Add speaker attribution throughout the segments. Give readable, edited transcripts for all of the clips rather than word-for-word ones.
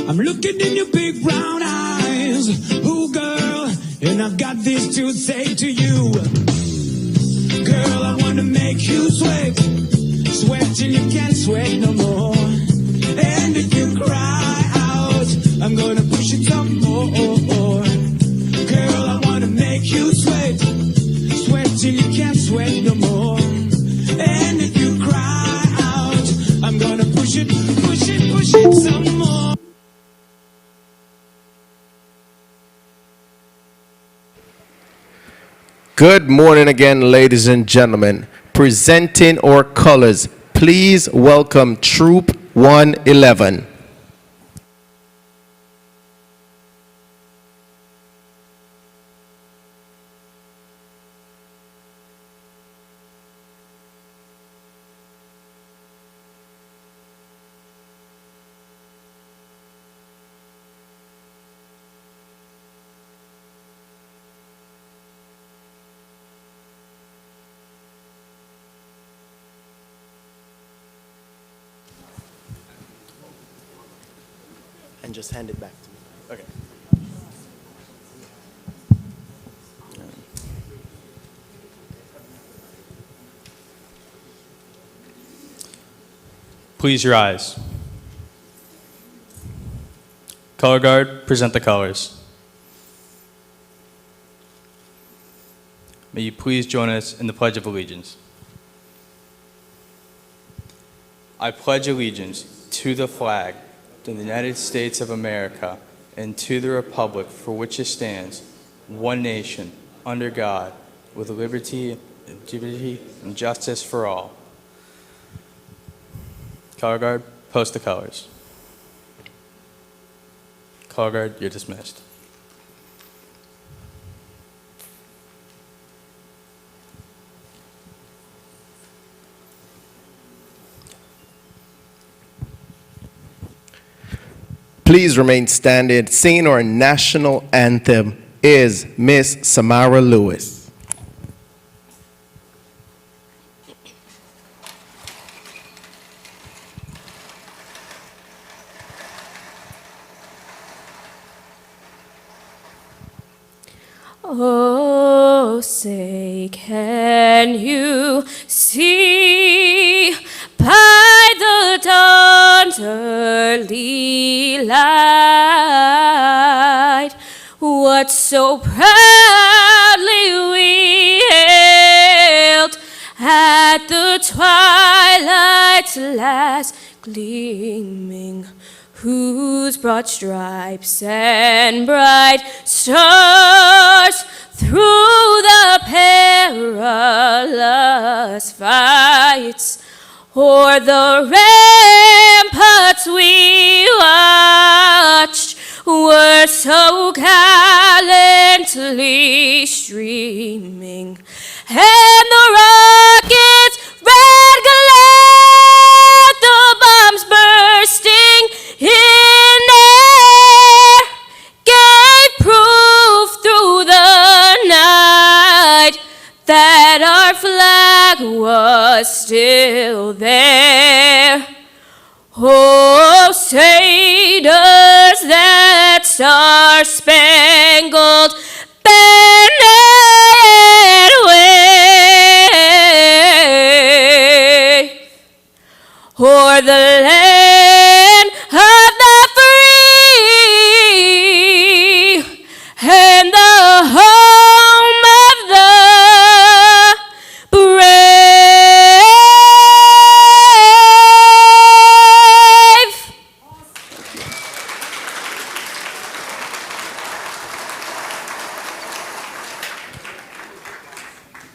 Speaker 1: I'm looking in your big brown eyes. Ooh, girl, and I've got this to say to you. Girl, I wanna make you sweat. Sweat till you can't sweat no more. And if you cry out, I'm gonna push it some more. Girl, I wanna make you sweat. Sweat till you can't sweat no more. And if you cry out, I'm gonna push it some more.
Speaker 2: Good morning again, ladies and gentlemen. Presenting our colors, please welcome Troop 111. And just hand it back to me. Okay.
Speaker 3: Please rise. Color guard, present the colors. May you please join us in the Pledge of Allegiance. I pledge allegiance to the flag of the United States of America and to the republic for which it stands, one nation, under God, with liberty and justice for all. Color guard, post the colors. Color guard, you're dismissed.
Speaker 2: Please remain standing. Singing our national anthem is Miss Samara Lewis.
Speaker 4: Oh, say, can you see by the dawn's early light what so proudly we hailed at the twilight's last gleaming, whose broad stripes and bright stars through the perilous fights o'er the ramparts we watched were so gallantly streaming, and the rockets' red glare, the bombs bursting in air, gave proof through the night that our flag was still there. Oh, say does that star-spangled banner wave o'er the land of the free and the home of the brave.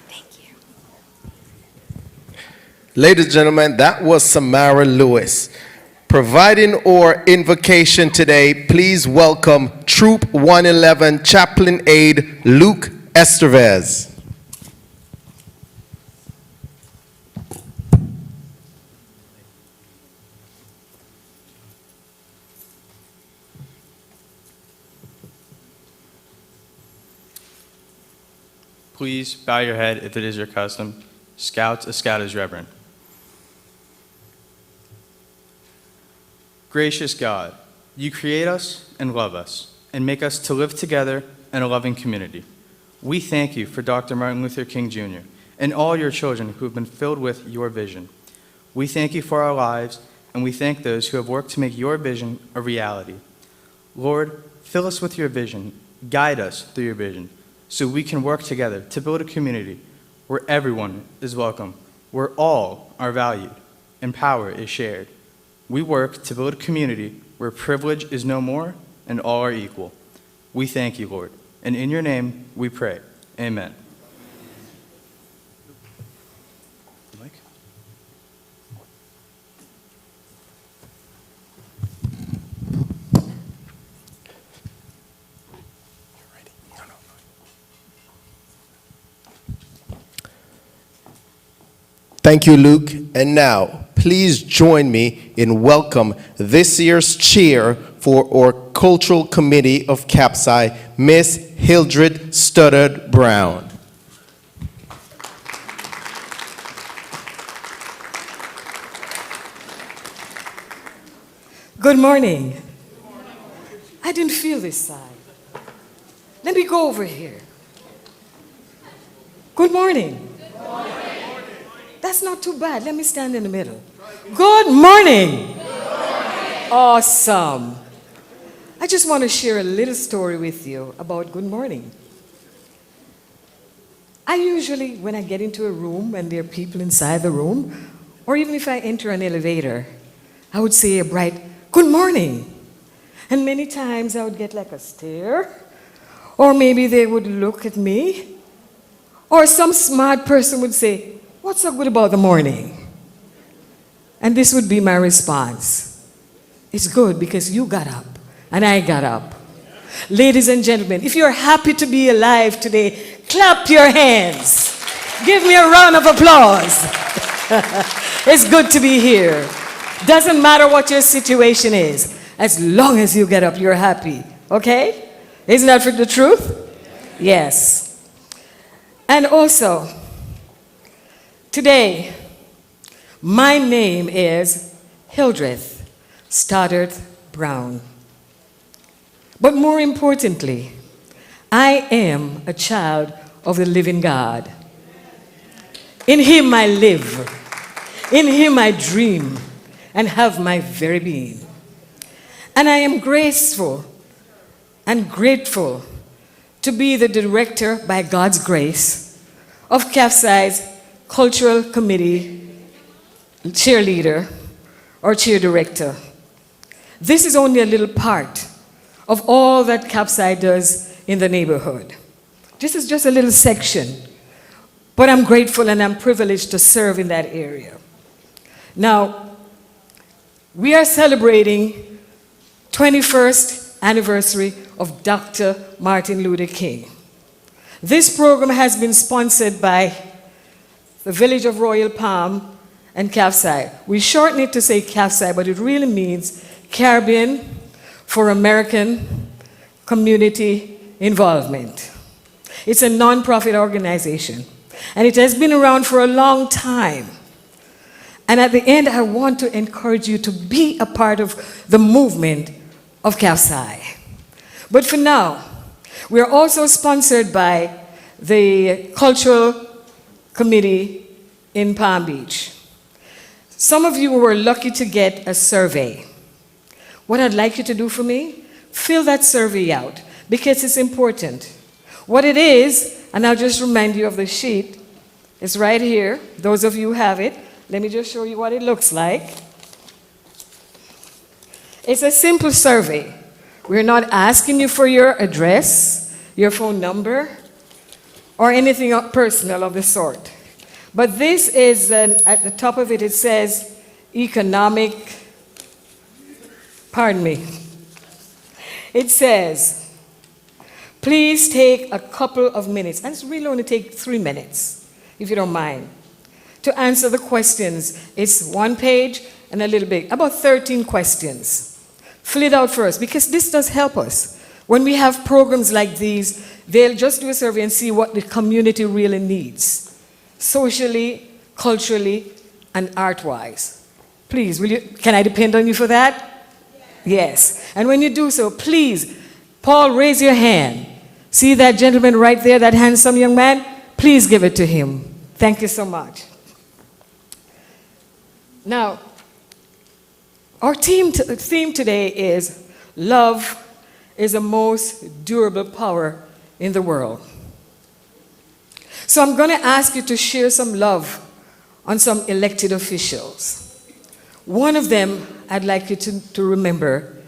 Speaker 4: Thank you.
Speaker 2: Ladies and gentlemen, that was Samara Lewis. Providing our invocation today, please welcome Troop 111 Chaplain Aide Luke Estevez.
Speaker 3: Please bow your head if it is your custom. Scouts, a scout is reverent. Gracious God, You create us and love us and make us to live together in a loving community. We thank you for Dr. Martin Luther King Jr. and all your children who have been filled with your vision. We thank you for our lives, and we thank those who have worked to make your vision a reality. Lord, fill us with your vision, guide us through your vision, so we can work together to build a community where everyone is welcome, where all are valued, and power is shared. We work to build a community where privilege is no more and all are equal. We thank you, Lord, and in your name we pray. Amen. Mike?
Speaker 2: Thank you, Luke. And now, please join me in welcome this year's chair for our Cultural Committee of CAFCI, Miss Hildred Studdard Brown.
Speaker 5: Good morning. I didn't feel this side. Let me go over here. Good morning. That's not too bad. Let me stand in the middle. Good morning. Awesome. I just want to share a little story with you about good morning. I usually, when I get into a room and there are people inside the room, or even if I enter an elevator, I would say a bright, good morning. And many times I would get like a stare, or maybe they would look at me, or some smart person would say, what's so good about the morning? And this would be my response. It's good because you got up and I got up. Ladies and gentlemen, if you're happy to be alive today, clap your hands. Give me a round of applause. It's good to be here. Doesn't matter what your situation is. As long as you get up, you're happy. Okay? Isn't that for the truth? Yes. And also, today, my name is Hildred Studdard Brown. But more importantly, I am a child of the living God. In Him I live, in Him I dream, and have my very being. And I am graceful and grateful to be the director, by God's grace, of CAFCI's Cultural Committee cheerleader or cheer director. This is only a little part of all that CAFCI does in the neighborhood. This is just a little section, but I'm grateful and I'm privileged to serve in that area. Now, we are celebrating 21st anniversary of Dr. Martin Luther King. This program has been sponsored by the Village of Royal Palm and CAFCI. We shorten it to say CAFCI, but it really means Caribbean for American Community Involvement. It's a nonprofit organization, and it has been around for a long time. And at the end, I want to encourage you to be a part of the movement of CAFCI. But for now, we are also sponsored by the Cultural Committee in Palm Beach. Some of you were lucky to get a survey. What I'd like you to do for me, fill that survey out, because it's important. What it is, and I'll just remind you of the sheet, it's right here. Those of you who have it, let me just show you what it looks like. It's a simple survey. We're not asking you for your address, your phone number, or anything personal of the sort. But this is, at the top of it, it says economic, pardon me. It says, please take a couple of minutes, and it's really only take 3 minutes, if you don't mind, to answer the questions. It's one page and a little bit, about 13 questions. Fill it out first, because this does help us. When we have programs like these, they'll just do a survey and see what the community really needs, socially, culturally, and art-wise. Please, can I depend on you for that? Yes. And when you do so, please, Paul, raise your hand. See that gentleman right there, that handsome young man? Please give it to him. Thank you so much. Now, our theme today is love is the most durable power in the world. So I'm going to ask you to share some love on some elected officials. One of them I'd like you to remember,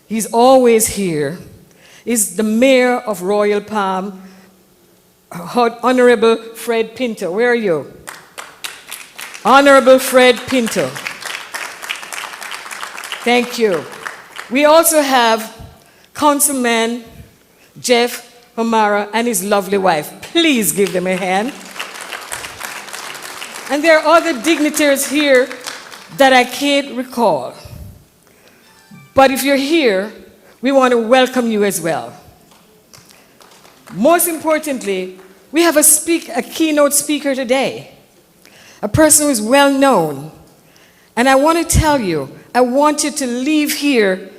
Speaker 5: he's always here, is the mayor of Royal Palm, Honorable Fred Pinto. Where are you? Honorable Fred Pinto. Thank you. We also have Councilman Jeff O'Mara and his lovely wife. Please give them a hand. And there are other dignitaries here that I can't recall. But if you're here, we want to welcome you as well. Most importantly, we have a keynote speaker today, a person who is well known. And I want to tell you, I want you to leave here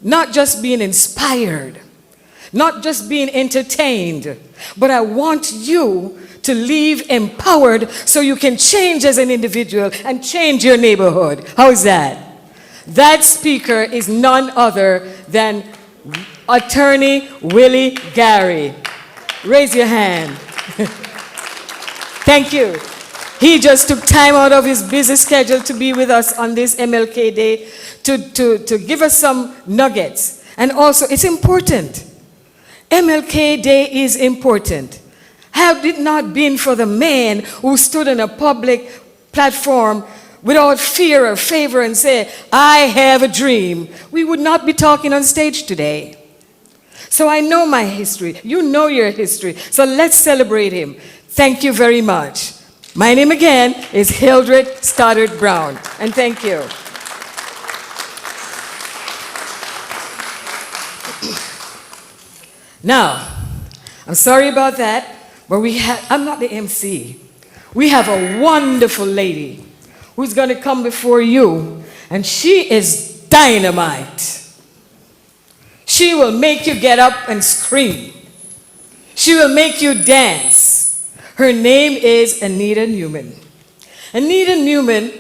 Speaker 5: not just being inspired, not just being entertained, but I want you to leave empowered so you can change as an individual and change your neighborhood. How is that? That speaker is none other than Attorney Willie Gary. Raise your hand. Thank you. He just took time out of his busy schedule to be with us on this MLK Day to give us some nuggets. And also, it's important. MLK Day is important. Had it not been for the man who stood on a public platform without fear or favor and said, I have a dream, we would not be talking on stage today. So I know my history. You know your history. So let's celebrate him. Thank you very much. My name again is Hildred Stoddard Brown. And thank you. Now, I'm sorry about that, but I'm not the MC. We have a wonderful lady who's going to come before you, and she is dynamite. She will make you get up and scream. She will make you dance. Her name is Anita Newman. Anita Newman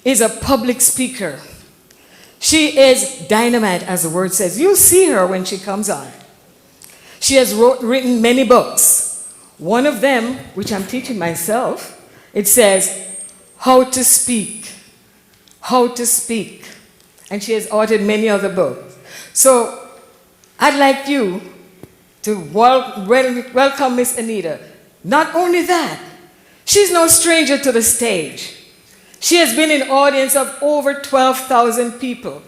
Speaker 5: is a public speaker. She is dynamite, as the word says. You'll see her when she comes on. She has written many books. One of them, which I'm teaching myself, it says, How to Speak. How to Speak. And she has authored many other books. So I'd like you to welcome Miss Anita. Not only that, she's no stranger to the stage. She has been in an audience of over 12,000 people,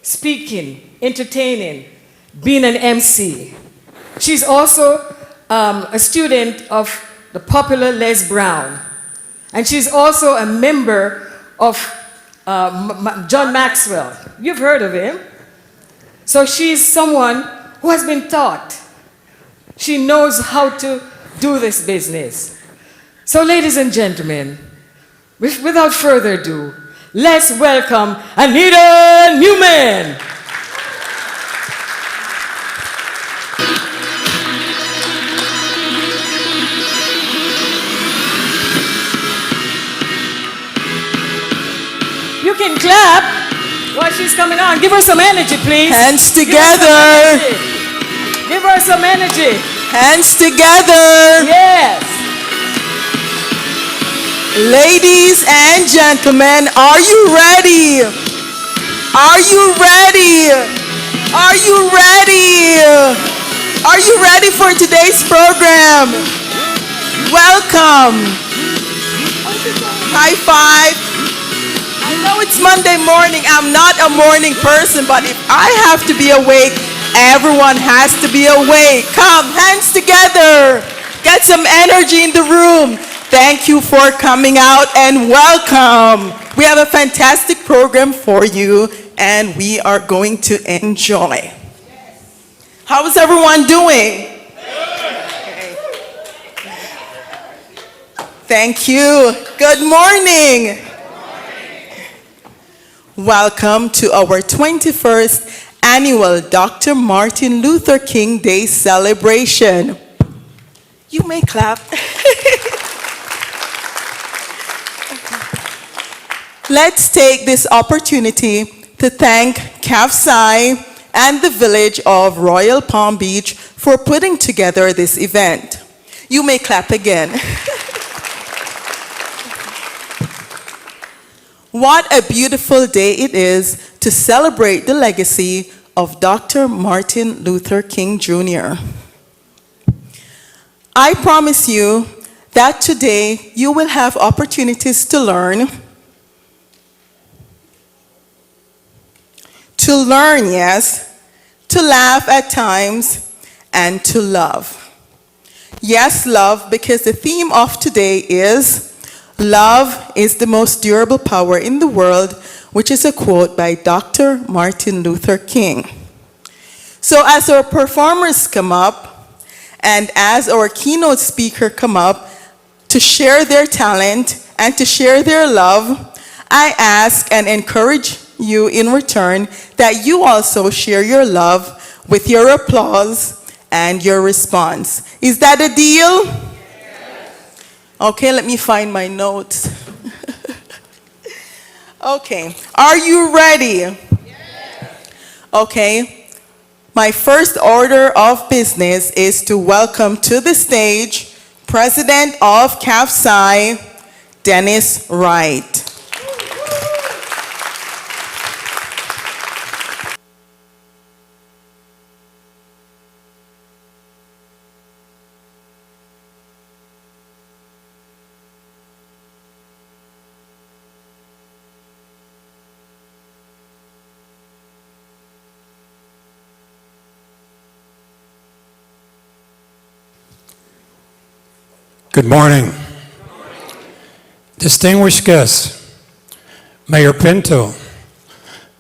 Speaker 5: speaking, entertaining, being an MC. She's also a student of the popular Les Brown. And she's also a member of John Maxwell. You've heard of him. So she's someone who has been taught. She knows how to do this business. So ladies and gentlemen, without further ado, let's welcome Anita Newman. You can clap while she's coming on. Give her some energy, please.
Speaker 6: Hands together.
Speaker 5: Give her some energy.
Speaker 6: Hands together.
Speaker 5: Yes.
Speaker 6: Ladies and gentlemen, are you ready? Are you ready? Are you ready? Are you ready for today's program? Welcome. High five. I know it's Monday morning. I'm not a morning person, but if I have to be awake, everyone has to be awake. Come, hands together. Get some energy in the room. Thank you for coming out and welcome. We have a fantastic program for you and we are going to enjoy. How is everyone doing? Okay. Thank you. Good morning. Welcome to our 21st annual Dr. Martin Luther King Day celebration. You may clap. Let's take this opportunity to thank CAFCI and the Village of Royal Palm Beach for putting together this event. You may clap again. What a beautiful day it is to celebrate the legacy of Dr. Martin Luther King Jr. I promise you that today you will have opportunities to learn, yes, to laugh at times, and to love. Yes, love, because the theme of today is love is the most durable power in the world, which is a quote by Dr. Martin Luther King. So as our performers come up, and as our keynote speaker come up to share their talent and to share their love, I ask and encourage you in return that you also share your love with your applause and your response. Is that a deal? Yes. Okay, let me find my notes. Okay, are you ready? Yes. Okay. My first order of business is to welcome to the stage President of CAFCI, Dennis Wright.
Speaker 7: Good morning. Distinguished guests, Mayor Pinto,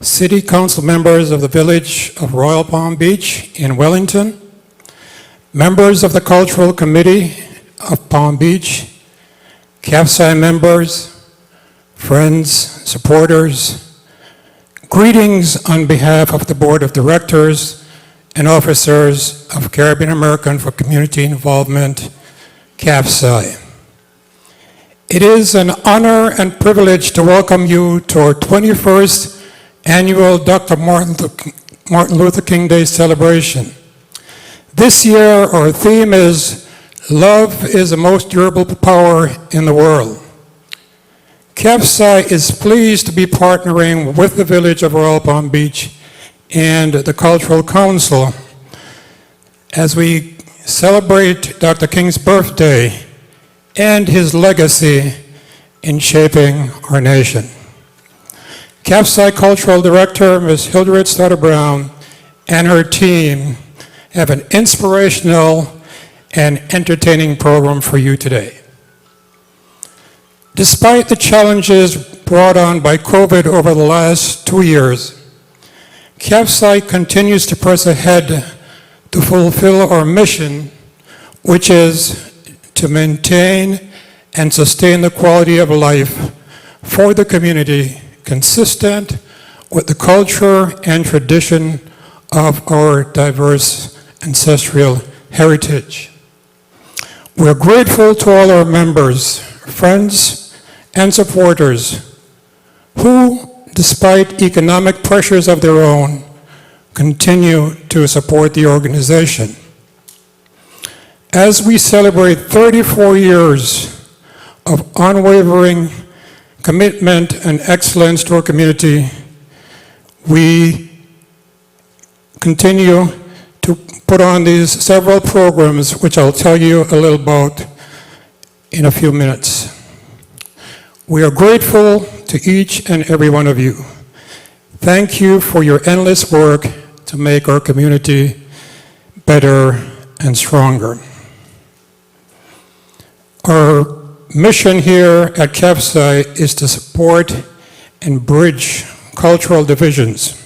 Speaker 7: City Council members of the Village of Royal Palm Beach in Wellington, members of the Cultural Committee of Palm Beach, CAFCI members, friends, supporters, greetings on behalf of the Board of Directors and officers of Caribbean American for Community Involvement, CAFCI. It is an honor and privilege to welcome you to our 21st annual Dr. Martin Luther King Day celebration. This year, our theme is Love is the most durable power in the world. CAFCI is pleased to be partnering with the Village of Royal Palm Beach and the Cultural Council as we celebrate Dr. King's birthday and his legacy in shaping our nation. CAFCI Cultural Director, Ms. Hildred Stoddard-Brown, and her team have an inspirational and entertaining program for you today. Despite the challenges brought on by COVID over the last 2 years, CAFCI continues to press ahead to fulfill our mission, which is to maintain and sustain the quality of life for the community consistent with the culture and tradition of our diverse ancestral heritage. We're grateful to all our members, friends, and supporters who, despite economic pressures of their own, continue to support the organization. As we celebrate 34 years of unwavering commitment and excellence to our community, we continue to put on these several programs, which I'll tell you a little about in a few minutes. We are grateful to each and every one of you. Thank you for your endless work to make our community better and stronger. Our mission here at CAFCI is to support and bridge cultural divisions.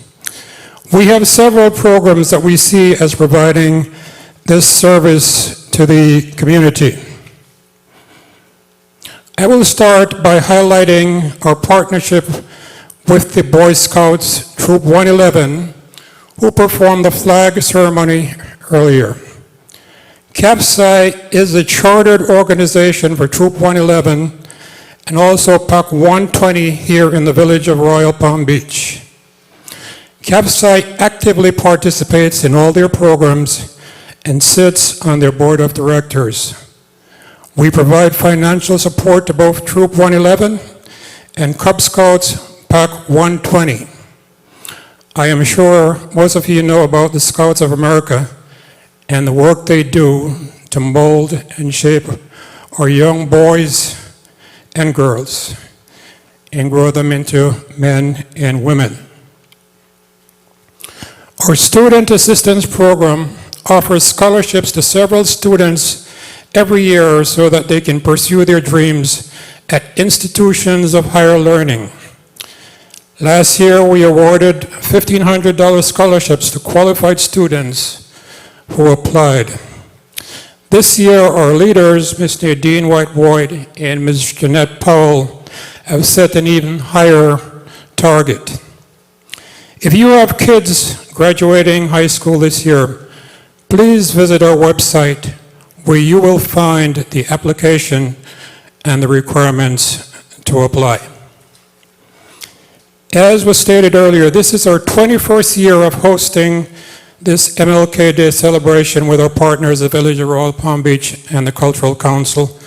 Speaker 7: We have several programs that we see as providing this service to the community. I will start by highlighting our partnership with the Boy Scouts Troop 111, who performed the flag ceremony earlier. CAFCI is a chartered organization for Troop 111 and also PAC 120 here in the village of Royal Palm Beach. CAFCI actively participates in all their programs and sits on their board of directors. We provide financial support to both Troop 111 and Cub Scouts PAC 120. I am sure most of you know about the Scouts of America and the work they do to mold and shape our young boys and girls and grow them into men and women. Our Student Assistance Program offers scholarships to several students every year so that they can pursue their dreams at institutions of higher learning. Last year, we awarded $1,500 scholarships to qualified students who applied. This year, our leaders, Ms. Nadine White-Boyd and Ms. Jeanette Powell, have set an even higher target. If you have kids graduating high school this year, please visit our website where you will find the application and the requirements to apply. As was stated earlier, this is our 21st year of hosting this MLK Day celebration with our partners, the Village of Royal Palm Beach and the Cultural Council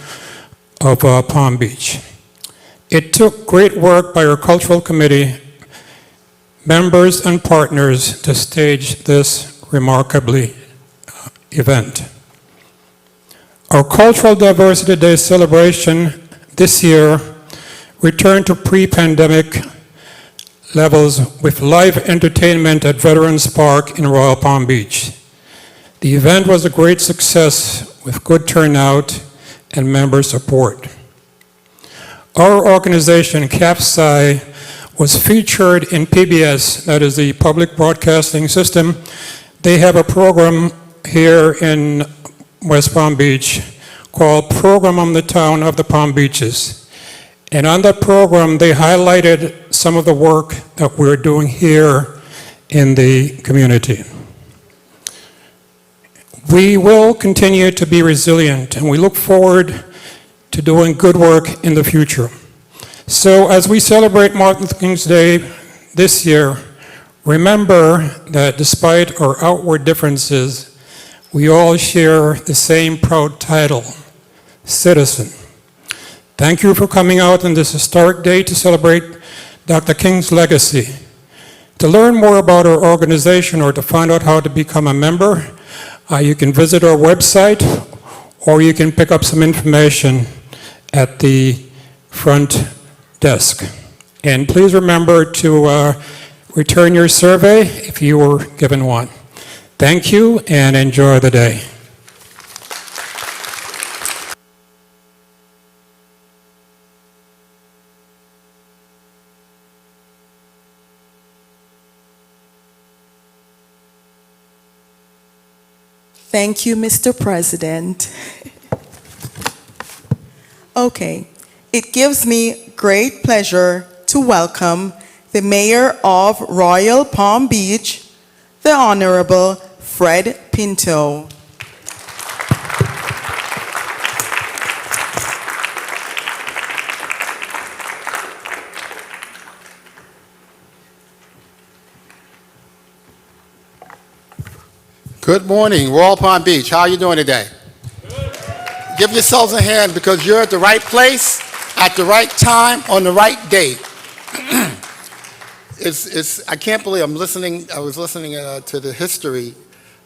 Speaker 7: of Palm Beach. It took great work by our cultural committee, members and partners to stage this remarkably event. Our Cultural Diversity Day celebration this year returned to pre-pandemic levels with live entertainment at Veterans Park in Royal Palm Beach. The event was a great success with good turnout and member support. Our organization, CAFCI, was featured in PBS, that is the Public Broadcasting System. They have a program here in West Palm Beach called Program on the Town of the Palm Beaches. And on that program, they highlighted some of the work that we're doing here in the community. We will continue to be resilient, and we look forward to doing good work in the future. So as we celebrate Martin Luther King's Day this year, remember that despite our outward differences, we all share the same proud title, citizen. Thank you for coming out on this historic day to celebrate Dr. King's legacy. To learn more about our organization or to find out how to become a member, you can visit our website or you can pick up some information at the front desk. And please remember to return your survey if you were given one. Thank you and enjoy the day.
Speaker 6: Thank you, Mr. President. Okay, it gives me great pleasure to welcome the Mayor of Royal Palm Beach, the Honorable Fred Pinto.
Speaker 8: Good morning, Royal Palm Beach. How are you doing today? Good. Give yourselves a hand because you're at the right place, at the right time, on the right day. I can't believe I was listening to the history.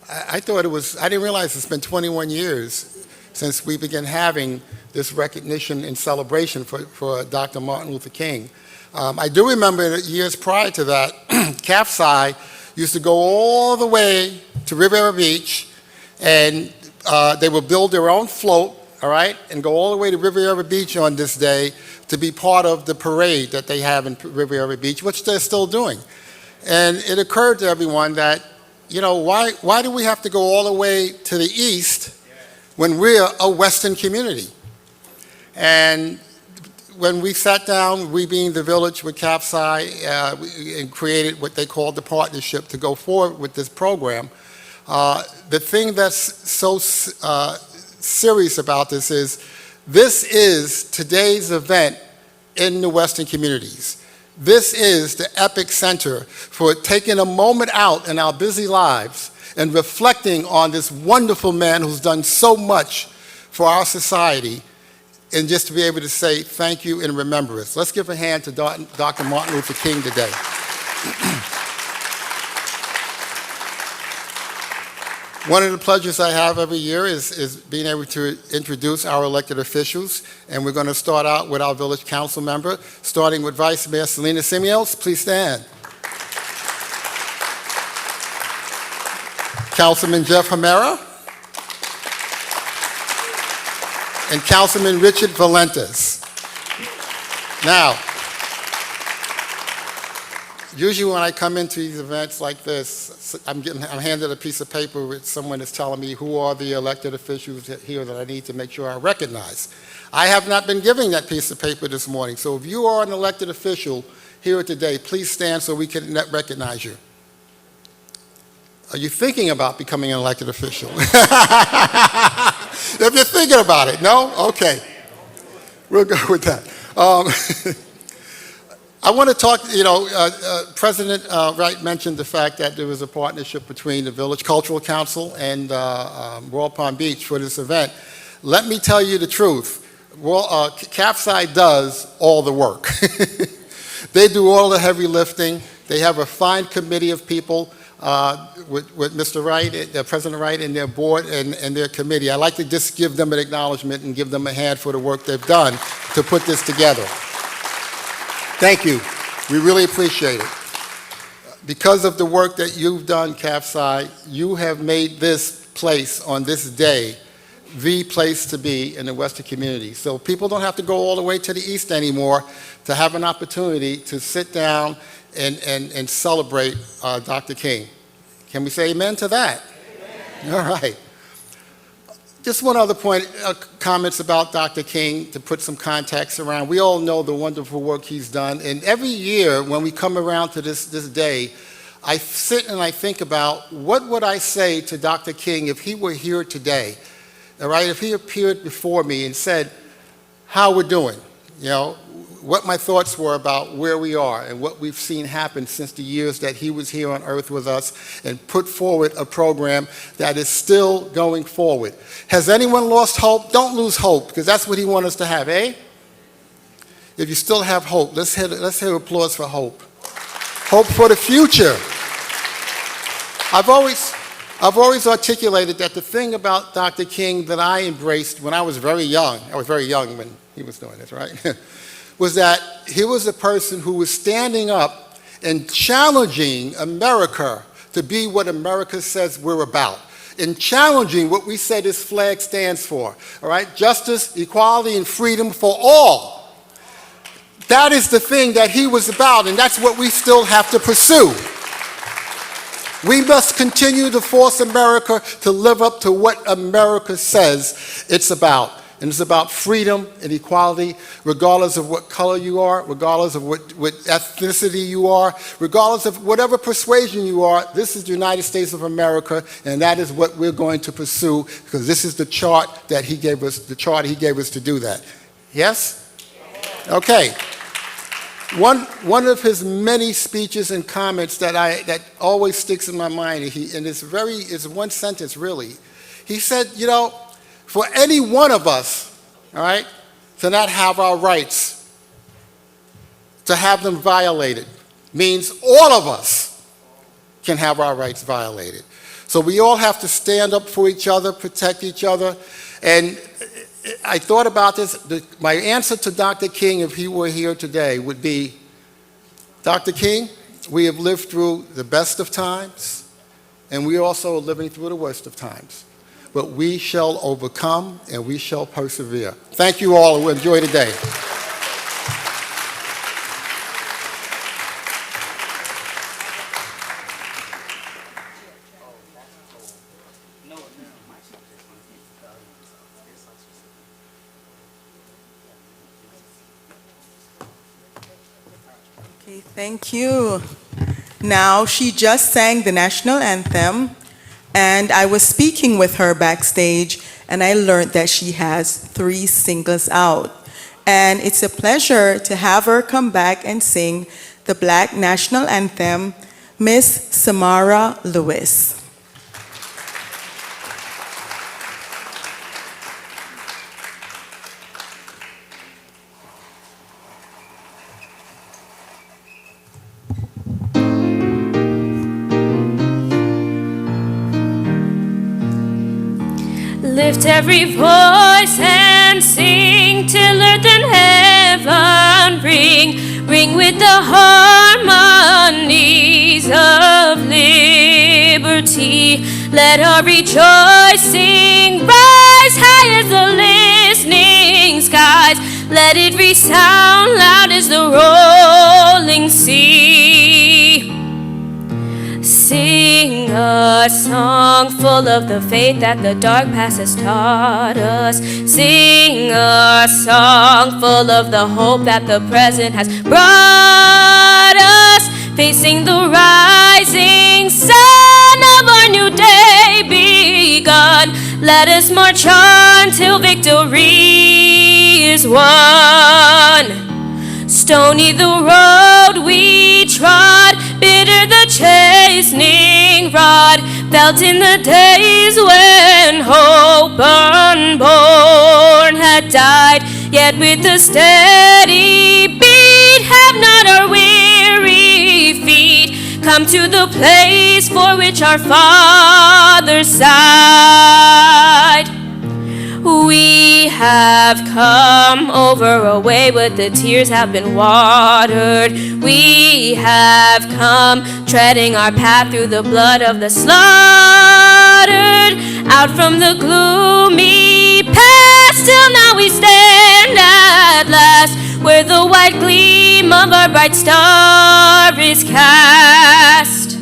Speaker 8: I didn't realize it's been 21 years since we began having this recognition and celebration for Dr. Martin Luther King. I do remember years prior to that, CAFCI used to go all the way to Riviera Beach, and they would build their own float, all right, and go all the way to Riviera Beach on this day to be part of the parade that they have in Riviera Beach, which they're still doing. And it occurred to everyone that, you know, why do we have to go all the way to the east when we're a Western community? And when we sat down, we being the village with CAFCI, and created what they called the partnership to go forward with this program, the thing that's so serious about this is today's event in the Western communities. This is the epic center for taking a moment out in our busy lives and reflecting on this wonderful man who's done so much for our society, and just to be able to say thank you and remember us. Let's give a hand to Dr. Martin Luther King today. One of the pleasures I have every year is being able to introduce our elected officials, and we're going to start out with our village council member, starting with Vice Mayor Selena Simios. Please stand. Councilman Jeff Hamera, and Councilman Richard Valentes. Now, usually when I come into these events like this, I'm handed a piece of paper with someone that's telling me who are the elected officials here that I need to make sure I recognize. I have not been given that piece of paper this morning, so if you are an elected official here today, please stand so we can recognize you. Are you thinking about becoming an elected official? If you're thinking about it, no? Okay. We'll go with that. I want to talk, President Wright mentioned the fact that there was a partnership between the Village Cultural Council and Royal Palm Beach for this event. Let me tell you the truth. CAFCI does all the work. They do all the heavy lifting. They have a fine committee of people with Mr. Wright, President Wright, and their board and their committee. I'd like to just give them an acknowledgement and give them a hand for the work they've done to put this together. Thank you. We really appreciate it. Because of the work that you've done, CAFCI, you have made this place on this day the place to be in the Western community. So people don't have to go all the way to the east anymore to have an opportunity to sit down and celebrate Dr. King. Can we say amen to that? Amen. All right. Just one other point, comments about Dr. King to put some context around. We all know the wonderful work he's done, and every year when we come around to this day, I sit and I think about what would I say to Dr. King if he were here today, all right? If he appeared before me and said, how we're doing, what my thoughts were about where we are and what we've seen happen since the years that he was here on earth with us and put forward a program that is still going forward. Has anyone lost hope? Don't lose hope, because that's what he wants us to have, eh? If you still have hope, let's hear applause for hope. Hope for the future. I've always articulated that the thing about Dr. King that I embraced when I was very young when he was doing this, right? Was that he was a person who was standing up and challenging America to be what America says we're about, and challenging what we say this flag stands for, all right? Justice, equality, and freedom for all. That is the thing that he was about, and that's what we still have to pursue. We must continue to force America to live up to what America says it's about. And it's about freedom and equality, regardless of what color you are, regardless of what ethnicity you are, regardless of whatever persuasion you are. This is the United States of America, and that is what we're going to pursue, because this is the chart that he gave us, to do that. Yes? Okay. One of his many speeches and comments that always sticks in my mind, and it's one sentence really. He said, for any one of us, all right, to not have our rights, to have them violated, means all of us can have our rights violated. So we all have to stand up for each other, protect each other. And I thought about this. My answer to Dr. King, if he were here today, would be, Dr. King, we have lived through the best of times, and we also are living through the worst of times. But we shall overcome and we shall persevere. Thank you all, and enjoy the day.
Speaker 6: Thank you. Now, she just sang the national anthem, and I was speaking with her backstage, and I learned that she has 3 singles out. And it's a pleasure to have her come back and sing the Black National Anthem, Miss Samara Lewis.
Speaker 4: Lift every voice and sing till earth and heaven ring. Ring with the harmonies of liberty. Let our rejoicing rise high as the listening skies. Let it resound loud as the rolling sea. Sing a song full of the faith that the dark past has taught us. Sing a song full of the hope that the present has brought us. Facing the rising sun of our new day begun. Let us march on till victory is won. Stony the road we trod, bitter the chastening rod, felt in the days when hope unborn had died. Yet with a steady beat have not our weary feet come to the place for which our fathers sighed. We have come over a way, but the tears have been watered. We have come treading our path through the blood of the slaughtered. Out from the gloomy past till now we stand at last, where the white gleam of our bright star is cast.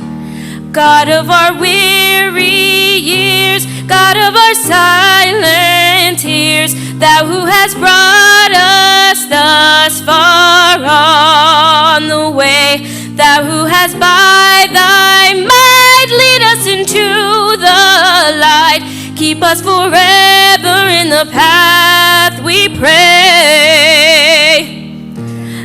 Speaker 4: God of our weary years, God of our silent tears, Thou who hast brought us thus far on the way, Thou who hast by Thy might lead us into the light, keep us forever in the path we pray.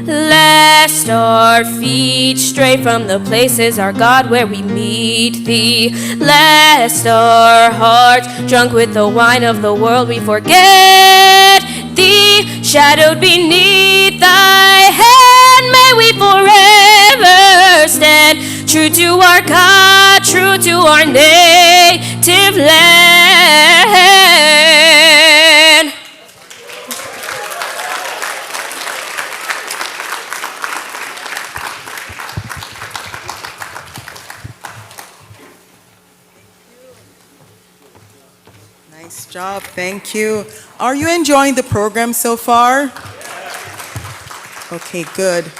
Speaker 4: Lest our feet stray from the places, our God, where we meet Thee. Lest our hearts, drunk with the wine of the world, we forget Thee. Shadowed beneath Thy hand, may we forever stand, true to our God, true to our native land.
Speaker 6: Nice job, thank you. Are you enjoying the program so far? Okay, good.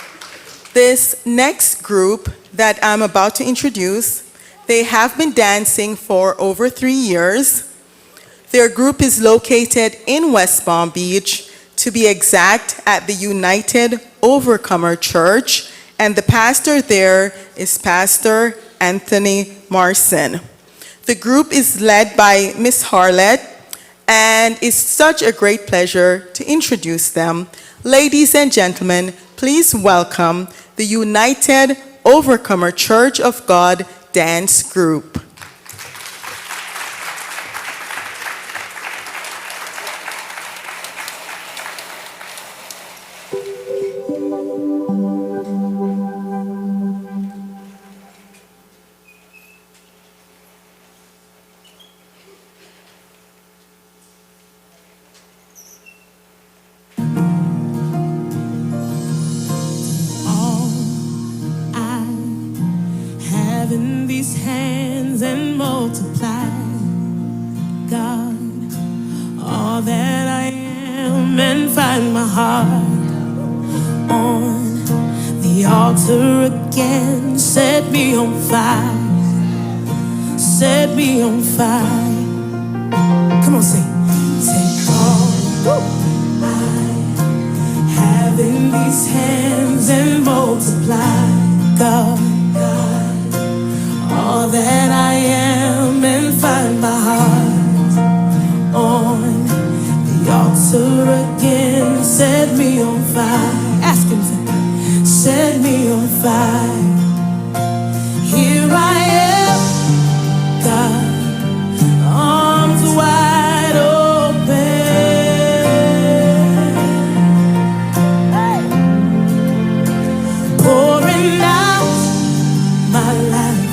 Speaker 6: This next group that I'm about to introduce, they have been dancing for over 3 years. Their group is located in West Palm Beach, to be exact, at the United Overcomer Church, and the pastor there is Pastor Anthony Marson. The group is led by Miss Harlett, and it's such a great pleasure to introduce them. Ladies and gentlemen, please welcome the United Overcomer Church of God Dance Group.
Speaker 1: In these hands and multiply, God, all that I am, and find my heart on the altar again. Set me on fire, set me on fire. Come on, sing. Take all I have in these hands and multiply. God, all that I am, and find my heart on the altar again. Set me on fire. Ask him to set me on fire. Here I am, God, arms wide open, pouring out my life,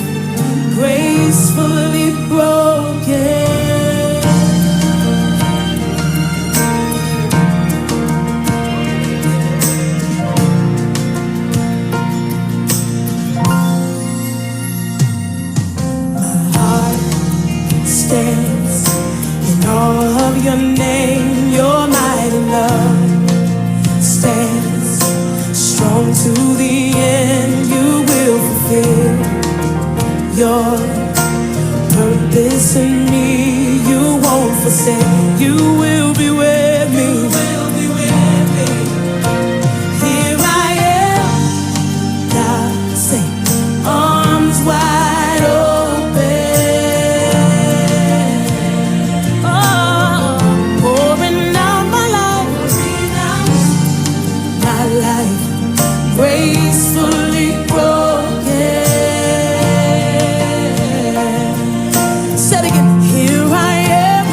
Speaker 1: gracefully broken. Stands in all of your name, your mighty love stands strong to the end. You will fulfill your purpose in me. You won't forsake. You will be with me. Here I am, God, say, arms wide open. Gracefully broken. Said again, here I am,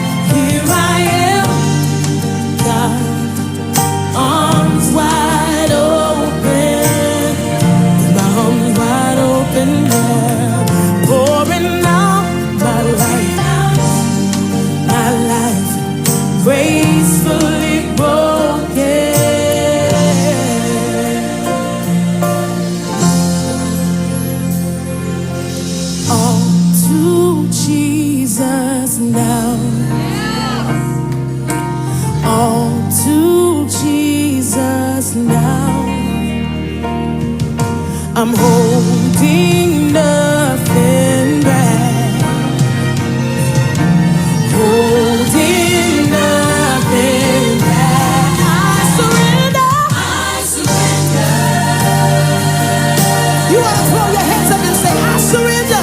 Speaker 1: God, arms wide open, my arms wide open now, pouring out my life, gracefully broken. Jesus now, all to Jesus now. I'm holding nothing back, holding nothing back. I surrender. You want to throw your hands up and say, I surrender.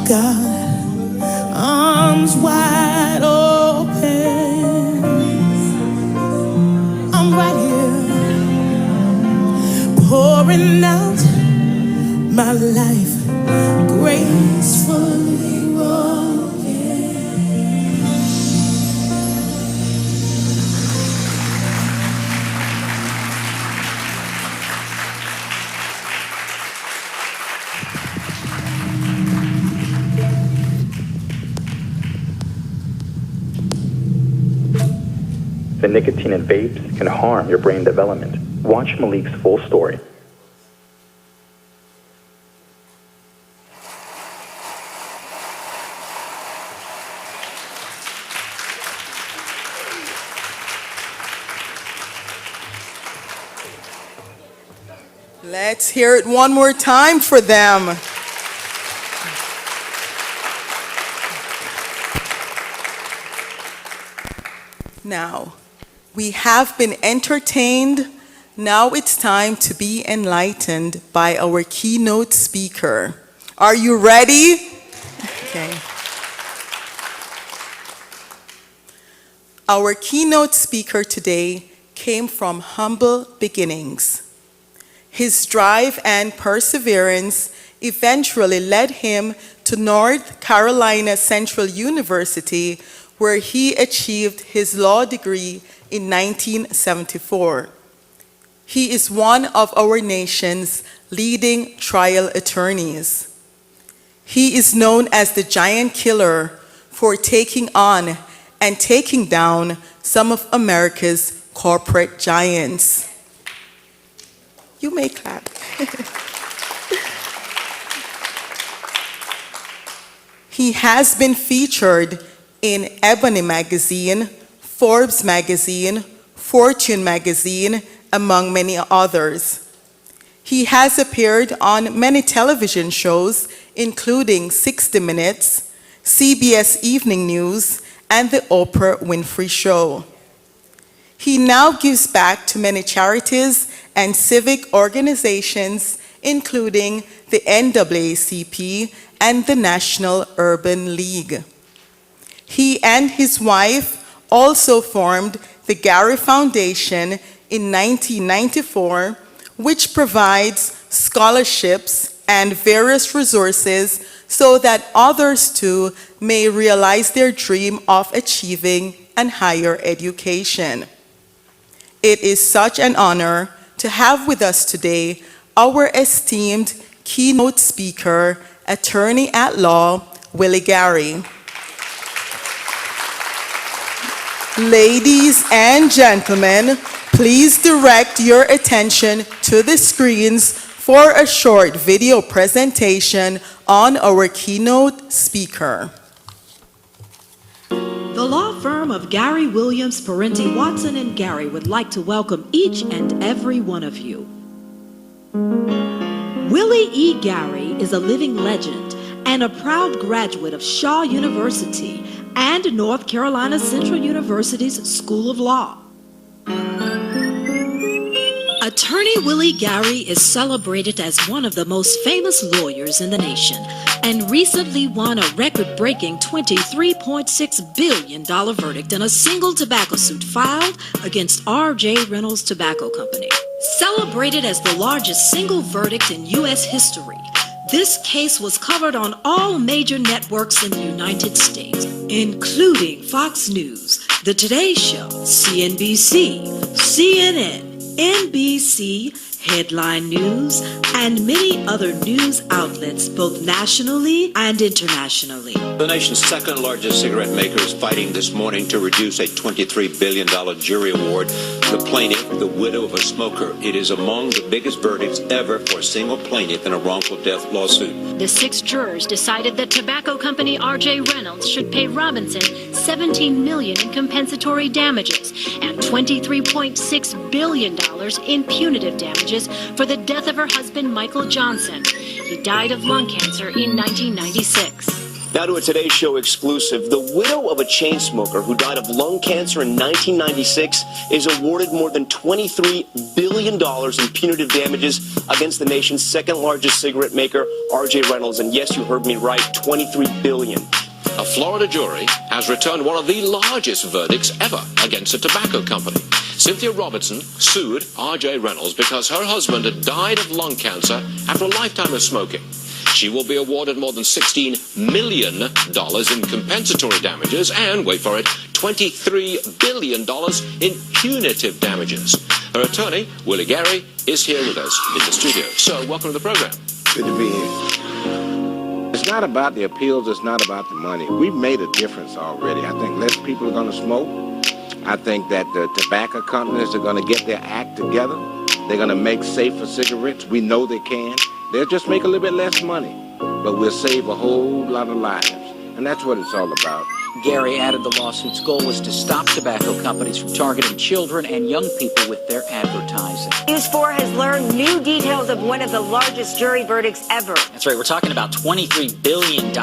Speaker 1: God, arms wide open. I'm right here, pouring out my life gracefully broken.
Speaker 9: The nicotine in vapes can harm your brain development. Watch Malik's full story.
Speaker 6: Let's hear it one more time for them. Now, we have been entertained. Now it's time to be enlightened by our keynote speaker. Are you ready? Okay. Our keynote speaker today came from humble beginnings. His drive and perseverance eventually led him to North Carolina Central University, where he achieved his law degree in 1974. He is one of our nation's leading trial attorneys. He is known as the Giant Killer for taking on and taking down some of America's corporate giants. You may clap. He has been featured in Ebony magazine, Forbes magazine, Fortune magazine, among many others. He has appeared on many television shows, including 60 Minutes, CBS Evening News, and the Oprah Winfrey Show. He now gives back to many charities and civic organizations, including the NAACP and the National Urban League. He and his wife also formed the Gary Foundation in 1994, which provides scholarships and various resources so that others too may realize their dream of achieving an higher education. It is such an honor to have with us today our esteemed keynote speaker, attorney at law, Willie Gary. Ladies and gentlemen, please direct your attention to the screens for a short video presentation on our keynote speaker.
Speaker 9: The law firm of Gary Williams, Parenti, Watson, and Gary would like to welcome each and every one of you. Willie E. Gary is a living legend and a proud graduate of Shaw University and North Carolina Central University's School of Law. Attorney Willie Gary is celebrated as one of the most famous lawyers in the nation and recently won a record-breaking $23.6 billion verdict in a single tobacco suit filed against R.J. Reynolds Tobacco Company. Celebrated as the largest single verdict in U.S. history, this case was covered on all major networks in the United States, including Fox News, The Today Show, CNBC, CNN, NBC, Headline News, and many other news outlets, both nationally and internationally.
Speaker 10: The nation's second largest cigarette maker is fighting this morning to reduce a $23 billion jury award. The plaintiff, the widow of a smoker, it is among the biggest verdicts ever for a single plaintiff in a wrongful death lawsuit.
Speaker 11: The 6 jurors decided that tobacco company R.J. Reynolds should pay Robinson $17 million in compensatory damages and $23.6 billion in punitive damages for the death of her husband, Michael Johnson. He died of lung cancer in 1996.
Speaker 12: Now to a Today Show exclusive. The widow of a chain smoker who died of lung cancer in 1996 is awarded more than $23 billion in punitive damages against the nation's second largest cigarette maker, R.J. Reynolds. And yes, you heard me right, $23 billion.
Speaker 10: A Florida jury has returned one of the largest verdicts ever against a tobacco company. Cynthia Robertson sued R.J. Reynolds because her husband had died of lung cancer after a lifetime of smoking. She will be awarded more than $16 million in compensatory damages and, wait for it, $23 billion in punitive damages. Her attorney, Willie Gary, is here with us in the studio. So, welcome to the program.
Speaker 13: Good to be here. It's not about the appeals, it's not about the money. We've made a difference already. I think less people are going to smoke. I think that the tobacco companies are going to get their act together. They're going to make safer cigarettes. We know they can. They'll just make a little bit less money, but we'll save a whole lot of lives. And that's what it's all about.
Speaker 14: Gary added the lawsuit's goal was to stop tobacco companies from targeting children and young people with their advertising.
Speaker 15: News 4 has learned new details of one of the largest jury verdicts ever.
Speaker 14: That's right, we're talking about $23 billion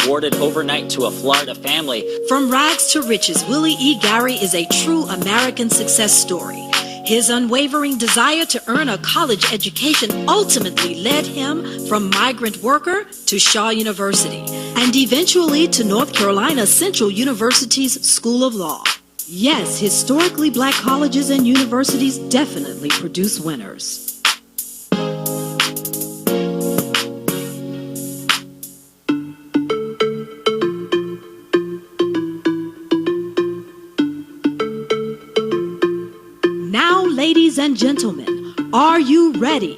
Speaker 14: awarded overnight to a Florida family.
Speaker 9: From rags to riches, Willie E. Gary is a true American success story. His unwavering desire to earn a college education ultimately led him from migrant worker to Shaw University and eventually to North Carolina Central University's School of Law. Yes, historically black colleges and universities definitely produce winners. Now, ladies and gentlemen, are you ready?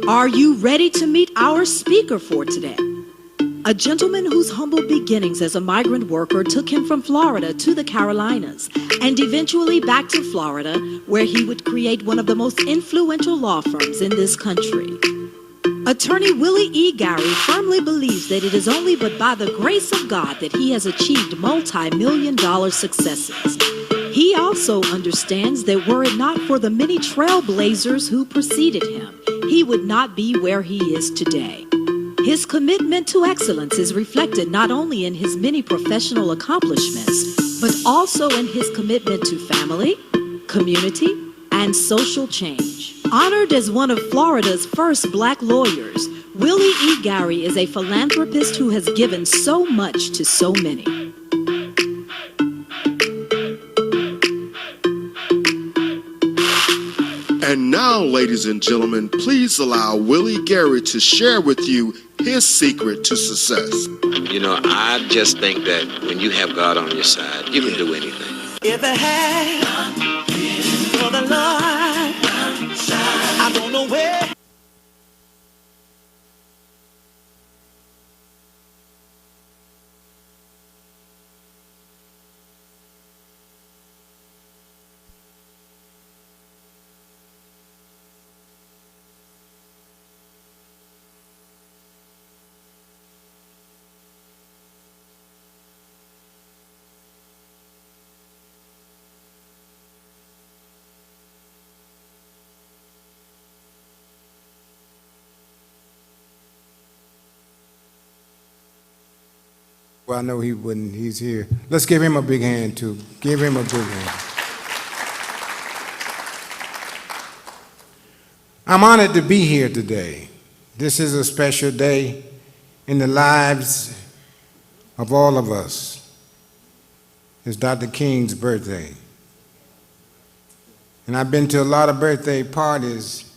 Speaker 9: Are you ready to meet our speaker for today? A gentleman whose humble beginnings as a migrant worker took him from Florida to the Carolinas and eventually back to Florida, where he would create one of the most influential law firms in this country. Attorney Willie E. Gary firmly believes that it is only but by the grace of God that he has achieved multi-million-dollar successes. He also understands that were it not for the many trailblazers who preceded him, he would not be where he is today. His commitment to excellence is reflected not only in his many professional accomplishments, but also in his commitment to family, community, and social change. Honored as one of Florida's first black lawyers, Willie E. Gary is a philanthropist who has given so much to so many.
Speaker 16: And now, ladies and gentlemen, please allow Willie Gary to share with you his secret to success.
Speaker 17: You know, I just think that when you have God on your side, you can do anything.
Speaker 1: If it had for the Lord, I don't know where.
Speaker 18: Well, I know he wouldn't. He's here. Let's give him a big hand, too. Give him a big hand. I'm honored to be here today. This is a special day in the lives of all of us. It's Dr. King's birthday. And I've been to a lot of birthday parties,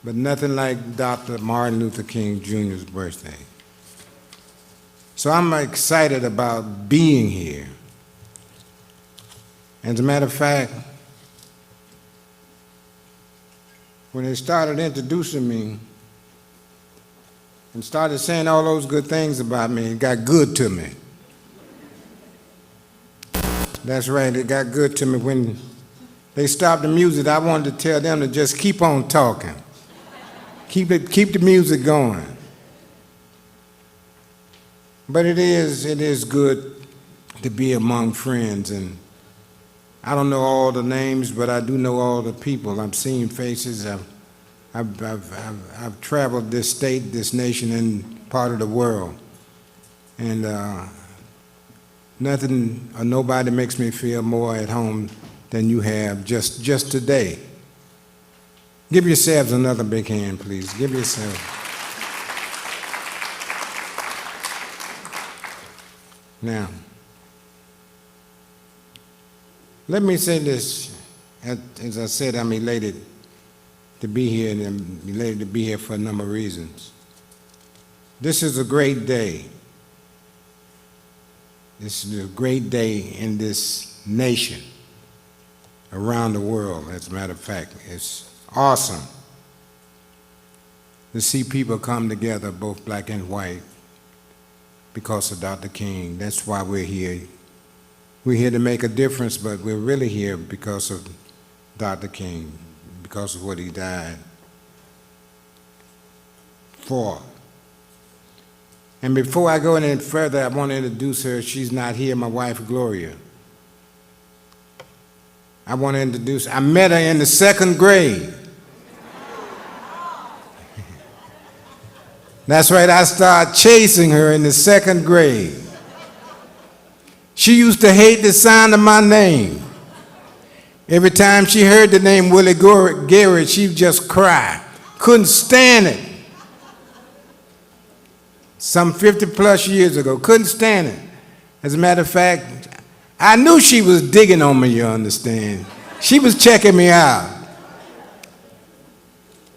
Speaker 18: but nothing like Dr. Martin Luther King Jr.'s birthday. So I'm excited about being here. As a matter of fact, when they started introducing me and started saying all those good things about me, it got good to me. That's right, it got good to me. When they stopped the music, I wanted to tell them to just keep on talking. Keep the music going. But it is good to be among friends, and I don't know all the names, but I do know all the people. I've seen faces. I've traveled this state, this nation, and part of the world, and nothing or nobody makes me feel more at home than you have just today. Give yourselves another big hand, please. Give yourselves. Now, let me say this. As I said, I'm elated to be here, and I'm elated to be here for a number of reasons. This is a great day. This is a great day in this nation, around the world, as a matter of fact. It's awesome to see people come together, both black and white, because of Dr. King. That's why we're here. We're here to make a difference, but we're really here because of Dr. King, because of what he died for. And before I go any further, I want to introduce her. She's not here, my wife, Gloria. I want to introduce, I met her in the 2nd grade. That's right, I started chasing her in the 2nd grade. She used to hate the sound of my name. Every time she heard the name Willie Gary, she would just cry. Couldn't stand it. Some 50 plus years ago, couldn't stand it. As a matter of fact, I knew she was digging on me, you understand. She was checking me out.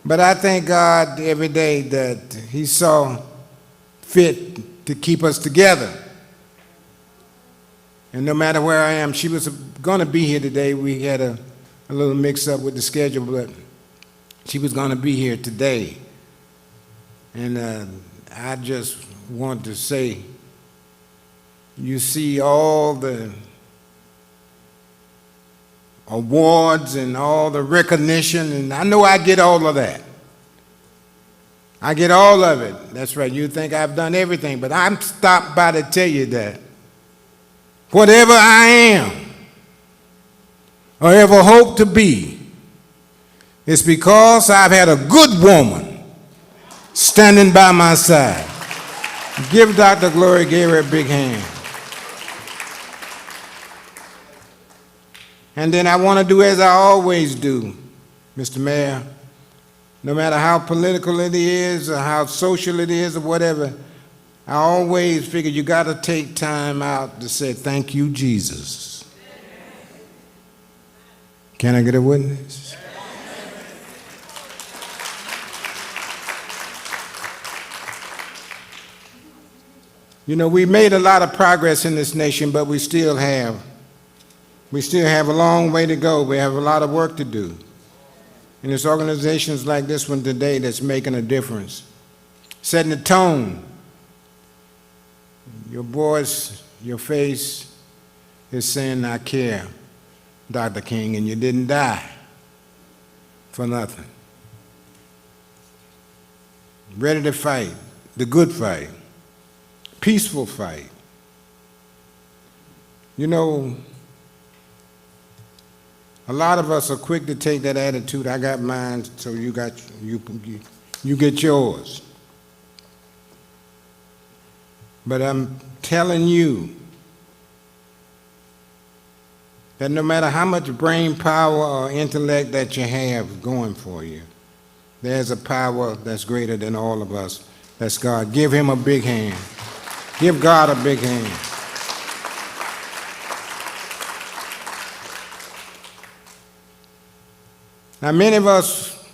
Speaker 18: But I thank God every day that He saw fit to keep us together. And no matter where I am, she was going to be here today. We had a little mix-up with the schedule, but she was going to be here today. And I just want to say, you see all the awards and all the recognition, and I know I get all of that. I get all of it. That's right. You think I've done everything, but I'm stopped by to tell you that whatever I am or ever hope to be, it's because I've had a good woman standing by my side. Give Dr. Gloria Gary a big hand. And then I want to do as I always do, Mr. Mayor. No matter how political it is or how social it is or whatever, I always figure you got to take time out to say, thank you, Jesus. Can I get a witness? You know, we made a lot of progress in this nation, but we still have a long way to go. We have a lot of work to do. And it's organizations like this one today that's making a difference, setting the tone. Your voice, your face is saying, I care, Dr. King, and you didn't die for nothing. Ready to fight, the good fight, peaceful fight. You know, a lot of us are quick to take that attitude, I got mine, so you get yours. But I'm telling you that no matter how much brain power or intellect that you have going for you, there's a power that's greater than all of us. That's God. Give Him a big hand. Give God a big hand. Now, many of us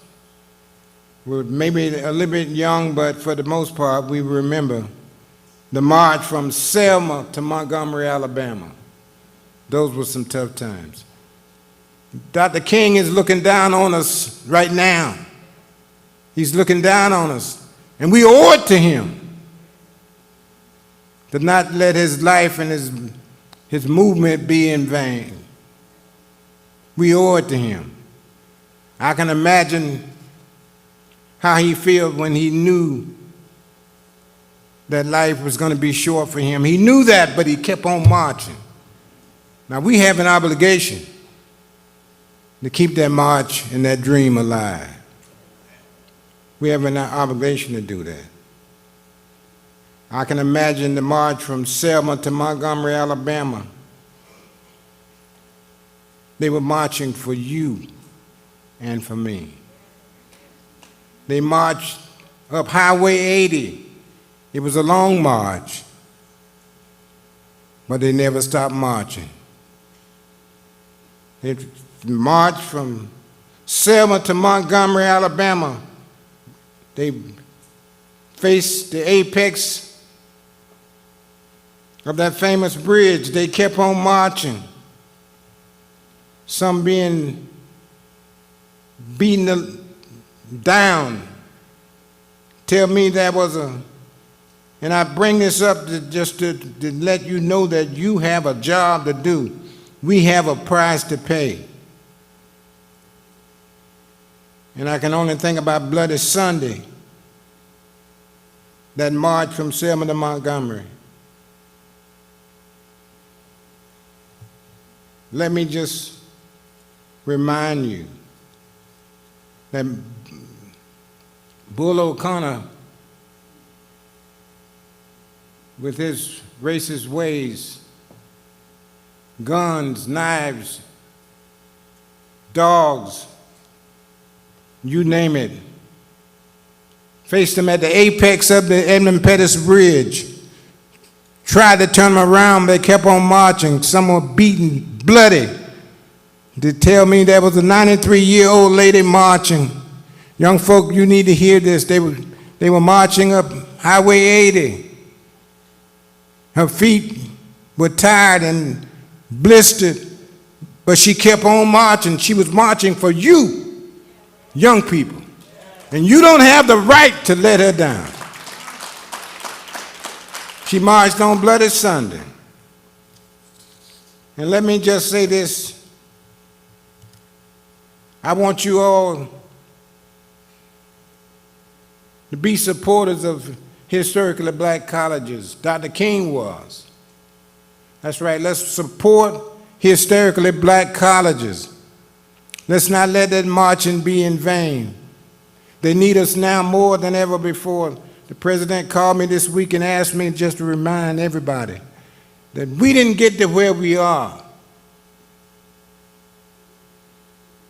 Speaker 18: were maybe a little bit young, but for the most part, we remember the march from Selma to Montgomery, Alabama. Those were some tough times. Dr. King is looking down on us right now. He's looking down on us, and we owe it to him to not let his life and his movement be in vain. We owe it to him. I can imagine how he felt when he knew that life was going to be short for him. He knew that, but he kept on marching. Now, we have an obligation to keep that march and that dream alive. We have an obligation to do that. I can imagine the march from Selma to Montgomery, Alabama. They were marching for you and for me. They marched up Highway 80. It was a long march, but they never stopped marching. They marched from Selma to Montgomery, Alabama. They faced the apex of that famous bridge. They kept on marching, some being beaten down. Tell me that was and I bring this up just to let you know that you have a job to do. We have a price to pay. And I can only think about Bloody Sunday that marched from Selma to Montgomery. Let me just remind you that Bull O'Connor, with his racist ways, guns, knives, dogs, you name it, faced them at the apex of the Edmund Pettus Bridge, tried to turn them around, they kept on marching, some were beaten, bloody. They tell me there was a 93-year-old lady marching. Young folk, you need to hear this. They were marching up Highway 80. Her feet were tired and blistered, but she kept on marching. She was marching for you, young people. And you don't have the right to let her down. She marched on Bloody Sunday. And let me just say this. I want you all to be supporters of historically black colleges. Dr. King was. That's right, let's support historically black colleges. Let's not let that marching be in vain. They need us now more than ever before. The president called me this week and asked me just to remind everybody that we didn't get to where we are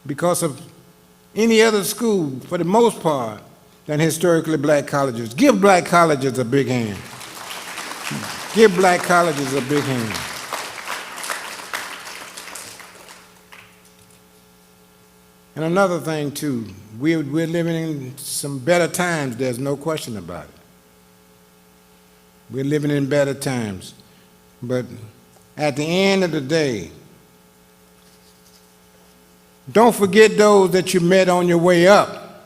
Speaker 18: because of any other school, for the most part, than historically black colleges. Give black colleges a big hand. Give black colleges a big hand. And another thing too, we're living in some better times, there's no question about it. We're living in better times. But at the end of the day, don't forget those that you met on your way up.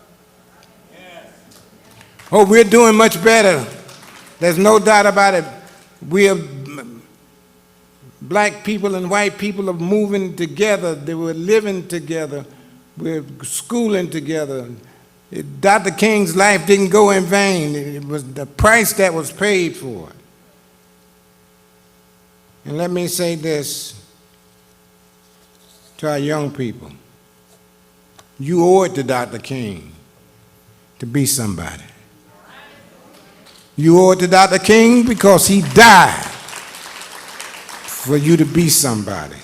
Speaker 18: Oh, we're doing much better. There's no doubt about it. We are, black people and white people are moving together. They were living together. We're schooling together. Dr. King's life didn't go in vain. It was the price that was paid for it. And let me say this to our young people. You owe it to Dr. King to be somebody. You owe it to Dr. King because he died for you to be somebody.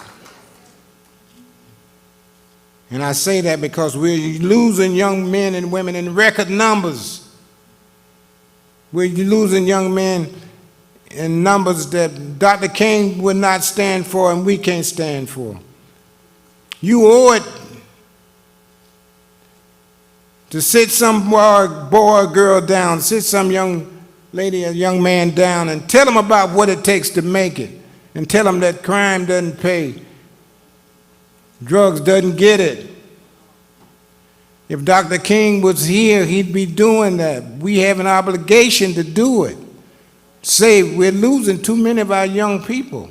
Speaker 18: And I say that because we're losing young men and women in record numbers. We're losing young men in numbers that Dr. King would not stand for and we can't stand for. You owe it to sit some boy or girl down, sit some young lady or young man down and tell them about what it takes to make it, and tell them that crime doesn't pay, drugs doesn't get it. If Dr. King was here, he'd be doing that. We have an obligation to do it. Say we're losing too many of our young people,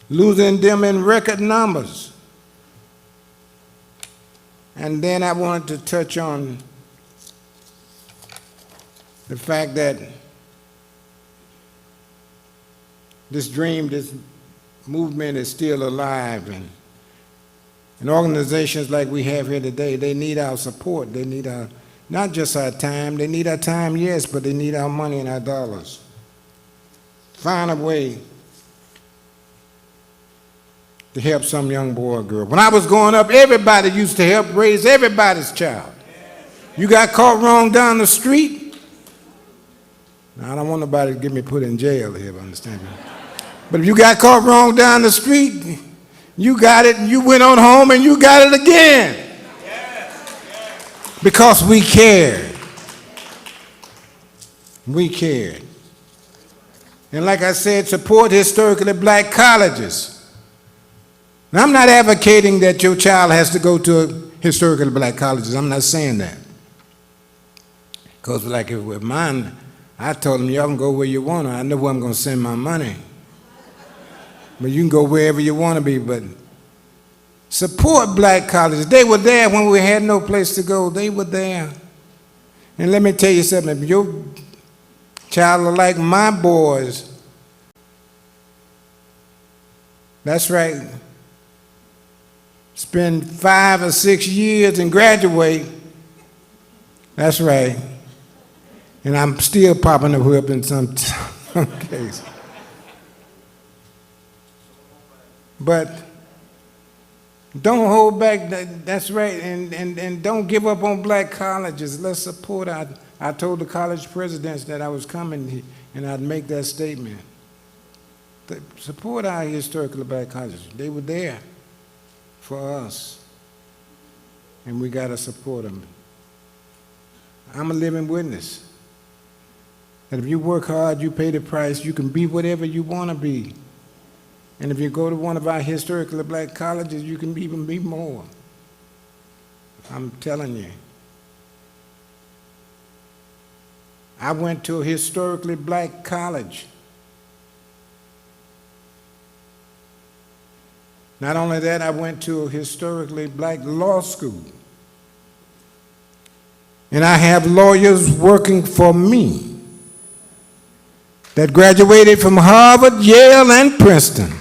Speaker 18: losing them in record numbers. And then I wanted to touch on the fact that this dream, this movement is still alive, and organizations like we have here today, they need our support. They need our, not just our time, they need our time, yes, but they need our money and our dollars. Find a way to help some young boy or girl. When I was growing up, everybody used to help raise everybody's child. You got caught wrong down the street. Now, I don't want nobody to get me put in jail here, understand me? But if you got caught wrong down the street, you got it, and you went on home and you got it again. Because we cared. We cared. And like I said, support historically black colleges. Now, I'm not advocating that your child has to go to historically black colleges. I'm not saying that. Because like with mine, I told them, y'all can go where you want to. I know where I'm going to send my money. But you can go wherever you want to be. But support black colleges. They were there when we had no place to go. They were there. And let me tell you something. If your Child are like my boys. That's right. Spend 5 or 6 years and graduate. That's right. And I'm still popping the whip in some cases. But don't hold back, that's right, and don't give up on black colleges. Let's support I told the college presidents that I was coming and I'd make that statement. Support our historically black colleges. They were there for us, and we got to support them. I'm a living witness that if you work hard, you pay the price, you can be whatever you want to be. And if you go to one of our historically black colleges, you can even be more. I'm telling you. I went to a historically black college. Not only that, I went to a historically black law school. And I have lawyers working for me that graduated from Harvard, Yale, and Princeton.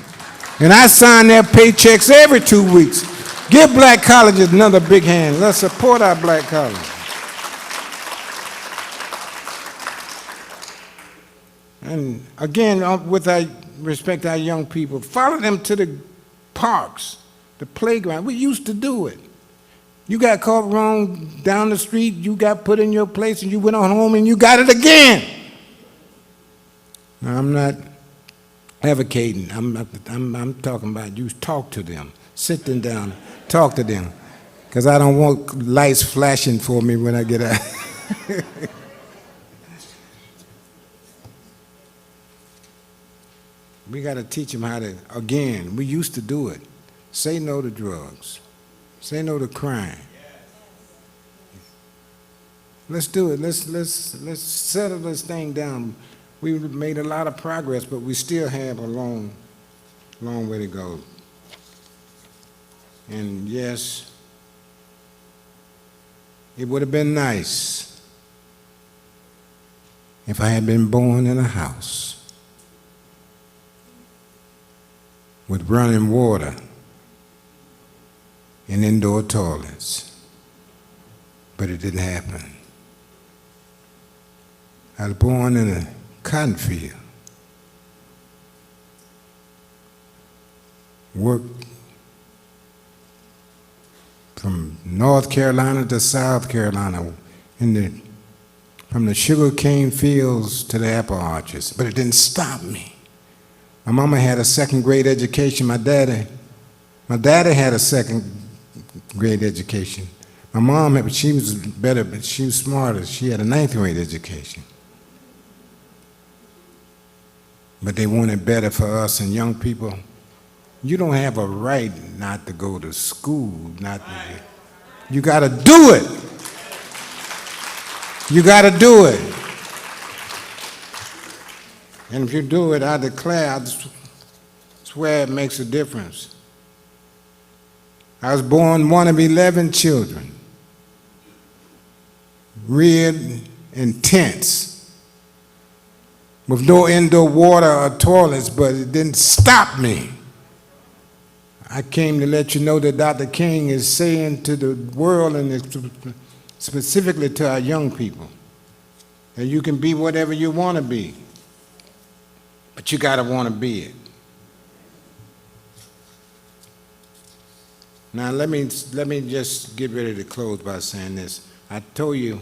Speaker 18: And I sign their paychecks every 2 weeks. Give black colleges another big hand. Let's support our black colleges. And again, with our respect to our young people, follow them to the parks, the playground. We used to do it. You got caught wrong down the street, you got put in your place, and you went on home and you got it again. Now, I'm not advocating. I'm talking about you talk to them. Sit them down, talk to them. Because I don't want lights flashing for me when I get out. We got to teach them how to, again, we used to do it. Say no to drugs. Say no to crime. Let's do it. Let's settle this thing down. We've made a lot of progress, but we still have a long way to go. And yes, it would have been nice if I had been born in a house with running water and indoor toilets, but it didn't happen. I was born in a cotton field, worked from North Carolina to South Carolina, from the sugar cane fields to the apple orchards, but it didn't stop me. My mama had a second-grade education. My daddy had a second-grade education. My mom, she was better, but she was smarter. She had a ninth-grade education. But they wanted better for us and young people. You don't have a right not to go to school, you got to do it. You got to do it. And if you do it, I declare, I swear it makes a difference. I was born one of 11 children, reared in tents, with no indoor water or toilets, but it didn't stop me. I came to let you know that Dr. King is saying to the world, and specifically to our young people, that you can be whatever you want to be, but you got to want to be it. Now let me just get ready to close by saying this. I told you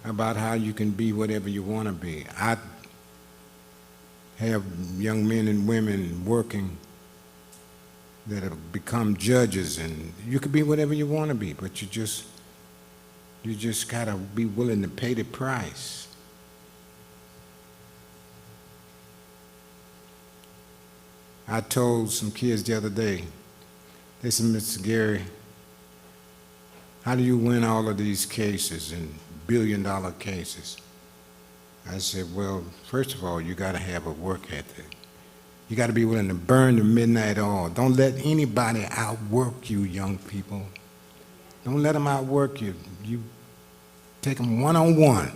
Speaker 18: about how you can be whatever you want to be. I have young men and women working that have become judges, and you can be whatever you want to be, but you just got to be willing to pay the price. I told some kids the other day, they said, Mr. Gary, how do you win all of these cases and billion-dollar cases? I said, well, first of all, you got to have a work ethic. You got to be willing to burn the midnight oil. Don't let anybody outwork you, young people. Don't let them outwork you. Take them one-on-one.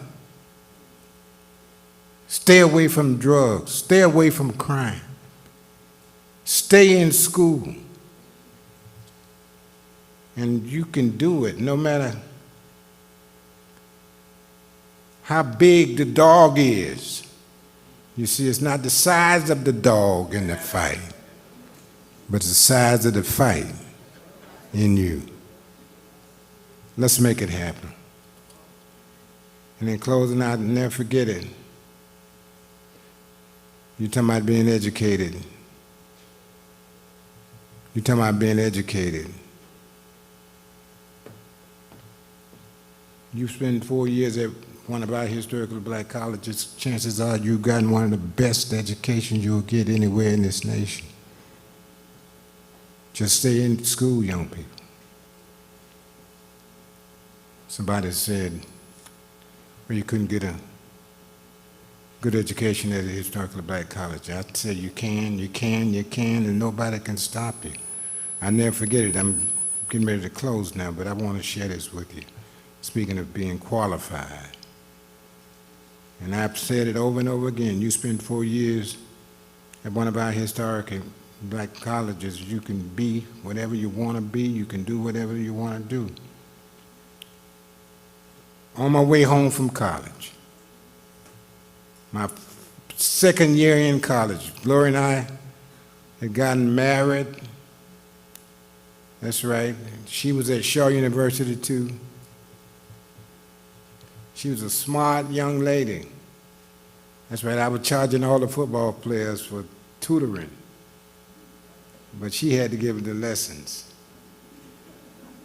Speaker 18: Stay away from drugs. Stay away from crime. Stay in school. And you can do it no matter how big the dog is. You see, it's not the size of the dog in the fight, but the size of the fight in you. Let's make it happen. And in closing, I'll never forget it. You're talking about being educated. You're talking about being educated. You spend 4 years at one of our historical black colleges, chances are you've gotten one of the best educations you'll get anywhere in this nation. Just stay in school, young people. Somebody said, well, you couldn't get a good education at a historically black college. I said, you can, and nobody can stop you. I never forget it. I'm getting ready to close now, but I want to share this with you. Speaking of being qualified. And I've said it over and over again. You spend 4 years at one of our historic black colleges, you can be whatever you want to be. You can do whatever you want to do. On my way home from college, my second year in college, Gloria and I had gotten married. That's right. She was at Shaw University too. She was a smart young lady. That's right, I was charging all the football players for tutoring. But she had to give the lessons.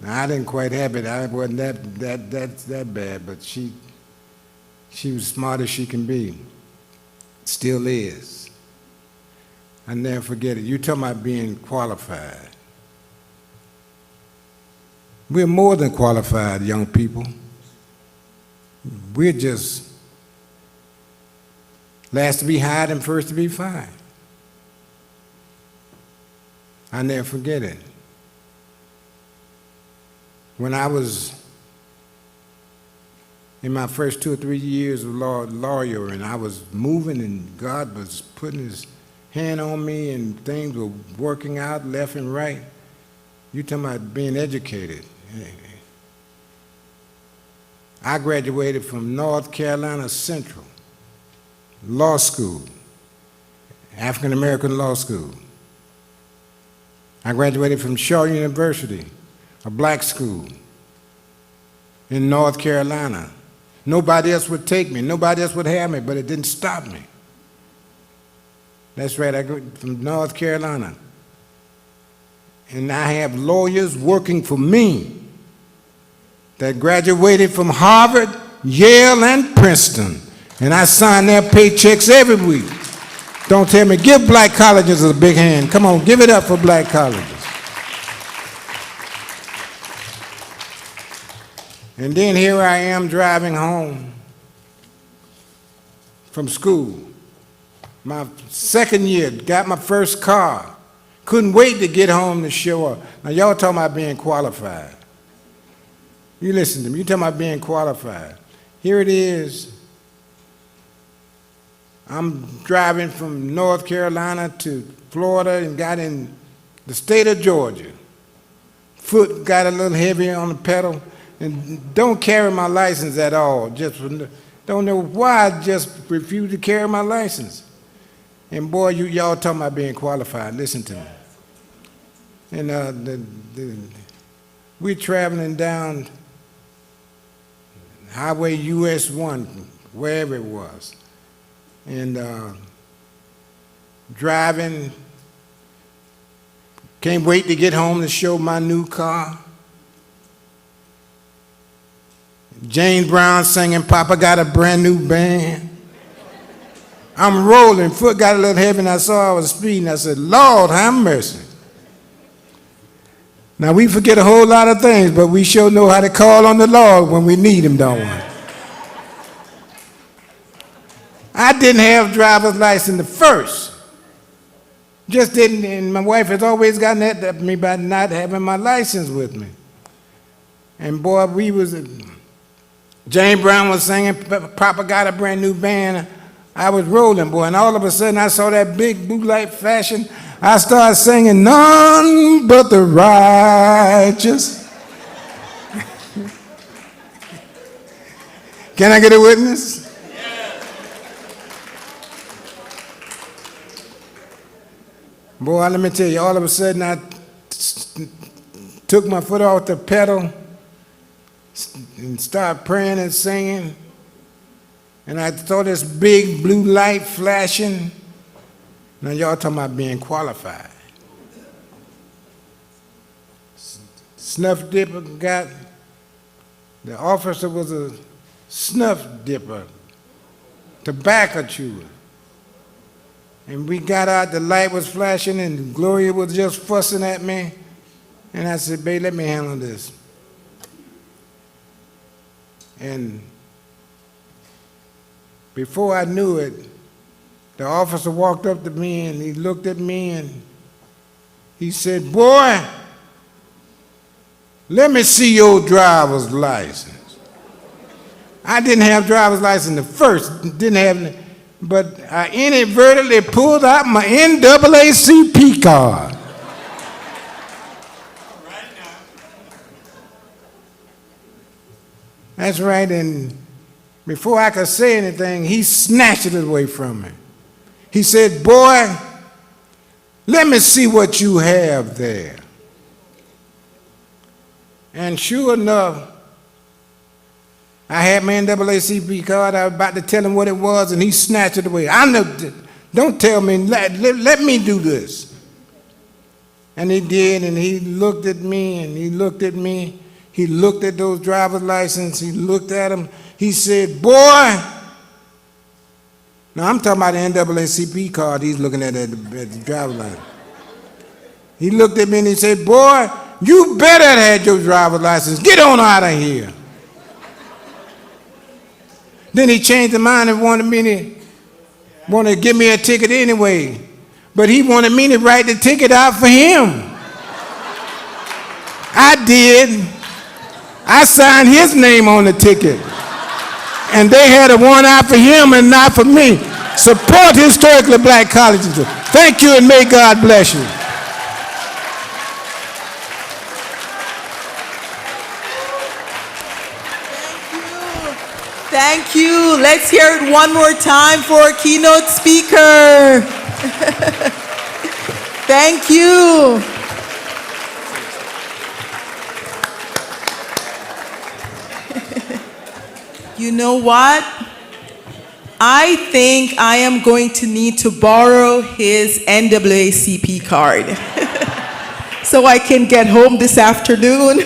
Speaker 18: Now, I didn't quite have it. I wasn't that bad, but she was smart as she can be. Still is. I never forget it. You're talking about being qualified. We're more than qualified, young people. We're just last to be hired and first to be fired. I never forget it. When I was in my first 2 or 3 years of lawyer, and I was moving, and God was putting his hand on me, and things were working out left and right. You're talking about being educated. I graduated from North Carolina Central Law School, African American Law School. I graduated from Shaw University, a black school in North Carolina. Nobody else would take me, nobody else would have me, but it didn't stop me. That's right, I graduated from North Carolina. And I have lawyers working for me that graduated from Harvard, Yale, and Princeton. And I sign their paychecks every week. Don't tell me, give black colleges a big hand. Come on, give it up for black colleges. And then here I am driving home from school. My second year, got my first car. Couldn't wait to get home to show up. Now y'all talking about being qualified. You listen to me, you talking about being qualified. Here it is. I'm driving from North Carolina to Florida and got in the state of Georgia. Foot got a little heavy on the pedal and don't carry my license at all. Just don't know why I just refused to carry my license. And boy, y'all talking about being qualified. Listen to me. And we're traveling down Highway US 1, wherever it was, and driving, can't wait to get home to show my new car. James Brown singing, Papa got a brand new band. I'm rolling, foot got a little heavy, and I saw I was speeding. I said, Lord, have mercy. Now, we forget a whole lot of things, but we sure know how to call on the Lord when we need him, don't we? I didn't have driver's license at first. Just didn't, and my wife has always gotten at me by not having my license with me. And boy, James Brown was singing, Papa got a brand new band. I was rolling, boy, and all of a sudden I saw that big blue light flashing. I started singing, none but the righteous. Can I get a witness? Boy, let me tell you, all of a sudden I took my foot off the pedal and started praying and singing. And I saw this big blue light flashing. Now y'all talking about being qualified. Snuff dipper got, the officer was a snuff dipper, tobacco chewer. And we got out, the light was flashing and Gloria was just fussing at me. And I said, babe, let me handle this. And before I knew it, the officer walked up to me and he looked at me and he said, boy, let me see your driver's license. I didn't have driver's license at first, didn't have it, but I inadvertently pulled out my NAACP card. That's right, and before I could say anything, he snatched it away from me. He said, boy, let me see what you have there. And sure enough, I had my NAACP card. I was about to tell him what it was, and he snatched it away. I know, don't tell me, let me do this. And he did, and he looked at me, and he looked at me. He looked at those driver's licenses. He looked at them. He said, boy, now I'm talking about the NAACP card. He's looking at the driver's license. He looked at me and he said, boy, you better have had your driver's license. Get on out of here. Then he changed his mind and wanted to give me a ticket anyway. But he wanted me to write the ticket out for him. I did. I signed his name on the ticket. And they had a one out for him and not for me. Support historically black colleges. Thank you and may God bless you.
Speaker 6: Thank you. Let's hear it one more time for our keynote speaker. Thank you. You know what? I think I am going to need to borrow his NAACP card so I can get home this afternoon.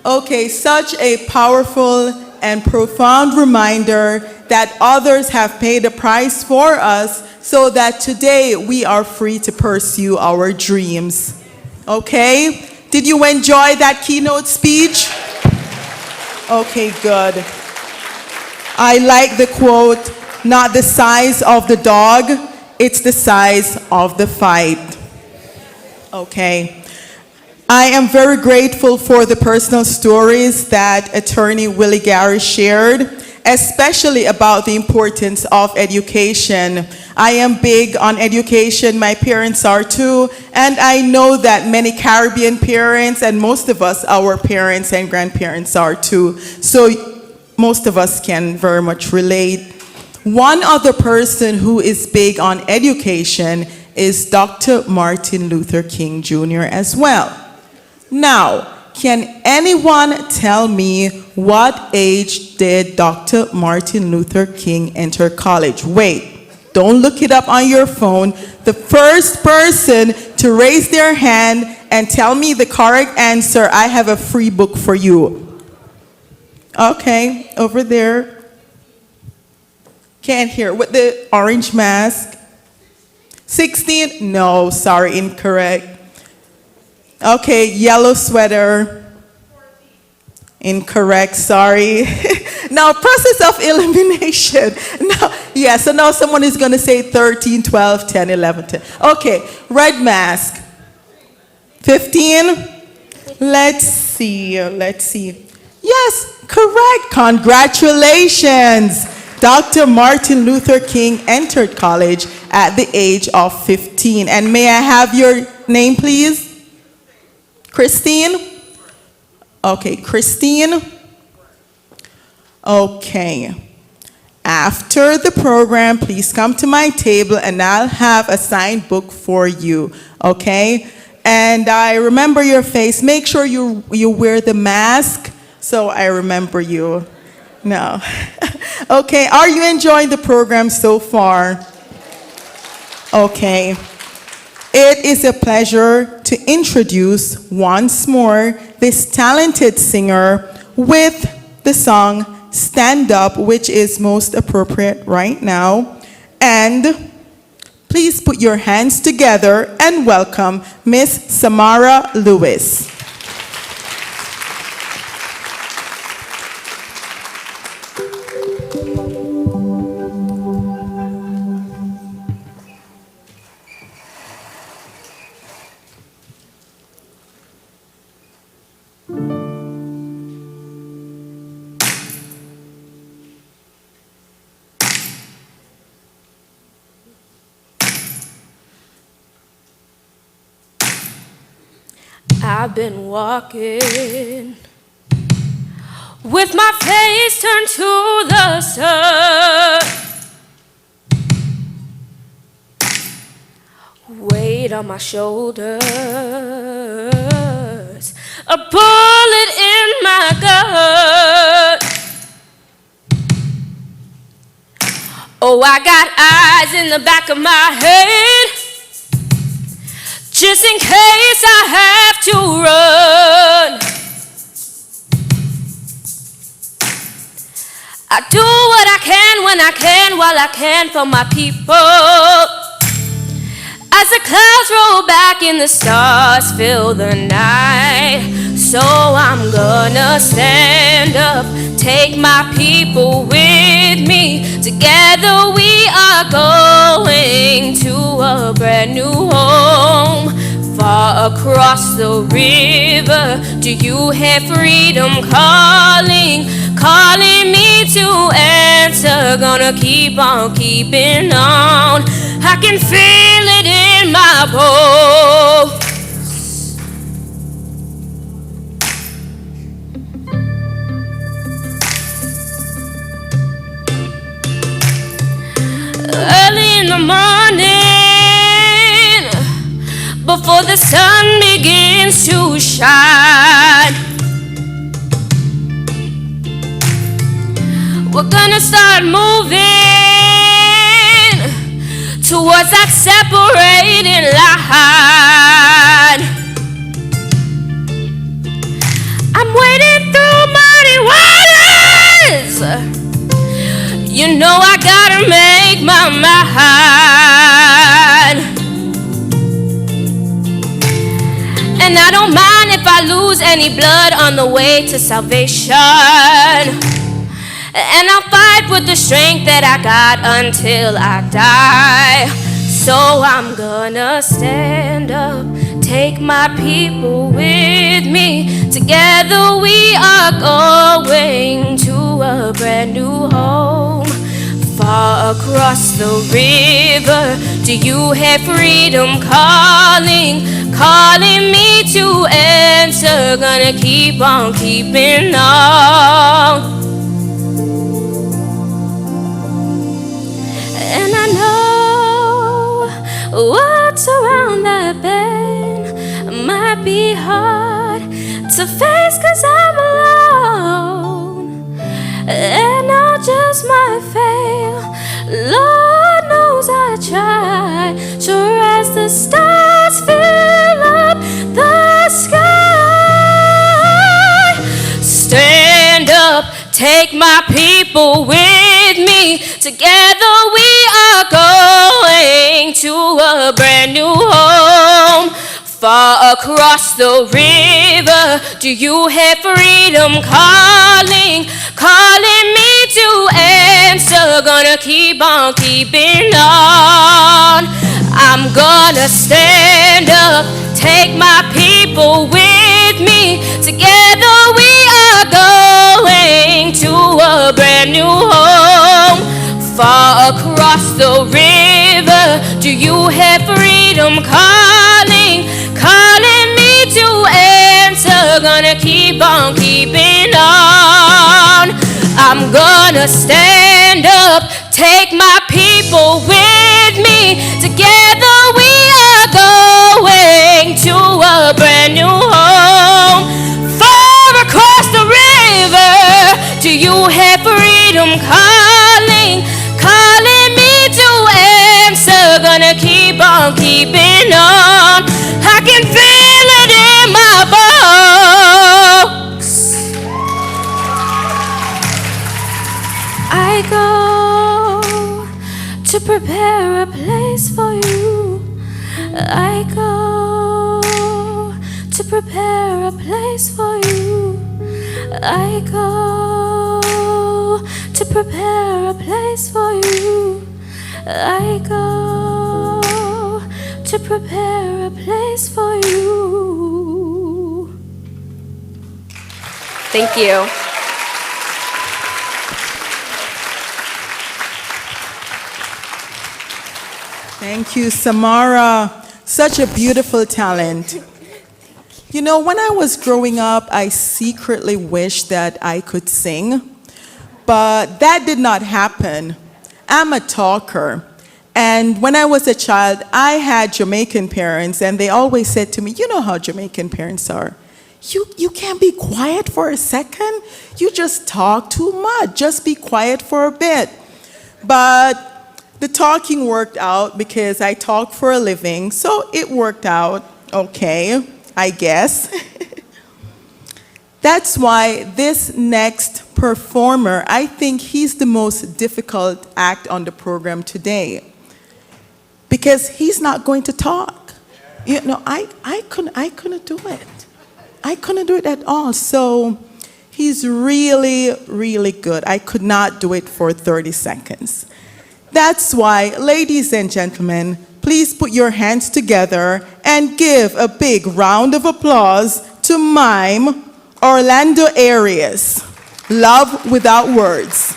Speaker 6: Okay, such a powerful and profound reminder that others have paid a price for us so that today we are free to pursue our dreams. Okay? Did you enjoy that keynote speech? Okay, good. I like the quote, not the size of the dog, it's the size of the fight. Okay. I am very grateful for the personal stories that Attorney Willie Gary shared, especially about the importance of education. I am big on education, my parents are too, and I know that many Caribbean parents, and most of us, our parents and grandparents are too, so most of us can very much relate. One other person who is big on education is Dr. Martin Luther King Jr. as well. Now, can anyone tell me what age did Dr. Martin Luther King enter college? Wait, don't look it up on your phone. The first person to raise their hand and tell me the correct answer, I have a free book for you. Okay, over there. Can't hear. With the orange mask. 16? No, sorry, incorrect. Okay, yellow sweater. Incorrect, sorry. Now, process of elimination. Now, yeah, so now someone is going to say 13, 12, 10, 11, 10. Okay, red mask. 15? Let's see. Yes, correct. Congratulations. Dr. Martin Luther King entered college at the age of 15. And may I have your name, please? Christine? Okay, Christine. Okay. After the program, please come to my table and I'll have a signed book for you, okay? And I remember your face. Make sure you wear the mask so I remember you. No. Okay, are you enjoying the program so far? Okay. It is a pleasure to introduce once more this talented singer with the song Stand Up, which is most appropriate right now. And please put your hands together and welcome Miss Samara Lewis.
Speaker 4: I've been walking with my face turned to the sun, weight on my shoulders, a bullet in my gut. Oh, I got eyes in the back of my head, just in case I have to run. I do what I can when I can, while I can for my people. As the clouds roll back and the stars fill the night, so I'm gonna stand up, take my people with me. Together we are going to a brand new home, far across the river. Do you hear freedom calling, calling me to answer? Gonna keep on keeping on. I can feel it in my bones. Early in the morning, before the sun begins to shine, we're gonna start moving towards that separating line. I'm wading through muddy waters. You know I gotta make my mind. And I don't mind if I lose any blood on the way to salvation. And I'll fight with the strength that I got until I die. So I'm gonna stand up, take my people with me. Together we are going to a brand new home, far across the river. Do you hear freedom calling, calling me to answer? Gonna keep on keeping on. And I know what's around that bend might be hard to face, 'cause I'm alone, and I just might fail. Lord knows I try, sure as the stars fill up the sky. Stand up, take my people with me. Together we are going to a brand new home, far across the river. Do you hear freedom calling, calling me to answer? Gonna keep on keeping on. I'm gonna stand up, take my people with me. Together we are going going to a brand new home. Far across the river, do you have freedom calling? Calling me to answer, gonna keep on keeping on. I'm gonna stand up, take my people with me. Together we are going to a brand new home. Far across the river, do you have freedom calling? Calling me to answer, gonna keep on keeping on. I can feel it in my bones. I go to prepare a place for you. I go to prepare a place for you. I go to prepare a place for you. I go to prepare a place for you. Thank you.
Speaker 6: Thank you, Samara. Such a beautiful talent. You know, when I was growing up, I secretly wished that I could sing, but that did not happen. I'm a talker. And when I was a child, I had Jamaican parents, and they always said to me, you know how Jamaican parents are. You can't be quiet for a second. You just talk too much. Just be quiet for a bit. But the talking worked out because I talk for a living, so it worked out okay, I guess. That's why this next performer, I think he's the most difficult act on the program today, because he's not going to talk. You know, I couldn't do it. I couldn't do it at all. So he's really, really good. I could not do it for 30 seconds. That's why, ladies and gentlemen, please put your hands together and give a big round of applause to Mime Orlando Arias. Love without words.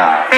Speaker 19: job.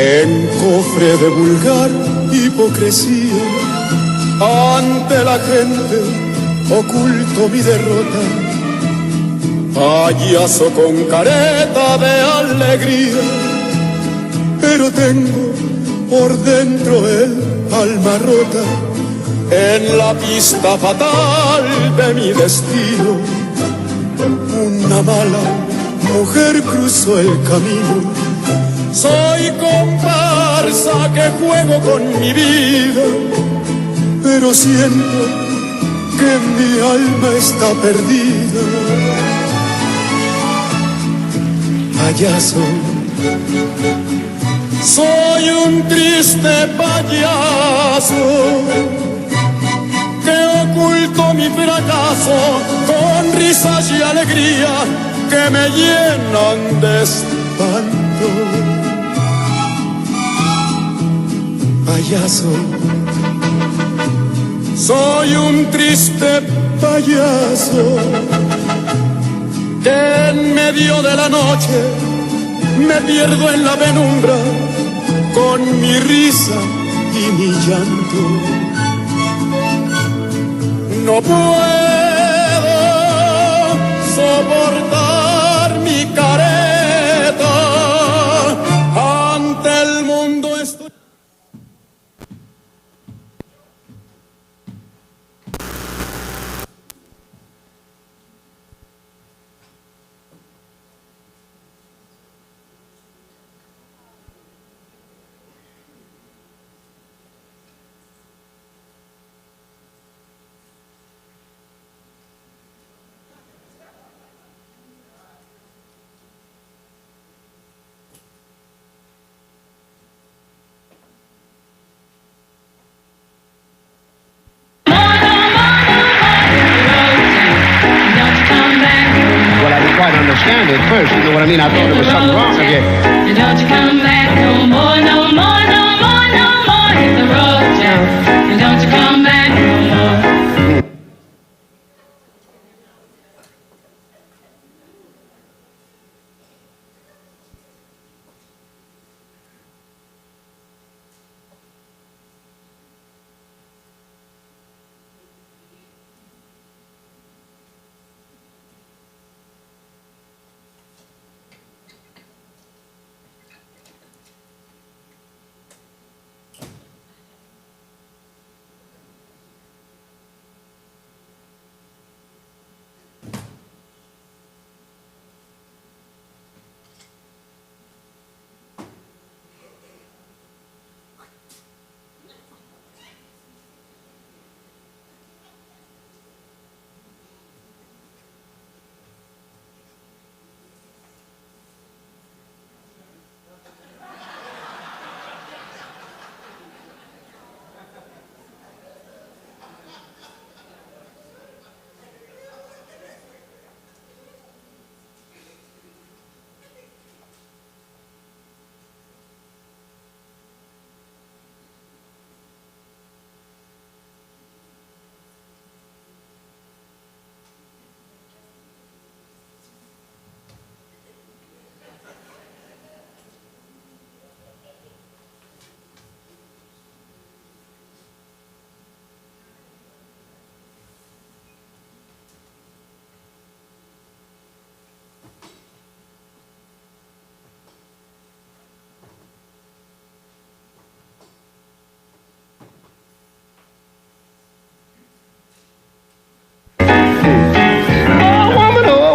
Speaker 1: en cofre de vulgar hipocresía. Ante la gente oculto mi derrota, payaso con careta de alegría, pero tengo por dentro el alma rota en la pista fatal de mi destino. Una mala mujer cruzó el camino. Soy comparsa que juego con mi vida, pero siento que mi alma está perdida. Payaso, soy un triste payaso que oculto mi fracaso con risas y alegría que me llenan de espanto. Payaso, soy un triste payaso que en medio de la noche me pierdo en la penumbra con mi risa y mi llanto. No puedo soportar mi careta ante el mundo. Estoy...
Speaker 19: Understand it first, you know what I mean? I thought there was something wrong with you.
Speaker 20: And don't you come back no more, no more, no more, no more. Hit the road, Jack. And don't you come back no more.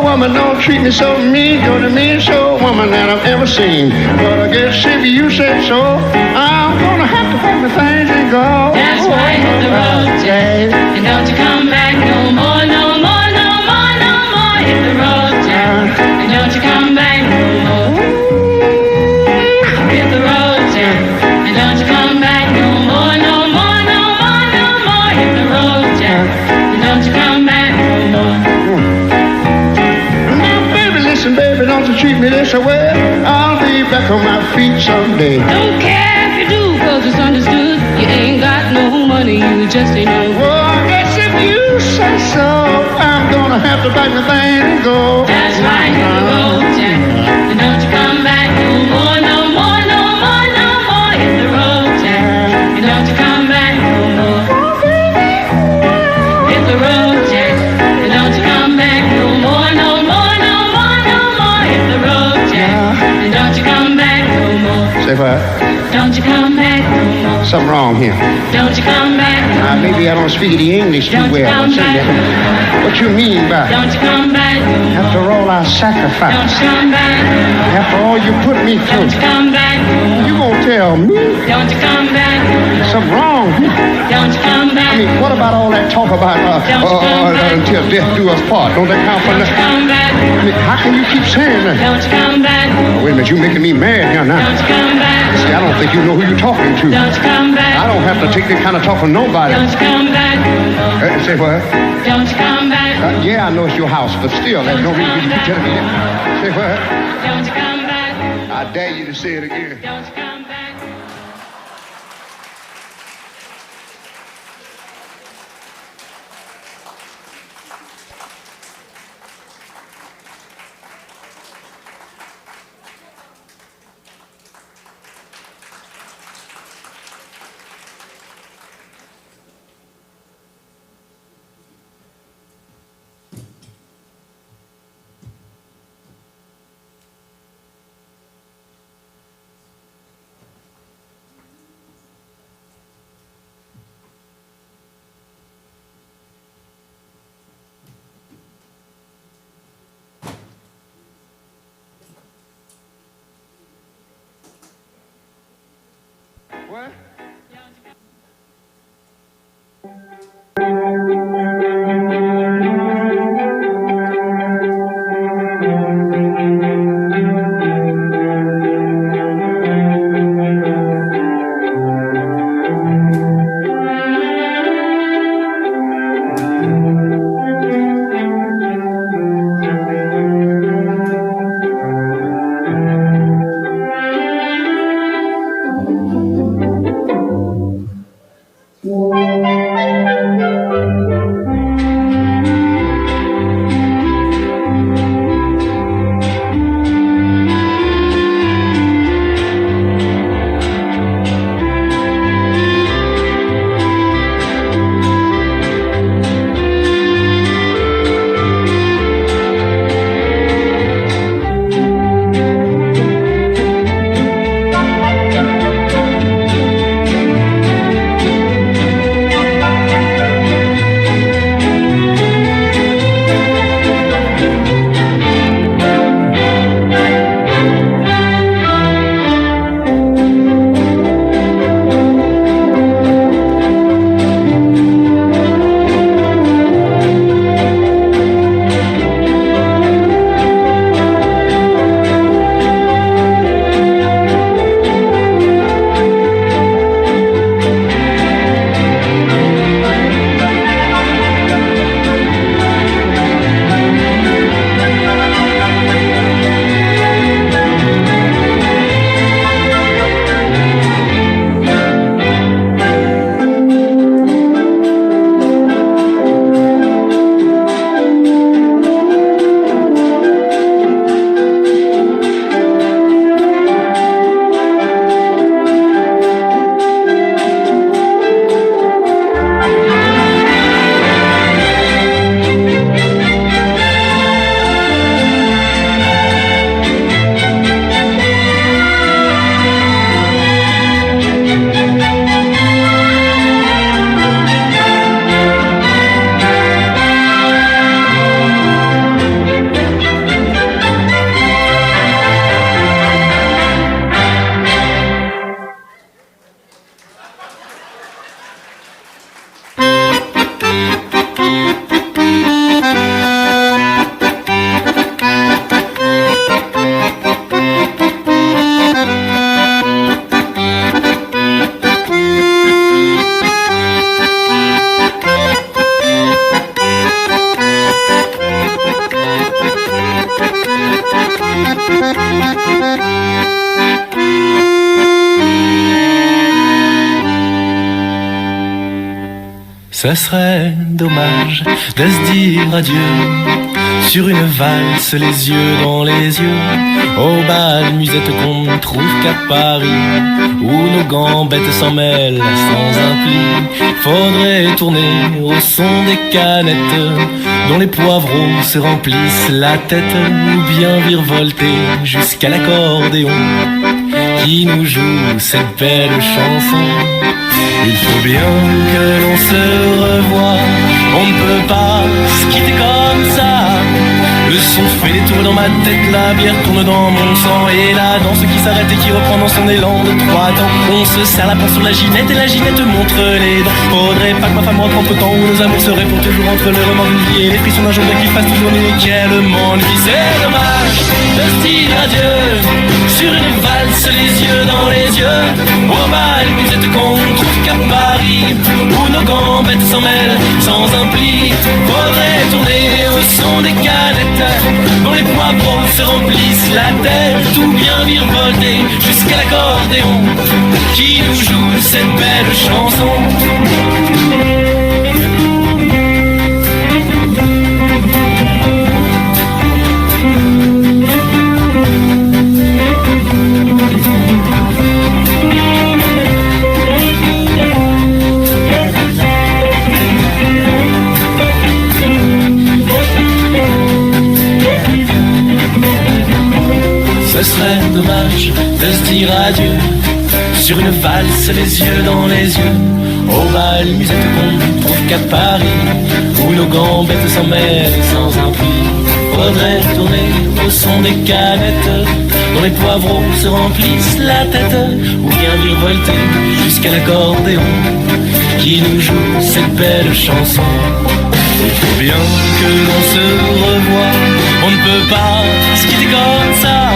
Speaker 19: Woman, don't treat me so mean. You're the meanest old woman that I've ever seen. But I guess if you said so, I'm gonna have to pack my things and go.
Speaker 20: That's right, hit the road, Jack. And don't you come back no more, no more, no more, no more. Hit the road, Jack. And don't you come back no more. Hit the road, Jack. And don't you come back no more, no more, no more, no more. Hit the road, Jack. And don't you come back no more.
Speaker 19: Listen, baby, don't you treat me this way. I'll be back on my feet someday.
Speaker 20: Don't care if you do, cause it's understood. You ain't got no money, you just ain't no good.
Speaker 19: Well, I guess if you say so, I'm gonna have to pack my thing and go.
Speaker 20: That's right, hit the road, Jack. And don't you come back no more, no more, no more, no more.
Speaker 19: Say what?
Speaker 20: Don't you come back no more.
Speaker 19: Something wrong here.
Speaker 20: Don't you come back no more.
Speaker 19: Maybe I don't speak the English too well.
Speaker 20: Don't you come back.
Speaker 19: What you mean by?
Speaker 20: Don't you come back no more.
Speaker 19: After all our sacrifice.
Speaker 20: Don't you come back no more.
Speaker 19: After all you put me through.
Speaker 20: Don't you come back no more.
Speaker 19: You gonna tell me?
Speaker 20: Don't you come back no more.
Speaker 19: Something wrong here.
Speaker 20: Don't you come back.
Speaker 19: I mean, what about all that talk about until death do us part? Don't that count for nothing?
Speaker 20: Come back.
Speaker 19: I mean, how can you keep saying that?
Speaker 20: Don't you come back.
Speaker 19: Wait a minute, you making me mad here now.
Speaker 20: Don't you come back.
Speaker 19: See, I don't think you know who you're talking to.
Speaker 20: Don't you come back.
Speaker 19: I don't have to take that kind of talk from nobody.
Speaker 20: Don't you come back.
Speaker 19: Say what?
Speaker 20: Don't you come back.
Speaker 19: Yeah, I know it's your house, but still, there's no reason you keep telling me that. Say what?
Speaker 20: Don't you come back.
Speaker 19: I dare you to say it again.
Speaker 20: Don't you come back.
Speaker 19: What?
Speaker 21: Ce serait dommage de se dire adieu sur une valse, les yeux dans les yeux, au bal musette qu'on ne trouve qu'à Paris, où nos gambettes s'en mêlent sans un pli. Faudrait tourner au son des canettes, dont les poivreaux se remplissent la tête, ou bien virevolter jusqu'à l'accordéon, qui nous joue cette belle chanson. Il faut bien que l'on se revoie, on ne peut pas se quitter comme ça. Le son fait des tours dans ma tête, la bière tourne dans mon sang. Et la danse qui s'arrête et qui reprend dans son élan de 3 temps. On se serre la pince sur la ginette et la ginette montre les dents. Faudrait pas que ma femme rentre entre temps où nos amours seraient pour toujours entre le remords d'une vie et les frissons d'un jour qui fasse toujours nuit. Quel monde qui c'est dommage de se dire adieu sur une valse, les yeux dans les yeux. Au bal, musette qu'on trouve qu'à Paris, où nos gambettes s'en mêlent sans un pli. Faudrait tourner au son des canettes dont les poivrons se remplissent la tête, ou bien virevolter jusqu'à l'accordéon qui nous joue cette belle chanson. Ce serait dommage de se dire adieu sur une valse, les yeux dans les yeux. Au bal, musette qu'on trouve qu'à Paris, où nos gambettes s'en mêlent sans un prix. Faudrait tourner au son des canettes dont les poivrons se remplissent la tête, ou bien virevolter jusqu'à l'accordéon qui nous joue cette belle chanson. Il faut bien que l'on se revoie, on ne peut pas se quitter comme ça.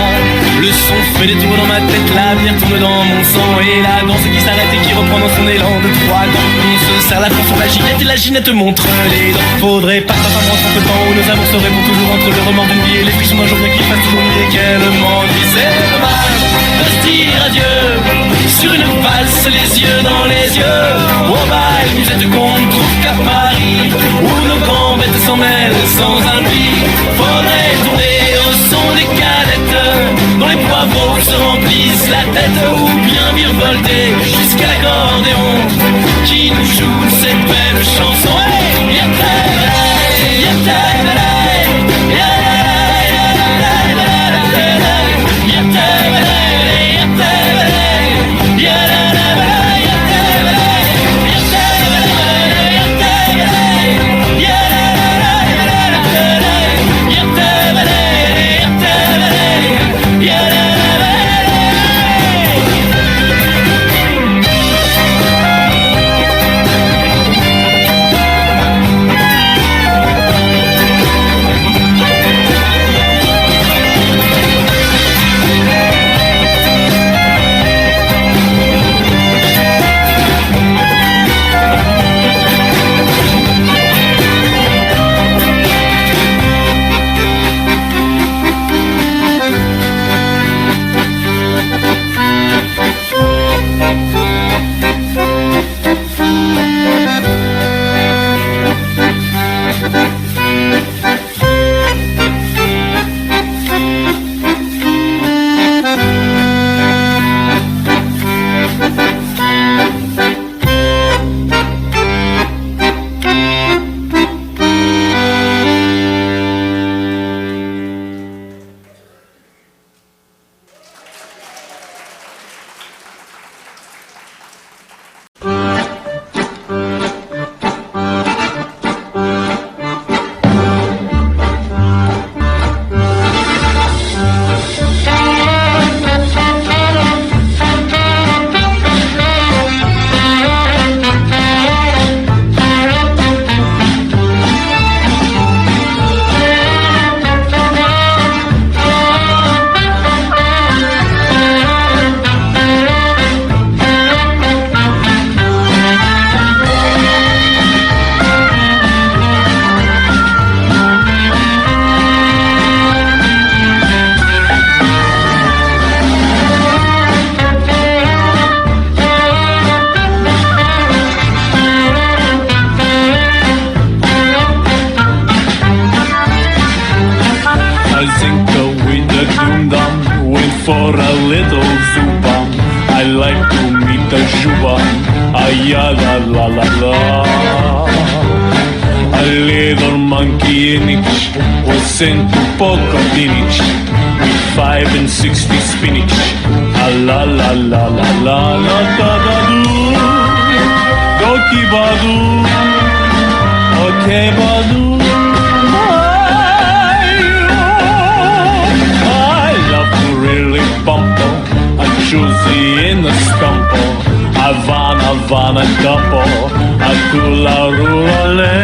Speaker 21: Le son fait des tours dans ma tête, la bière tourne dans mon sang. Et la danse qui s'arrête et qui reprend dans son élan de 3 temps. On se serre la pince sur la ginette et la ginette montre les dents. Faudrait pas que ma femme rentre entre temps où nos amours seraient pour toujours entre le remords d'une vie et les frissons d'un jour qui fasse toujours nuit. Quel monde qui c'est dommage de se dire adieu sur une valse, les yeux dans les yeux. Au bal, musette qu'on ne trouve qu'à Paris, où nos gambettes s'en mêlent sans un pli. Faudrait tourner au son des canettes dont les poivrons se remplissent la tête, ou bien virevolter jusqu'à l'accordéon qui nous joue cette belle chanson. Hey,
Speaker 3: for a little zuba. I like to meet the juba. Ayada la la la. A little monkey in it was sent to Pocotinich. We 5 and 60 spinach. A la la la la la la da da do. Doki badu. Okay badu. I love to really bumpo. A juicy in the stumpo. Havana dumpo. A tula rurale.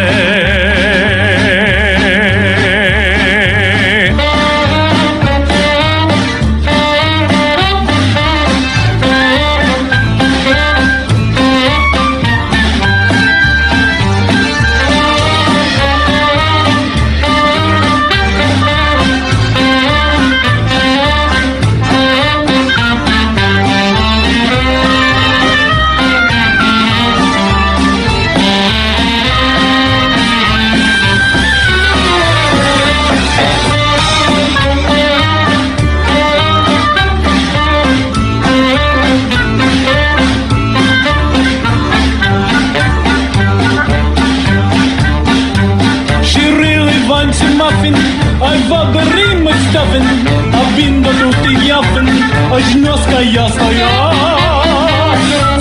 Speaker 3: Жнёска я стоял.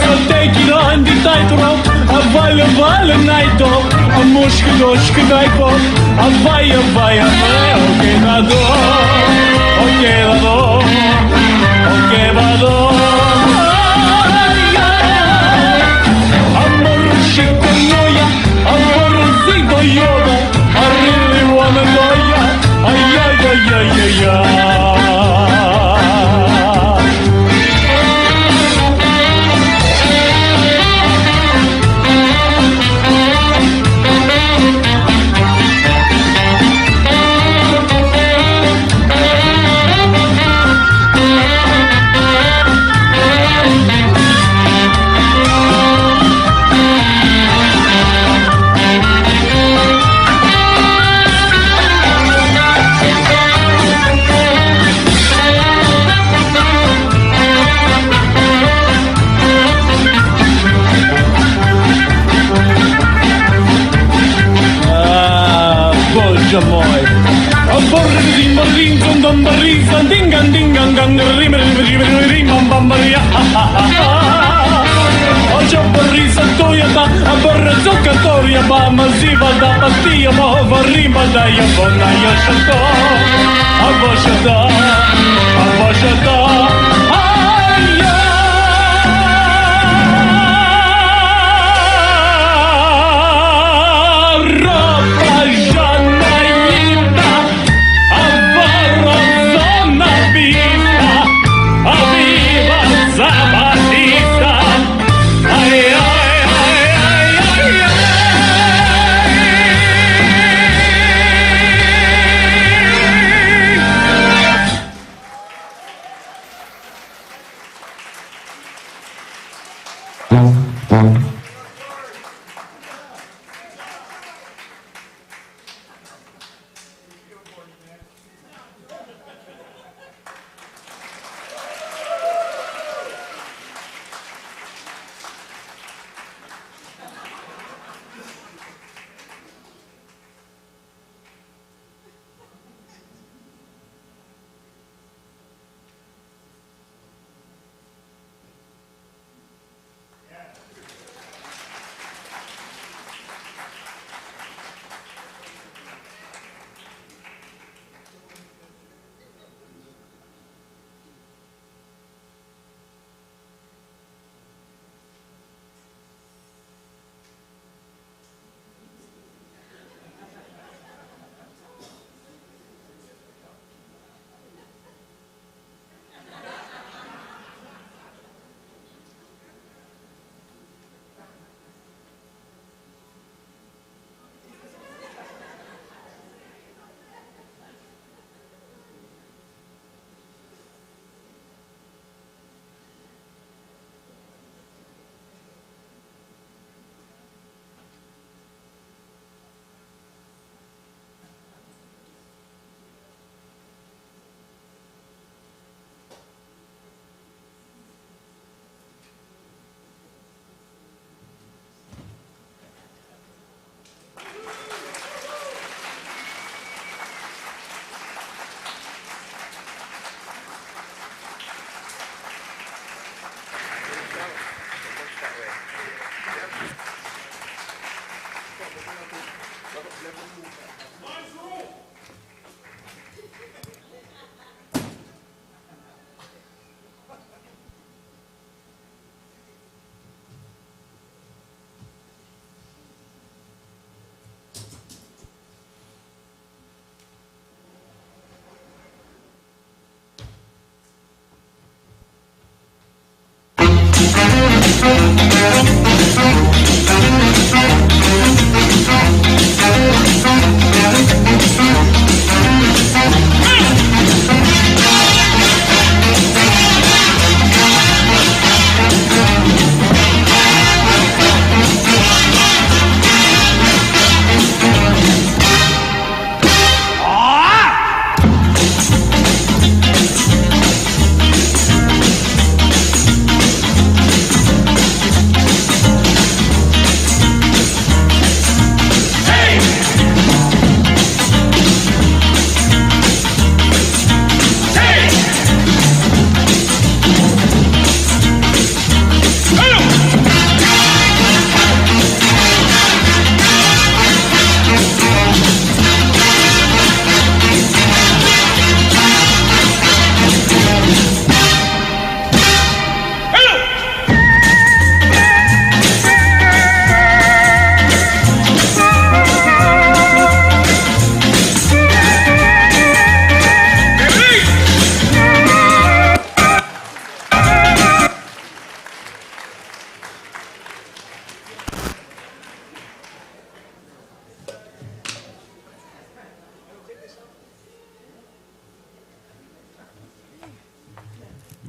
Speaker 3: So take it on the tightrope. Валя, Валя, найдо. А мушка, дочка, дай бог. Вая, Вая, Вая. Окей, надо. Окей, надо. Окей, надо. Amor chiconoya. Amor zigo yoda. I really wanna know ya. Ay, ay, ay, ay, ay, ay. Moj. A borri marin con dambari sandingan dingan gang rim bambaria. O jabari santoyata a borra zoccatoria ba maziva da pastia ma varima da ya bona ya shato. A boshata.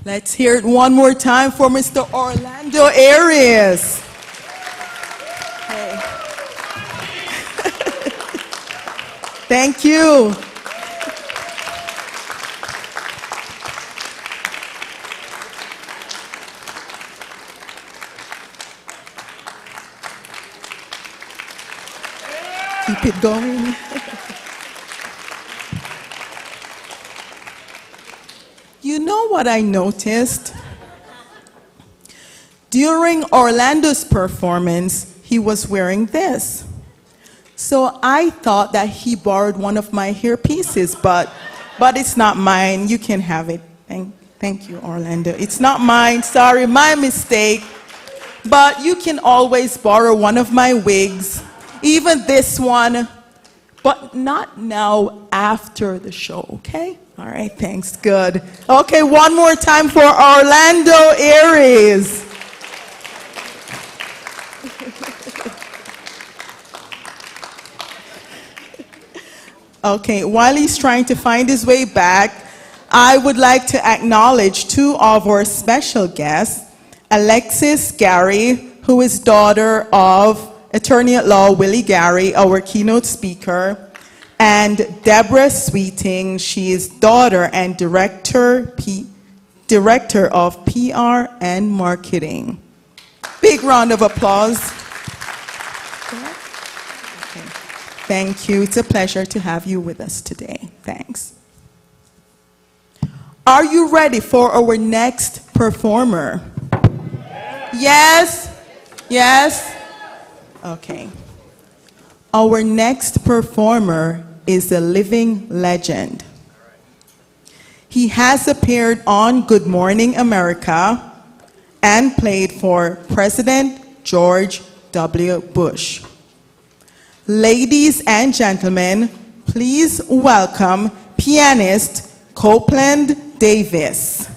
Speaker 6: Let's hear it one more time for Mr. Orlando Arias. Hey. Thank you. Keep it going. You know what I noticed? During Orlando's performance, he was wearing this. So I thought that he borrowed one of my hairpieces, but it's not mine. You can have it. Thank you, Orlando. It's not mine. Sorry, my mistake. But you can always borrow one of my wigs, even this one, but not now after the show, okay? All right, thanks, good. Okay, one more time for Orlando Aries. Okay, while he's trying to find his way back, I would like to acknowledge two of our special guests, Alexis Gary, who is daughter of Attorney at Law Willie Gary, our keynote speaker, and Deborah Sweeting. She is daughter and director of PR and marketing. Big round of applause. Okay. Thank you. It's a pleasure to have you with us today. Thanks. Are you ready for our next performer? Yes? Yes? Okay. Our next performer is a living legend. He has appeared on Good Morning America and played for President George W. Bush. Ladies and gentlemen, please welcome pianist Copeland Davis.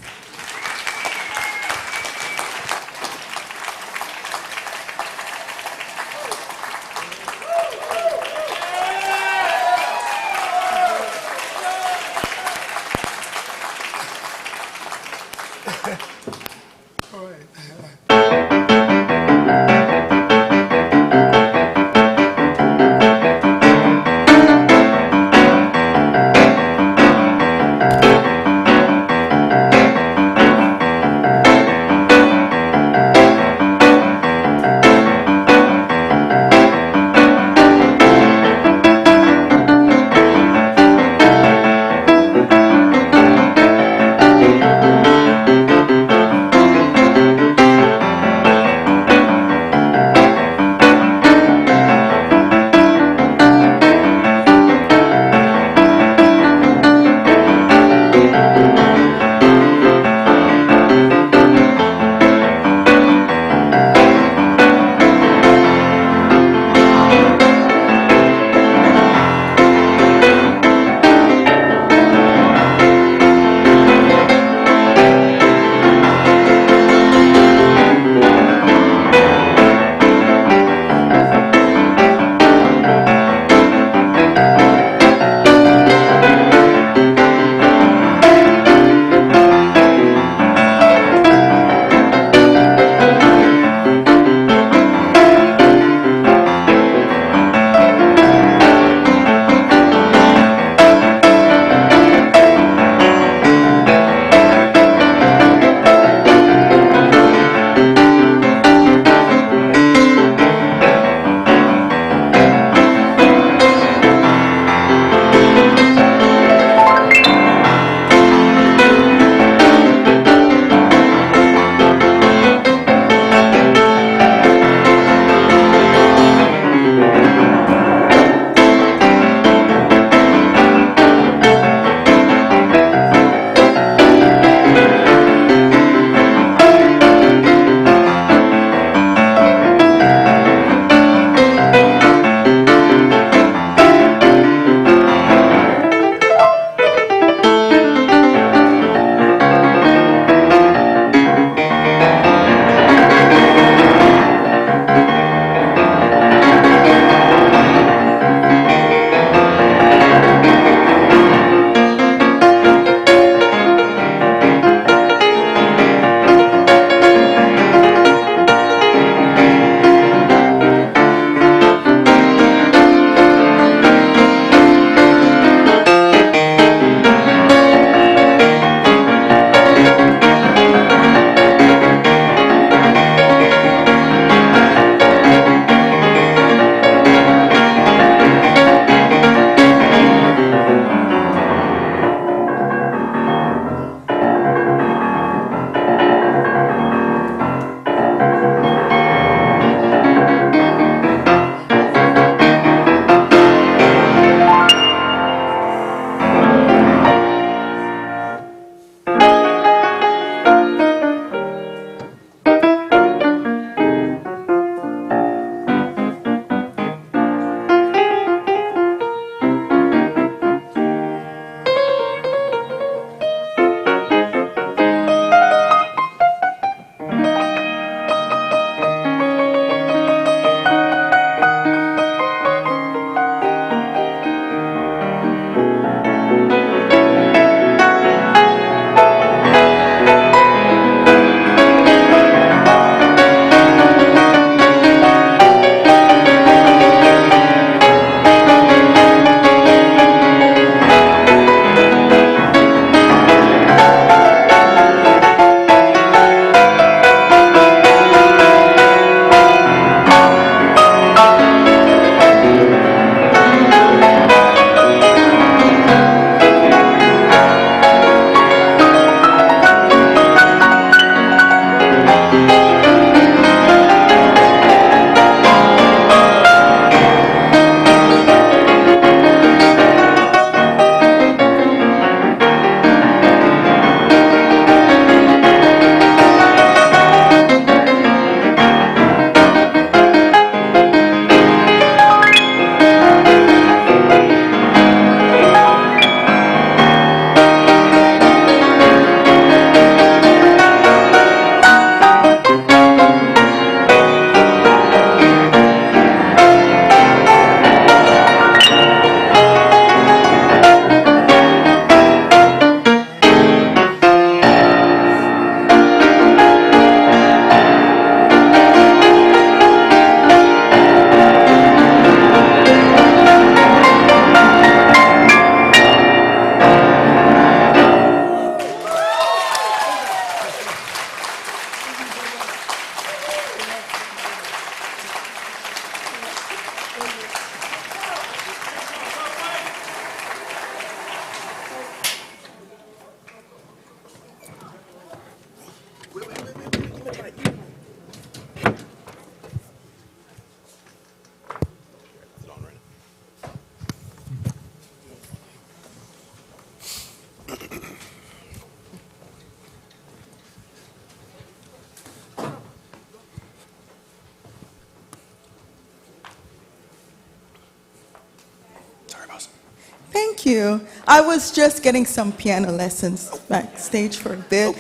Speaker 6: you. I was just getting some piano lessons backstage for a bit.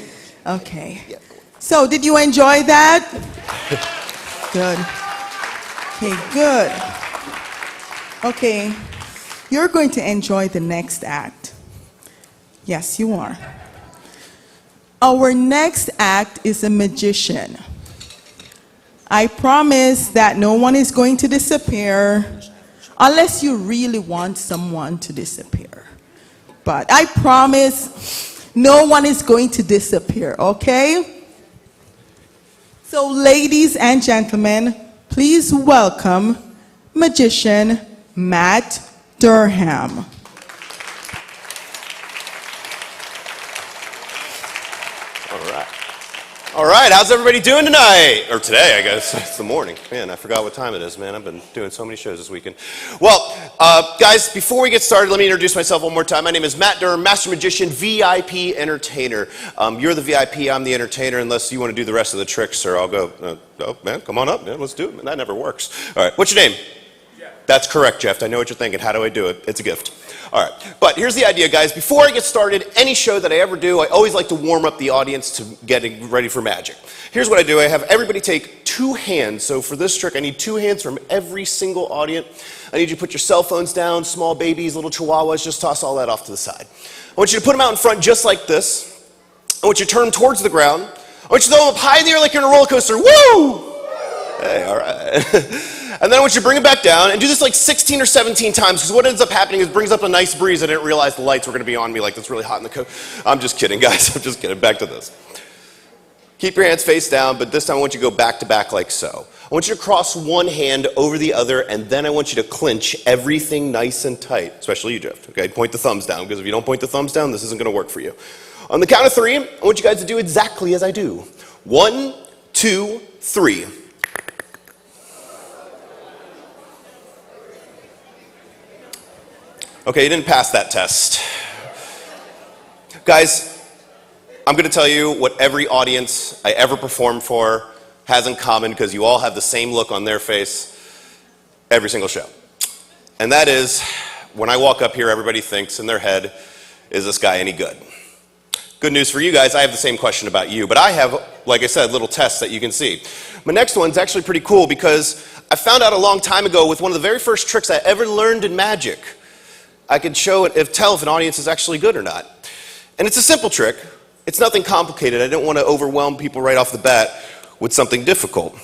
Speaker 6: Okay. So, did you enjoy that? Good. Okay, good. Okay, you're going to enjoy the next act. Yes, you are. Our next act is a magician. I promise that no one is going to disappear unless you really want someone to disappear. But I promise no one is going to disappear, okay? So, ladies and gentlemen, please welcome magician Matt Durham.
Speaker 2: All right, how's everybody doing tonight? Or today, I guess. It's the morning. Man, I forgot what time it is, man. I've been doing so many shows this weekend. Well, guys, before we get started, let me introduce myself one more time. My name is Matt Durham, Master Magician, VIP Entertainer. You're the VIP, I'm the entertainer, unless you want to do the rest of the tricks, sir. I'll go, oh, man, come on up, man. Let's do it. Man, that never works. All right, what's your name? Jeff. That's correct, Jeff. I know what you're thinking. How do I do it? It's a gift. All right, but here's the idea, guys. Before I get started, any show that I ever do, I always like to warm up the audience to getting ready for magic. Here's what I do. I have everybody take 2 hands. So for this trick, I need 2 hands from every single audience. I need you to put your cell phones down, small babies, little chihuahuas, just toss all that off to the side. I want you to put them out in front just like this. I want you to turn them towards the ground. I want you to throw them up high in the air like you're in a roller coaster. Woo! Hey, all right. And then I want you to bring it back down and do this like 16 or 17 times, because what ends up happening is it brings up a nice breeze. I didn't realize the lights were going to be on me like it's really hot in the coat. I'm just kidding, guys. I'm just kidding. Back to this. Keep your hands face down, but this time I want you to go back to back like so. I want you to cross one hand over the other, and then I want you to clinch everything nice and tight, especially you, Jeff. Okay, point the thumbs down, because if you don't point the thumbs down, this isn't going to work for you. On the count of 3, I want you guys to do exactly as I do. 1, 2, 3. Okay, you didn't pass that test. Guys, I'm going to tell you what every audience I ever performed for has in common, because you all have the same look on their face every single show. And that is, when I walk up here, everybody thinks in their head, is this guy any good? Good news for you guys, I have the same question about you, but I have, like I said, little tests that you can see. My next one's actually pretty cool, because I found out a long time ago with one of the very first tricks I ever learned in magic. I can tell if an audience is actually good or not. And it's a simple trick. It's nothing complicated. I didn't want to overwhelm people right off the bat with something difficult.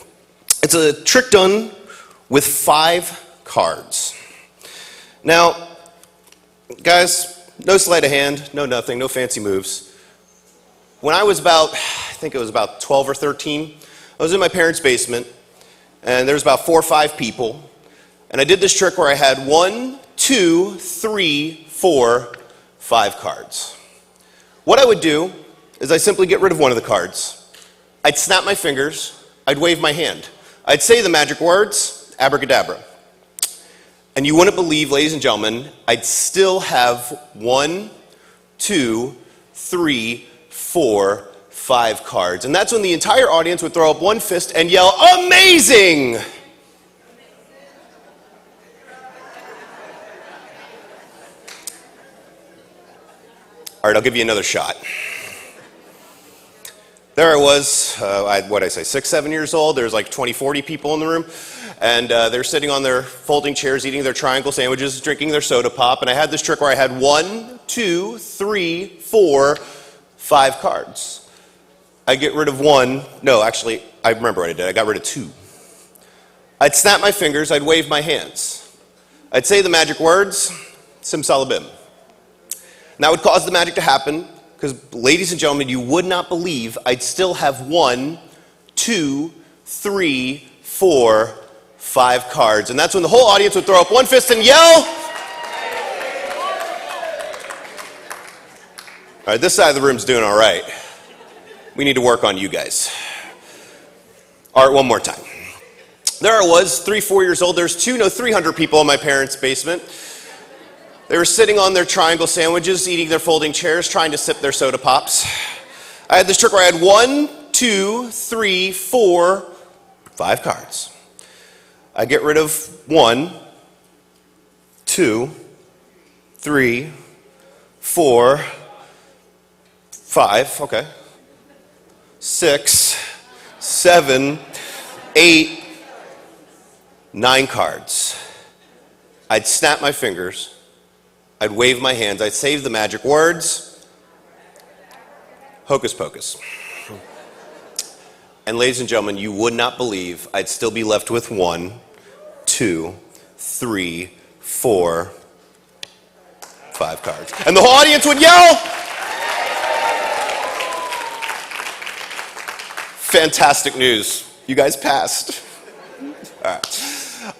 Speaker 2: It's a trick done with 5 cards. Now, guys, no sleight of hand, no nothing, no fancy moves. When I was I think it was about 12 or 13, I was in my parents' basement, and there was about 4 or 5 people, and I did this trick where I had 1, 2, 3, 4, 5 cards. What I would do is I simply get rid of one of the cards. I'd snap my fingers, I'd wave my hand. I'd say the magic words, abracadabra. And you wouldn't believe, ladies and gentlemen, I'd still have 1, 2, 3, 4, 5 cards. And that's when the entire audience would throw up one fist and yell, "Amazing!" All right, I'll give you another shot. There I was, what did I say, 6, 7 years old. There's like 20, 40 people in the room. And they're sitting on their folding chairs, eating their triangle sandwiches, drinking their soda pop. And I had this trick where I had 1, 2, 3, 4, 5 cards. I get rid of 1. No, actually, I remember what I did. I got rid of 2. I'd snap my fingers. I'd wave my hands. I'd say the magic words, simsalabim. And that would cause the magic to happen, because, ladies and gentlemen, you would not believe I'd still have 1, 2, 3, 4, 5 cards. And that's when the whole audience would throw up one fist and yell. All right, this side of the room's doing all right. We need to work on you guys. All right, one more time. There I was, 3, 4 years old. There's 300 people in my parents' basement. They were sitting on their triangle sandwiches, eating their folding chairs, trying to sip their soda pops. I had this trick where I had 1, 2, 3, 4, 5 cards. I get rid of 1, 2, 3, 4, 5, okay. 6, 7, 8, 9 cards. I'd snap my fingers. I'd wave my hands. I'd say the magic words. Hocus pocus. And ladies and gentlemen, you would not believe I'd still be left with 1, 2, 3, 4, 5 cards. And the whole audience would yell. Fantastic news. You guys passed. All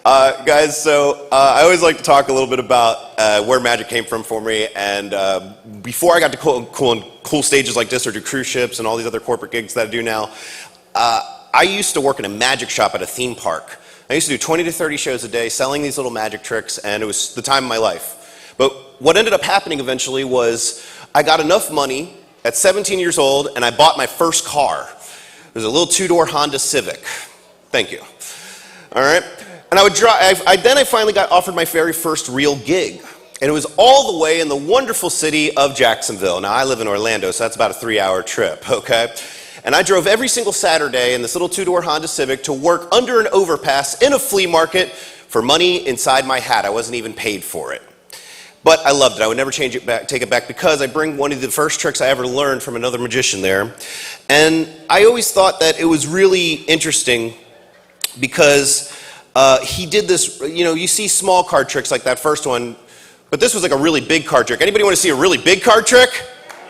Speaker 2: right. Guys, so I always like to talk a little bit about where magic came from for me. And before I got to cool stages like this or do cruise ships and all these other corporate gigs that I do now, I used to work in a magic shop at a theme park. I used to do 20 to 30 shows a day selling these little magic tricks, and it was the time of my life. But what ended up happening eventually was I got enough money at 17 years old, and I bought my first car. It was a little 2-door Honda Civic. Thank you. All right? And I would drive. Then I finally got offered my very first real gig. And it was all the way in the wonderful city of Jacksonville. Now, I live in Orlando, so that's about a 3-hour trip, okay? And I drove every single Saturday in this little 2-door Honda Civic to work under an overpass in a flea market for money inside my hat. I wasn't even paid for it. But I loved it. I would never take it back, because I bring one of the first tricks I ever learned from another magician there. And I always thought that it was really interesting because he did this, you see small card tricks like that first one, but this was like a really big card trick. Anybody want to see a really big card trick?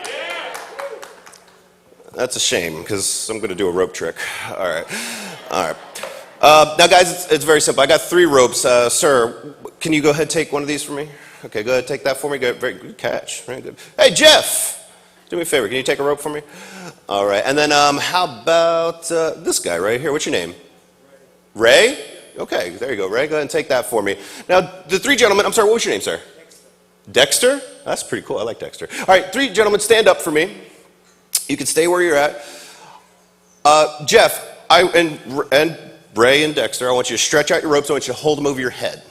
Speaker 2: Yeah. That's a shame, because I'm going to do a rope trick. All right. All right. Now, guys, it's very simple. I got 3 ropes. Sir, can you go ahead and take one of these for me? Okay, go ahead, take that for me. Very good catch. Very good. Hey, Jeff, do me a favor. Can you take a rope for me? All right. And then how about this guy right here? What's your name? Ray? Okay, there you go, Ray. Go ahead and take that for me. Now, the 3 gentlemen, I'm sorry, what was your name, sir? Dexter? That's pretty cool. I like Dexter. All right, 3 gentlemen, stand up for me. You can stay where you're at. Jeff, and Ray and Dexter, I want you to stretch out your ropes. I want you to hold them over your head.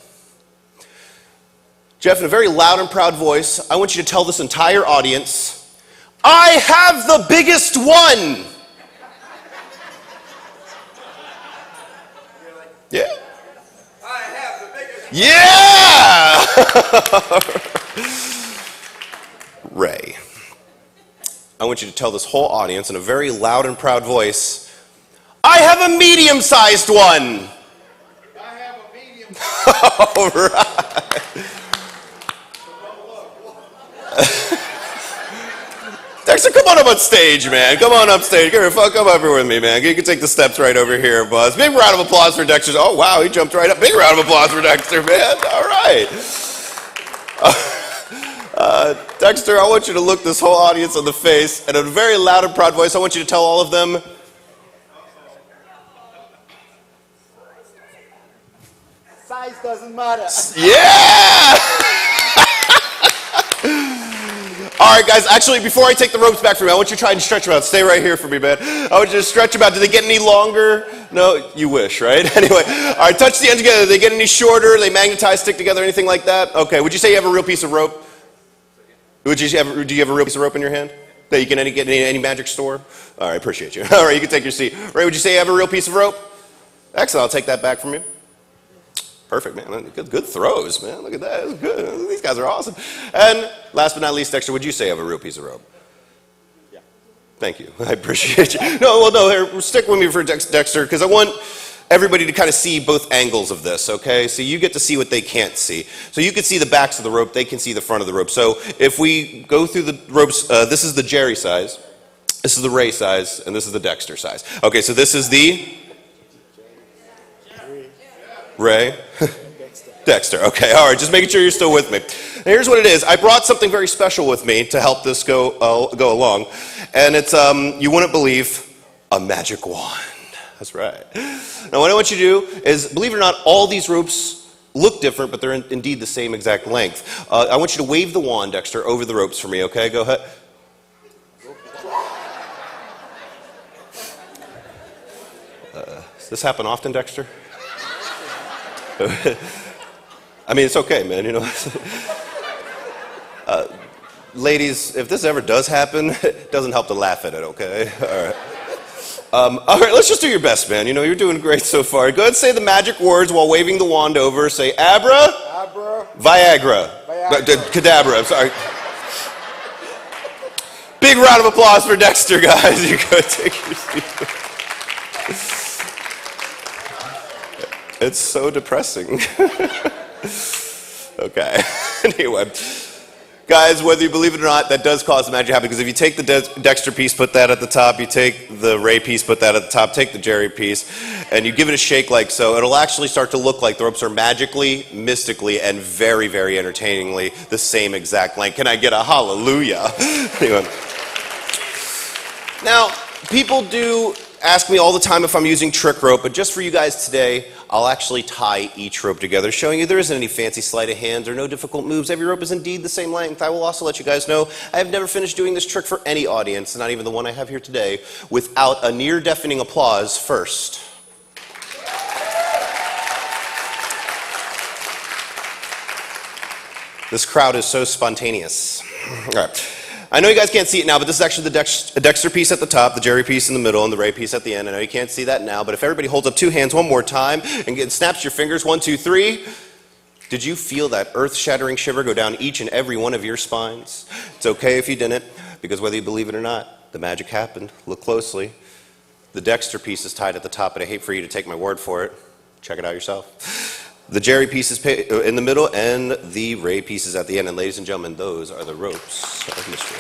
Speaker 2: Jeff, in a very loud and proud voice, I want you to tell this entire audience, I have the biggest one. Yeah. I have the biggest one. Yeah. Ray, I want you to tell this whole audience in a very loud and proud voice, I have a medium-sized one. I have a medium-sized one. All right. Dexter, come on stage, man. Come on up stage. Come up here with me, man. You can take the steps right over here, Buzz. Big round of applause for Dexter. Oh, wow, he jumped right up. Big round of applause for Dexter, man. All right. Dexter, I want you to look this whole audience in the face, and in a very loud and proud voice, I want you to tell all of them,
Speaker 5: size doesn't matter.
Speaker 2: Yeah! All right, guys, actually, before I take the ropes back from you, I want you to try and stretch them out. Stay right here for me, man. I want you to stretch them out. Do they get any longer? No, you wish, right? Anyway, all right, touch the ends together. Do they get any shorter? They magnetize, stick together, anything like that? Okay, would you say you have a real piece of rope? Do you have a real piece of rope in your hand that you can get in any magic store? All right, appreciate you. All right, you can take your seat. Ray, would you say you have a real piece of rope? Excellent, I'll take that back from you. Perfect, man. Good throws, man. Look at that. That's good. These guys are awesome. And last but not least, Dexter, would you say you have a real piece of rope? Yeah. Thank you. I appreciate you. No, here, stick with me for Dexter, because I want everybody to kind of see both angles of this, okay? So you get to see what they can't see. So you can see the backs of the rope. They can see the front of the rope. So if we go through the ropes, this is the Jerry size, this is the Ray size, and this is the Dexter size. Okay, so this is the Ray? Dexter. Okay, all right, just making sure you're still with me. Now, here's what it is. I brought something very special with me to help this go along, and it's, you wouldn't believe, a magic wand. That's right. Now, what I want you to do is, believe it or not, all these ropes look different, but they're indeed the same exact length. I want you to wave the wand, Dexter, over the ropes for me, okay? Go ahead. Does this happen often, Dexter? I mean, it's okay, man, you know. ladies, if this ever does happen, it doesn't help to laugh at it, okay? All right, let's just do your best, man. You know, you're doing great so far. Go ahead and say the magic words while waving the wand over. Say Abra.
Speaker 5: Abra.
Speaker 2: Viagra. Cadabra, I'm sorry. Big round of applause for Dexter, guys. You go take your seat. It's so depressing. Okay. Anyway. Guys, whether you believe it or not, that does cause the magic to happen, because if you take the Dexter piece, put that at the top, you take the Ray piece, put that at the top, take the Jerry piece, and you give it a shake like so, it'll actually start to look like the ropes are magically, mystically, and very, very entertainingly the same exact length. Can I get a hallelujah? Anyway. Now, people do ask me all the time if I'm using trick rope, but just for you guys today, I'll actually tie each rope together, showing you there isn't any fancy sleight of hands or no difficult moves. Every rope is indeed the same length. I will also let you guys know I have never finished doing this trick for any audience, not even the one I have here today, without a near-deafening applause first. This crowd is so spontaneous. All right. I know you guys can't see it now, but this is actually the Dexter piece at the top, the Jerry piece in the middle, and the Ray piece at the end. I know you can't see that now, but if everybody holds up two hands one more time and snaps your fingers, 1, 2, 3. Did you feel that earth-shattering shiver go down each and every one of your spines? It's okay if you didn't, because whether you believe it or not, the magic happened. Look closely. The Dexter piece is tied at the top, but I hate for you to take my word for it. Check it out yourself. The Jerry piece is in the middle, and the Ray piece is at the end. And ladies and gentlemen, those are the ropes of mystery.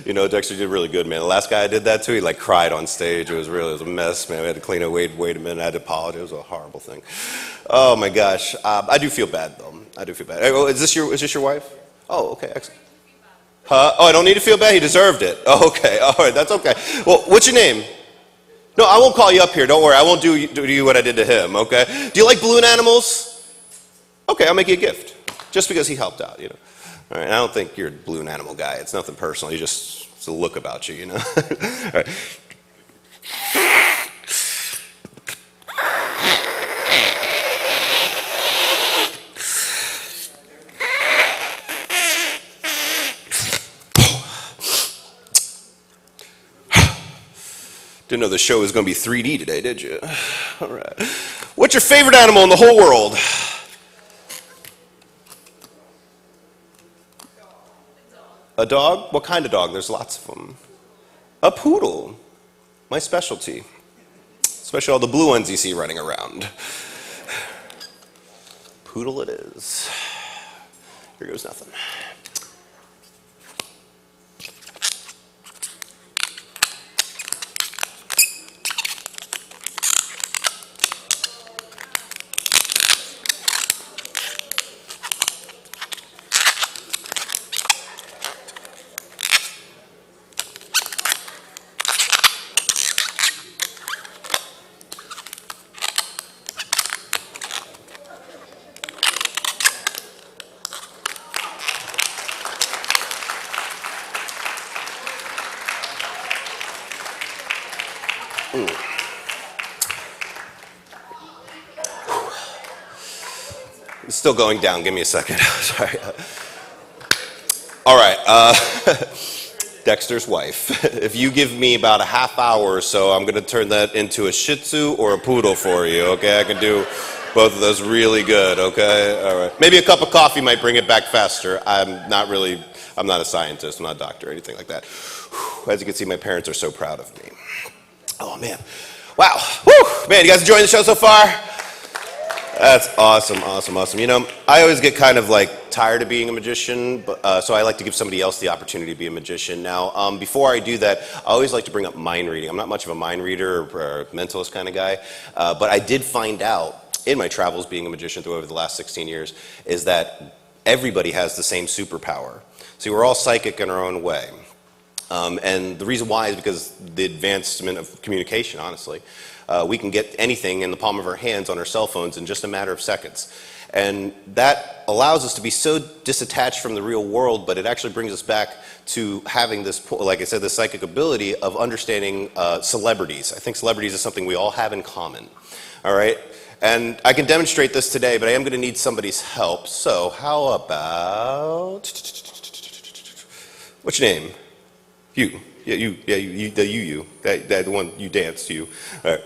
Speaker 2: You know, Dexter did really good, man. The last guy I did that to, he like cried on stage. It was a mess, man. We had to clean it. Wait a minute. I had to apologize. It was a horrible thing. Oh my gosh. I do feel bad though. I do feel bad. Oh, is this your wife? Oh, okay, excellent. Huh? Oh, I don't need to feel bad? He deserved it. Oh, okay. All right, that's okay. Well, what's your name? No, I won't call you up here. Don't worry. I won't do you what I did to him, okay? Do you like balloon animals? Okay, I'll make you a gift. Just because he helped out, you know. All right, I don't think you're a balloon animal guy. It's nothing personal. It's a look about you, you know. All right. Didn't know the show was going to be 3D today, did you? All right. What's your favorite animal in the whole world? A dog? What kind of dog? There's lots of them. A poodle. My specialty. Especially all the blue ones you see running around. Poodle it is. Here goes nothing. It's still going down. Give me a second. Sorry. All right. Dexter's wife. If you give me about a half hour or so, I'm going to turn that into a Shih Tzu or a poodle for you. Okay, I can do both of those really good. Okay, all right. Maybe a cup of coffee might bring it back faster. I'm not a scientist. I'm not a doctor or anything like that. As you can see, my parents are so proud of me. Oh man, wow. Whew. Man, you guys enjoying the show so far? That's awesome, awesome, awesome. You know, I always get kind of like tired of being a magician, but, so I like to give somebody else the opportunity to be a magician. Now, before I do that, I always like to bring up mind reading. I'm not much of a mind reader or mentalist kind of guy, but I did find out in my travels being a magician through over the last 16 years is that everybody has the same superpower. See, we're all psychic in our own way. And the reason why is because the advancement of communication, honestly. We can get anything in the palm of our hands on our cell phones in just a matter of seconds. And that allows us to be so disattached from the real world, but it actually brings us back to having this, like I said, this psychic ability of understanding celebrities. I think celebrities is something we all have in common, all right? And I can demonstrate this today, but I am going to need somebody's help. So how about, what's your name? You. Yeah, you. The one you danced, you. All right.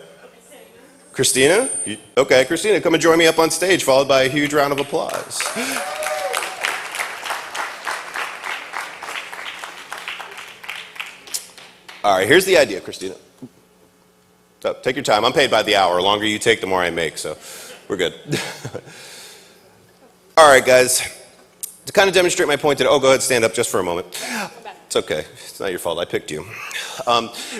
Speaker 2: Christina? Okay, Christina, come and join me up on stage, followed by a huge round of applause. All right, here's the idea, Christina. So take your time. I'm paid by the hour. The longer you take, the more I make, so we're good. All right, guys. To kind of demonstrate my point today, go ahead, stand up just for a moment. It's okay. It's not your fault. I picked you.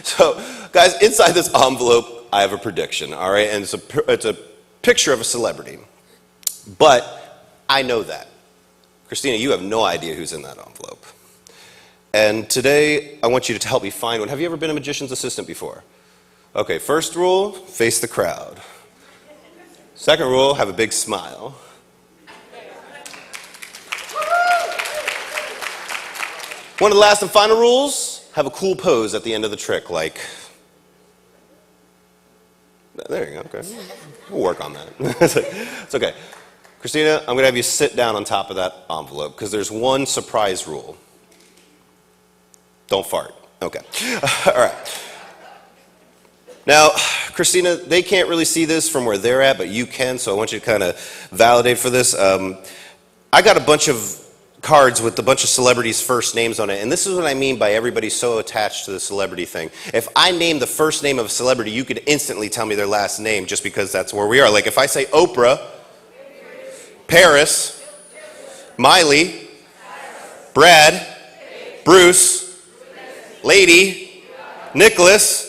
Speaker 2: So, guys, inside this envelope, I have a prediction, all right? And it's a picture of a celebrity. But I know that. Christina, you have no idea who's in that envelope. And today, I want you to help me find one. Have you ever been a magician's assistant before? Okay, first rule, face the crowd. Second rule, have a big smile. One of the last and final rules, have a cool pose at the end of the trick, like, there you go, okay. We'll work on that. It's okay. Christina, I'm going to have you sit down on top of that envelope because there's one surprise rule. Don't fart. Okay. All right. Now, Christina, they can't really see this from where they're at, but you can, so I want you to kind of validate for this. I got a bunch of cards with a bunch of celebrities' first names on it, and this is what I mean by everybody's so attached to the celebrity thing. If I name the first name of a celebrity, you could instantly tell me their last name just because that's where we are. Like if I say Oprah, Paris, Miley, Brad, Bruce, Lady, Nicholas,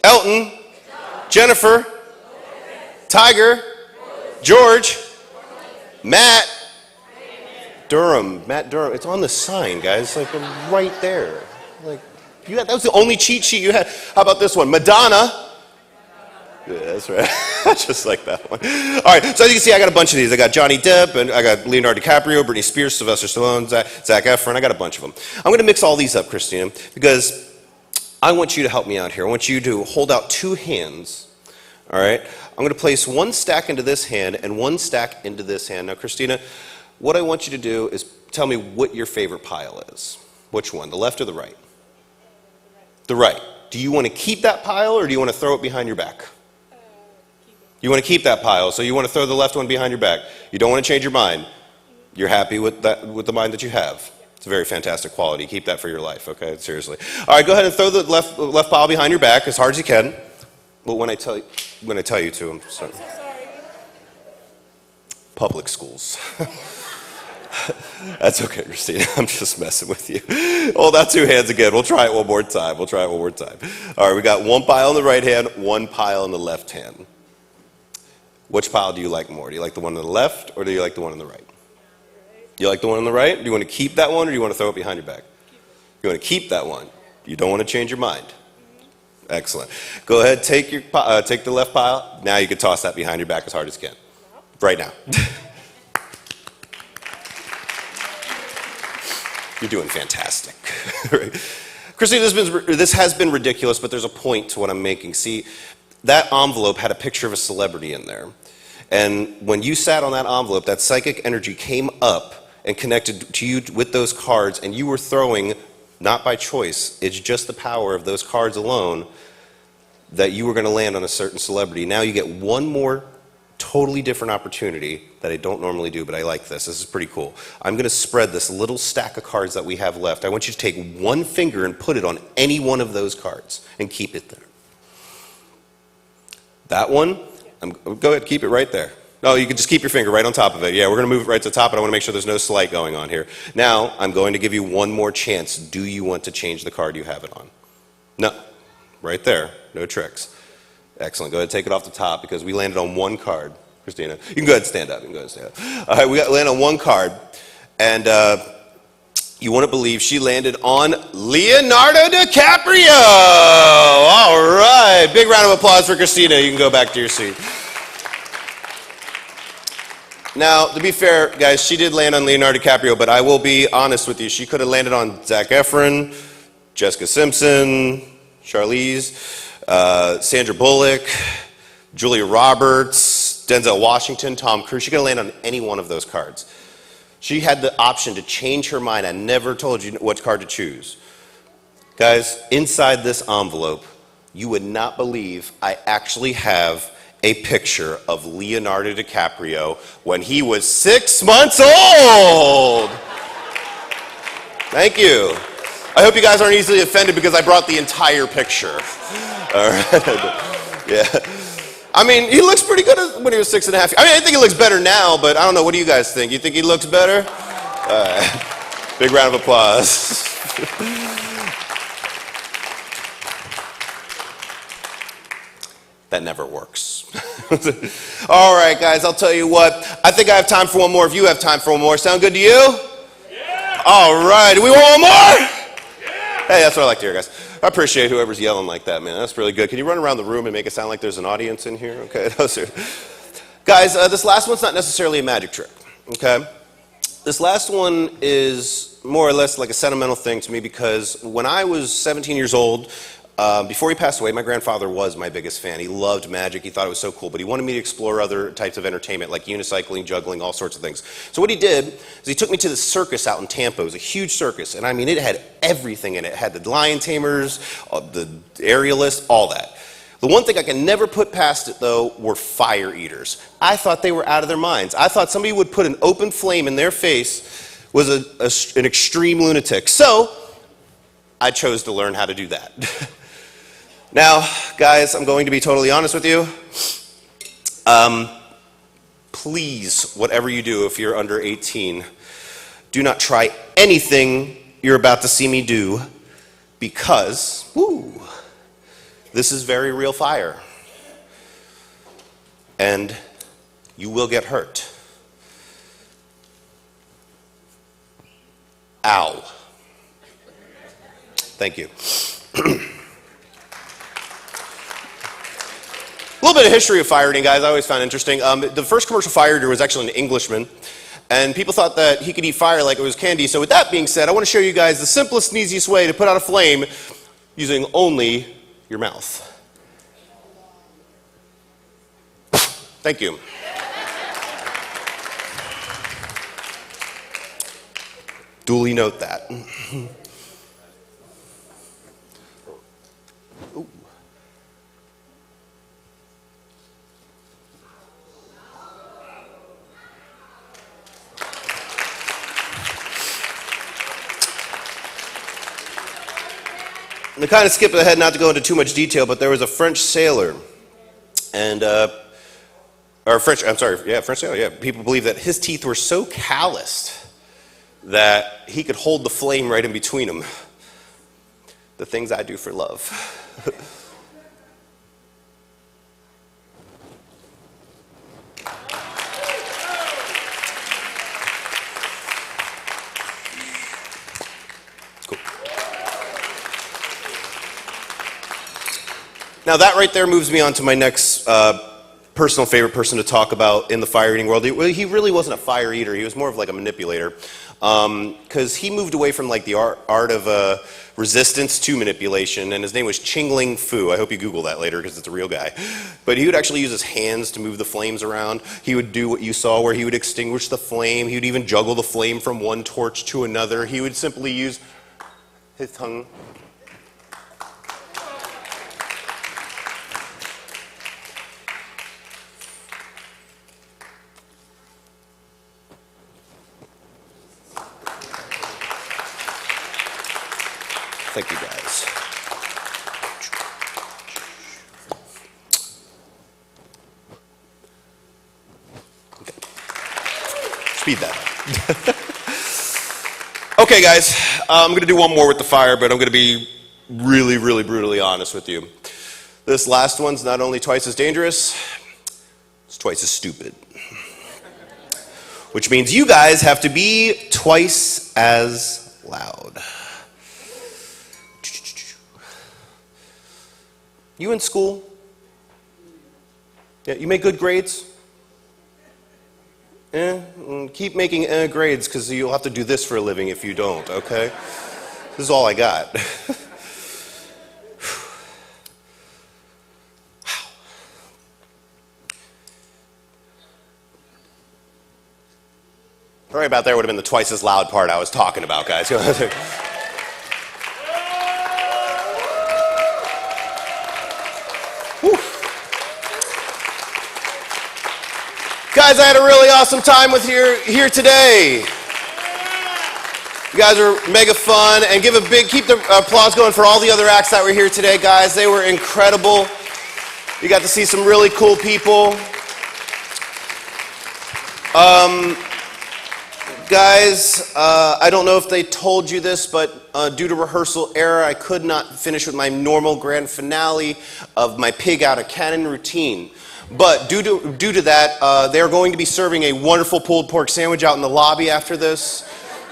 Speaker 2: Elton, Jennifer, Tiger, George, Matt Durham, it's on the sign, guys, like right there. Like, that was the only cheat sheet you had. How about this one? Madonna. Yeah, that's right. Just like that one. All right, so as you can see, I got a bunch of these. I got Johnny Depp, and I got Leonardo DiCaprio, Britney Spears, Sylvester Stallone, Zac Efron. I got a bunch of them. I'm going to mix all these up, Christina, because I want you to help me out here. I want you to hold out two hands, all right? I'm going to place one stack into this hand and one stack into this hand. Now, Christina, what I want you to do is tell me what your favorite pile is. Which one, the left or the right? The right. Do you want to keep that pile or do you want to throw it behind your back? You want to keep that pile, so you want to throw the left one behind your back. You don't want to change your mind. You're happy with the mind that you have. It's a very fantastic quality. Keep that for your life, okay? Seriously. All right, go ahead and throw the left pile behind your back as hard as you can. Well, when I tell you to, I'm sorry. Public schools. That's okay, Christina. I'm just messing with you. Hold out two hands again. We'll try it one more time. All right, we got one pile in the right hand, one pile in the left hand. Which pile do you like more? Do you like the one on the left or do you like the one on the right? You like the one on the right? Do you want to keep that one or do you want to throw it behind your back? You want to keep that one. You don't want to change your mind. Excellent. Go ahead, take the left pile. Now you can toss that behind your back as hard as you can. Right now. You're doing fantastic. Christine, this has been ridiculous, but there's a point to what I'm making. See, that envelope had a picture of a celebrity in there. And when you sat on that envelope, that psychic energy came up and connected to you with those cards, and you were throwing, not by choice, it's just the power of those cards alone, that you were going to land on a certain celebrity. Now you get one more totally different opportunity that I don't normally do, but I like this. This is pretty cool. I'm going to spread this little stack of cards that we have left. I want you to take one finger and put it on any one of those cards and keep it there. That one, go ahead, keep it right there. No, you can just keep your finger right on top of it. Yeah, we're going to move it right to the top, but I want to make sure there's no slight going on here. Now, I'm going to give you one more chance. Do you want to change the card you have it on? No. Right there. No tricks. Excellent. Go ahead and take it off the top because we landed on one card. Christina, you can go ahead and stand up. All right, we landed on one card, and you wouldn't believe she landed on Leonardo DiCaprio. All right, big round of applause for Christina. You can go back to your seat. Now, to be fair, guys, she did land on Leonardo DiCaprio, but I will be honest with you. She could have landed on Zac Efron, Jessica Simpson, Charlize, Sandra Bullock, Julia Roberts, Denzel Washington, Tom Cruise. She could have landed on any one of those cards. She had the option to change her mind. I never told you what card to choose. Guys, inside this envelope, you would not believe I actually have a picture of Leonardo DiCaprio when he was 6 months old. Thank you. I hope you guys aren't easily offended because I brought the entire picture. All right. Yeah. I mean, he looks pretty good when he was 6.5. I mean, I think he looks better now, but I don't know. What do you guys think? You think he looks better? Big round of applause. That never works. All right, guys, I'll tell you what. I think I have time for one more. If you have time for one more. Sound good to you? Yeah. All right. Do we want one more? Yeah. Hey, that's what I like to hear, guys. I appreciate whoever's yelling like that, man. That's really good. Can you run around the room and make it sound like there's an audience in here? Okay. Guys, this last one's not necessarily a magic trick, okay? This last one is more or less like a sentimental thing to me because when I was 17 years old, before he passed away, my grandfather was my biggest fan. He loved magic. He thought it was so cool, but he wanted me to explore other types of entertainment like unicycling, juggling, all sorts of things. So what he did is he took me to the circus out in Tampa. It was a huge circus, and I mean, it had everything in it. It had the lion tamers, the aerialists, all that. The one thing I can never put past it, though, were fire eaters. I thought they were out of their minds. I thought somebody would put an open flame in their face was an extreme lunatic. So I chose to learn how to do that. Now, guys, I'm going to be totally honest with you. Please, whatever you do, if you're under 18, do not try anything you're about to see me do because, this is very real fire. And you will get hurt. Ow. Thank you. A little bit of history of fire eating, guys, I always found interesting. The first commercial fire eater was actually an Englishman, and people thought that he could eat fire like it was candy. So with that being said, I want to show you guys the simplest and easiest way to put out a flame using only your mouth. Thank you. Duly note that. To kind of skip ahead, not to go into too much detail, but there was a French sailor, and French sailor, yeah. People believe that his teeth were so calloused that he could hold the flame right in between them. The things I do for love. Now that right there moves me on to my next personal favorite person to talk about in the fire eating world. He really wasn't a fire eater. He was more of like a manipulator because he moved away from like the art of resistance to manipulation, and his name was Ching-Ling Fu. I hope you Google that later because it's a real guy. But he would actually use his hands to move the flames around. He would do what you saw where he would extinguish the flame. He would even juggle the flame from one torch to another. He would simply use his tongue. Thank you, guys. Okay. Speed that up. Okay, guys, I'm going to do one more with the fire, but I'm going to be really, really brutally honest with you. This last one's not only twice as dangerous, it's twice as stupid. Which means you guys have to be twice as loud. You in school? Yeah, you make good grades? Keep making grades because you'll have to do this for a living if you don't, okay? This is all I got. Right about there would have been the twice as loud part I was talking about, guys. Guys, I had a really awesome time with here today. You guys are mega fun, and keep the applause going for all the other acts that were here today, guys. They were incredible. You got to see some really cool people. Guys, I don't know if they told you this, but due to rehearsal error, I could not finish with my normal grand finale of my pig out of cannon routine. But due to that, they're going to be serving a wonderful pulled pork sandwich out in the lobby after this.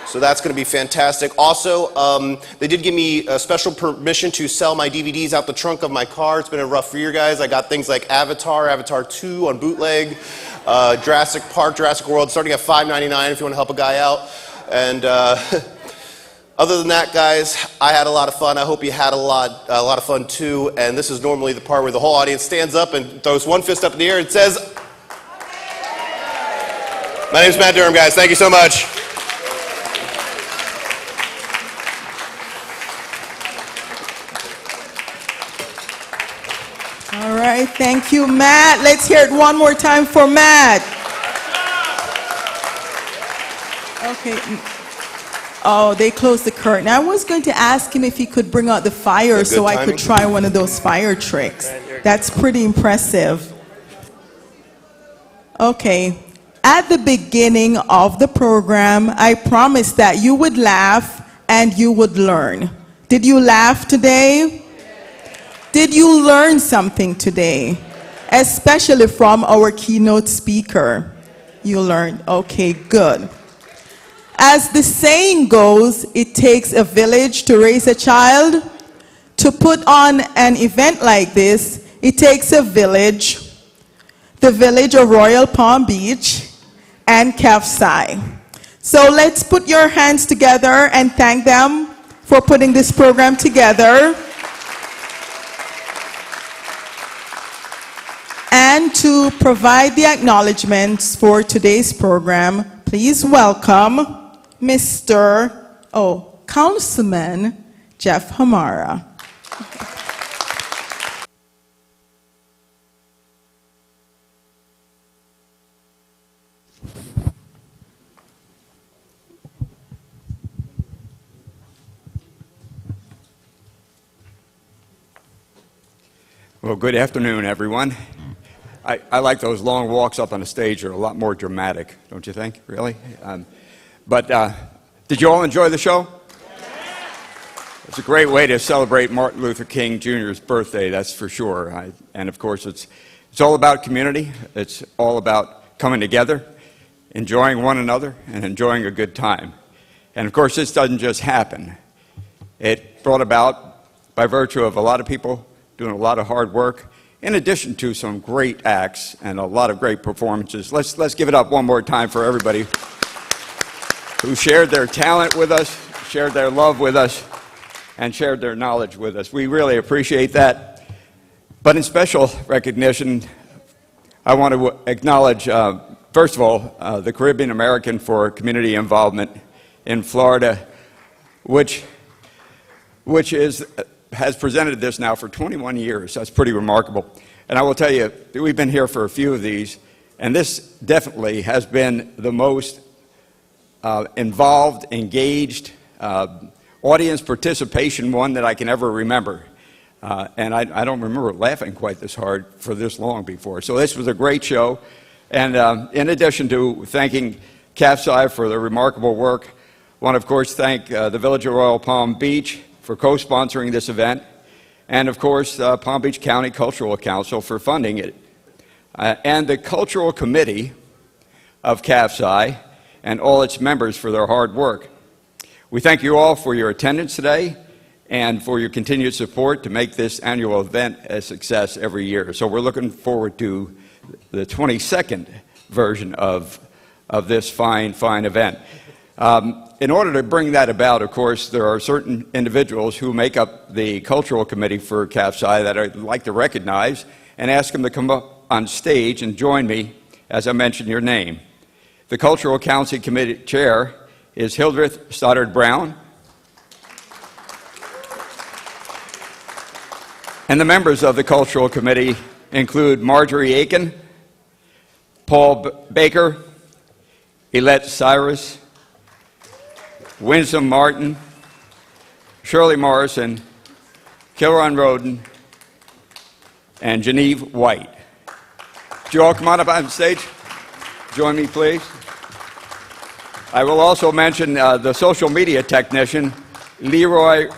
Speaker 2: So that's going to be fantastic. Also, they did give me a special permission to sell my DVDs out the trunk of my car. It's been a rough year, guys. I got things like Avatar 2 on bootleg, Jurassic Park, Jurassic World, starting at $5.99 if you want to help a guy out. And other than that, guys, I had a lot of fun. I hope you had a lot of fun too. And this is normally the part where the whole audience stands up and throws one fist up in the air and says, "My name's Matt Durham, guys. Thank you so much."
Speaker 6: All right, thank you, Matt. Let's hear it one more time for Matt. Okay. Oh, they closed the curtain. I was going to ask him if he could bring out the fire so I could try one of those fire tricks. That's pretty impressive. Okay. At the beginning of the program, I promised that you would laugh and you would learn. Did you laugh today? Did you learn something today? Especially from our keynote speaker. You learned. Okay, good. As the saying goes, it takes a village to raise a child. To put on an event like this, it takes a village, the village of Royal Palm Beach, and CAFCI. So let's put your hands together and thank them for putting this program together. And to provide the acknowledgments for today's program, please welcome Councilman Jeff Hamara.
Speaker 7: Well, good afternoon, everyone. I like those long walks up on the stage. They're a lot more dramatic, don't you think, really? But did you all enjoy the show? It's a great way to celebrate Martin Luther King Jr.'s birthday, that's for sure. And of course, it's all about community. It's all about coming together, enjoying one another, and enjoying a good time. And of course, this doesn't just happen. It brought about by virtue of a lot of people doing a lot of hard work, in addition to some great acts and a lot of great performances. Let's give it up one more time for everybody who shared their talent with us, shared their love with us, and shared their knowledge with us. We really appreciate that. But in special recognition, I want to acknowledge, first of all, the Caribbean American for community involvement in Florida, which has presented this now for 21 years. That's pretty remarkable. And I will tell you, we've been here for a few of these, and this definitely has been the most involved, engaged, audience participation one that I can ever remember. And I don't remember laughing quite this hard for this long before. So this was a great show. And in addition to thanking CAFCI for their remarkable work, I want to, of course, thank the Village of Royal Palm Beach for co-sponsoring this event, and of course, Palm Beach County Cultural Council for funding it, and the Cultural Committee of CAFCI and all its members for their hard work. We thank you all for your attendance today and for your continued support to make this annual event a success every year. So we're looking forward to the 22nd version of this fine event. In order to bring that about, of course, there are certain individuals who make up the Cultural Committee for CAFCI that I'd like to recognize and ask them to come up on stage and join me as I mention your name. The Cultural Council Committee Chair is Hildreth Stoddard Brown. And the members of the Cultural Committee include Marjorie Aiken, Paul Baker, Elette Cyrus, Winsome Martin, Shirley Morrison, Kilron Roden, and Genevieve White. Would you all come on up on stage? Join me, please. I will also mention the social media technician, Leroy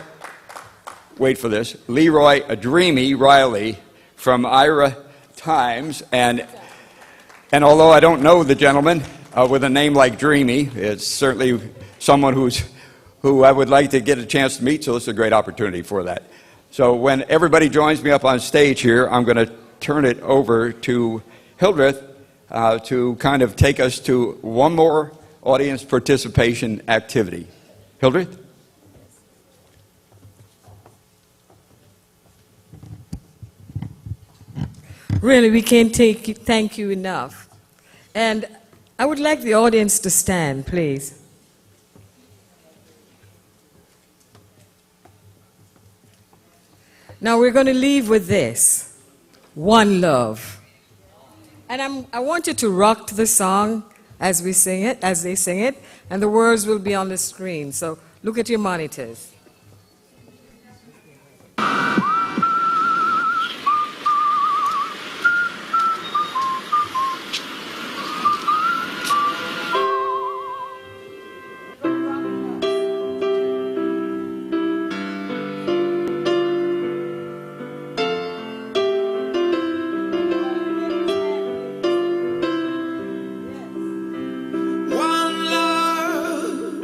Speaker 7: Dreamy Riley from Ira Times. And although I don't know the gentleman with a name like Dreamy, it's certainly someone who I would like to get a chance to meet, so this is a great opportunity for that. So when everybody joins me up on stage here, I'm going to turn it over to Hildreth to kind of take us to one more audience participation activity. Hildreth?
Speaker 8: Really, we can't thank you enough. And I would like the audience to stand, please. Now we're going to leave with this, One Love. And I want you to rock to the song as we sing it, as they sing it, and the words will be on the screen. So look at your monitors.
Speaker 1: One love,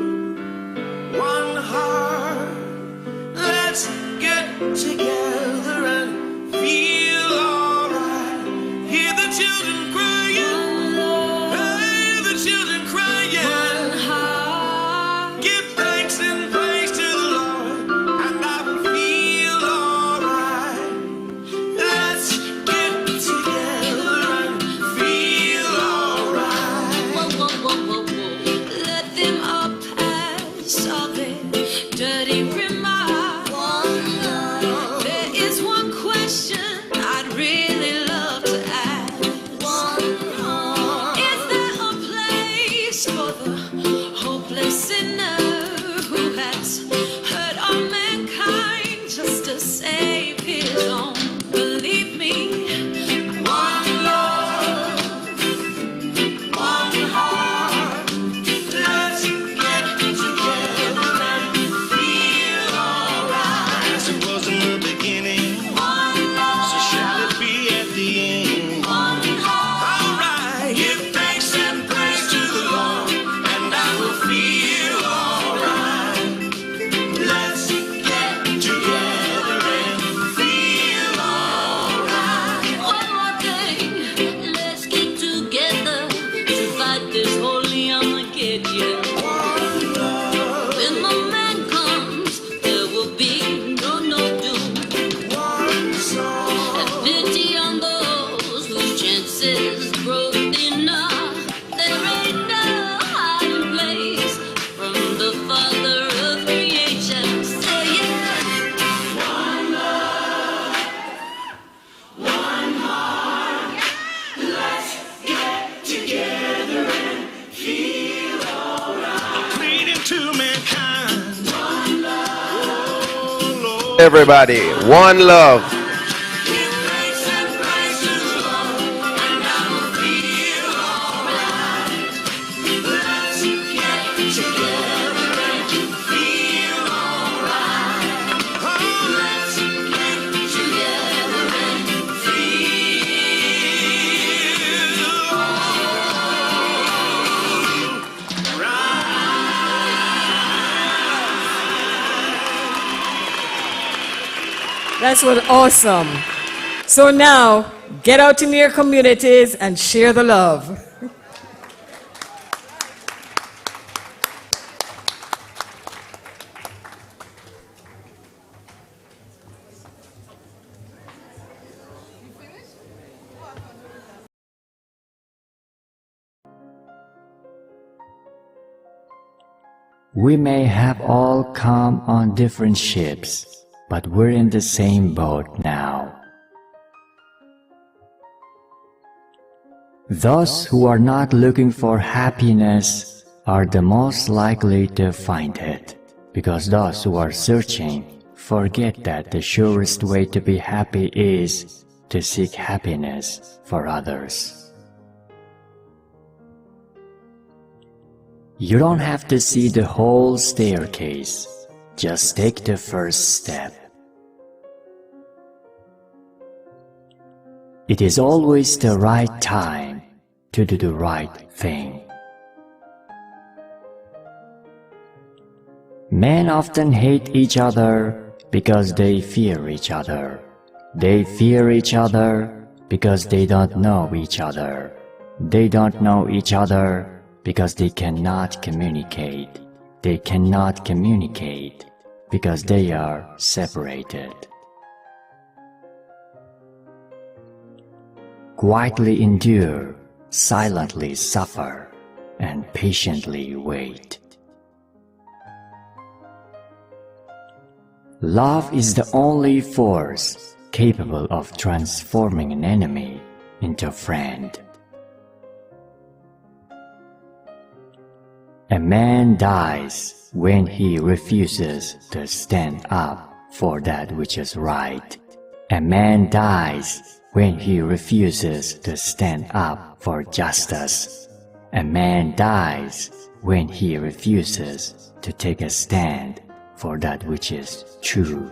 Speaker 1: one heart. Let's get together and feel alright. Hear the children crying, hear the children crying. Give thanks and praise to the Lord, and I will feel alright. Let's get together and feel alright.
Speaker 22: Let them up past all their dirty remarks. There is one question I'd really love to ask. Is there a place for the hopeless sinner who has hurt all mankind just to save his own? Believe me, one love, one heart. Let's get together and feel alright.
Speaker 1: As it was in the beginning,
Speaker 22: One love,
Speaker 1: so shall it be at the end.
Speaker 22: one heart.
Speaker 1: Alright, give thanks and praise to the Lord, and I will feel alright. Let's get together and feel alright.
Speaker 22: One more thing, let's get together to fight this holy Armageddon.
Speaker 1: One love,
Speaker 22: When the man comes, there will be no doom.
Speaker 1: one soul.
Speaker 22: Have pity on those whose chances broke enough. There ain't no hiding place from the Father of creation. Say yeah.
Speaker 1: One love, one heart. Let's get together and feel alright. I'm pleading to mankind. One love, oh Lord.
Speaker 17: Everybody, one love.
Speaker 1: Give thanks and praise to the Lord, and I will feel alright. Let's get together and feel alright. Oh, let's get together and feel
Speaker 8: That's what awesome. So now, get out in your communities and share the love.
Speaker 11: We may have all come on different ships, but we're in the same boat now. Those who are not looking for happiness are the most likely to find it, because those who are searching forget that the surest way to be happy is to seek happiness for others. You don't have to see the whole staircase, just take the first step. It is always the right time to do the right thing. Men often hate each other because they fear each other. They fear each other because they don't know each other. They don't know each other because they cannot communicate. They cannot communicate because they are separated. Quietly endure, silently suffer, and patiently wait. Love is the only force capable of transforming an enemy into a friend. A man dies when he refuses to stand up for that which is right. A man dies when he refuses to stand up for justice. A man dies when he refuses to take a stand for that which is true.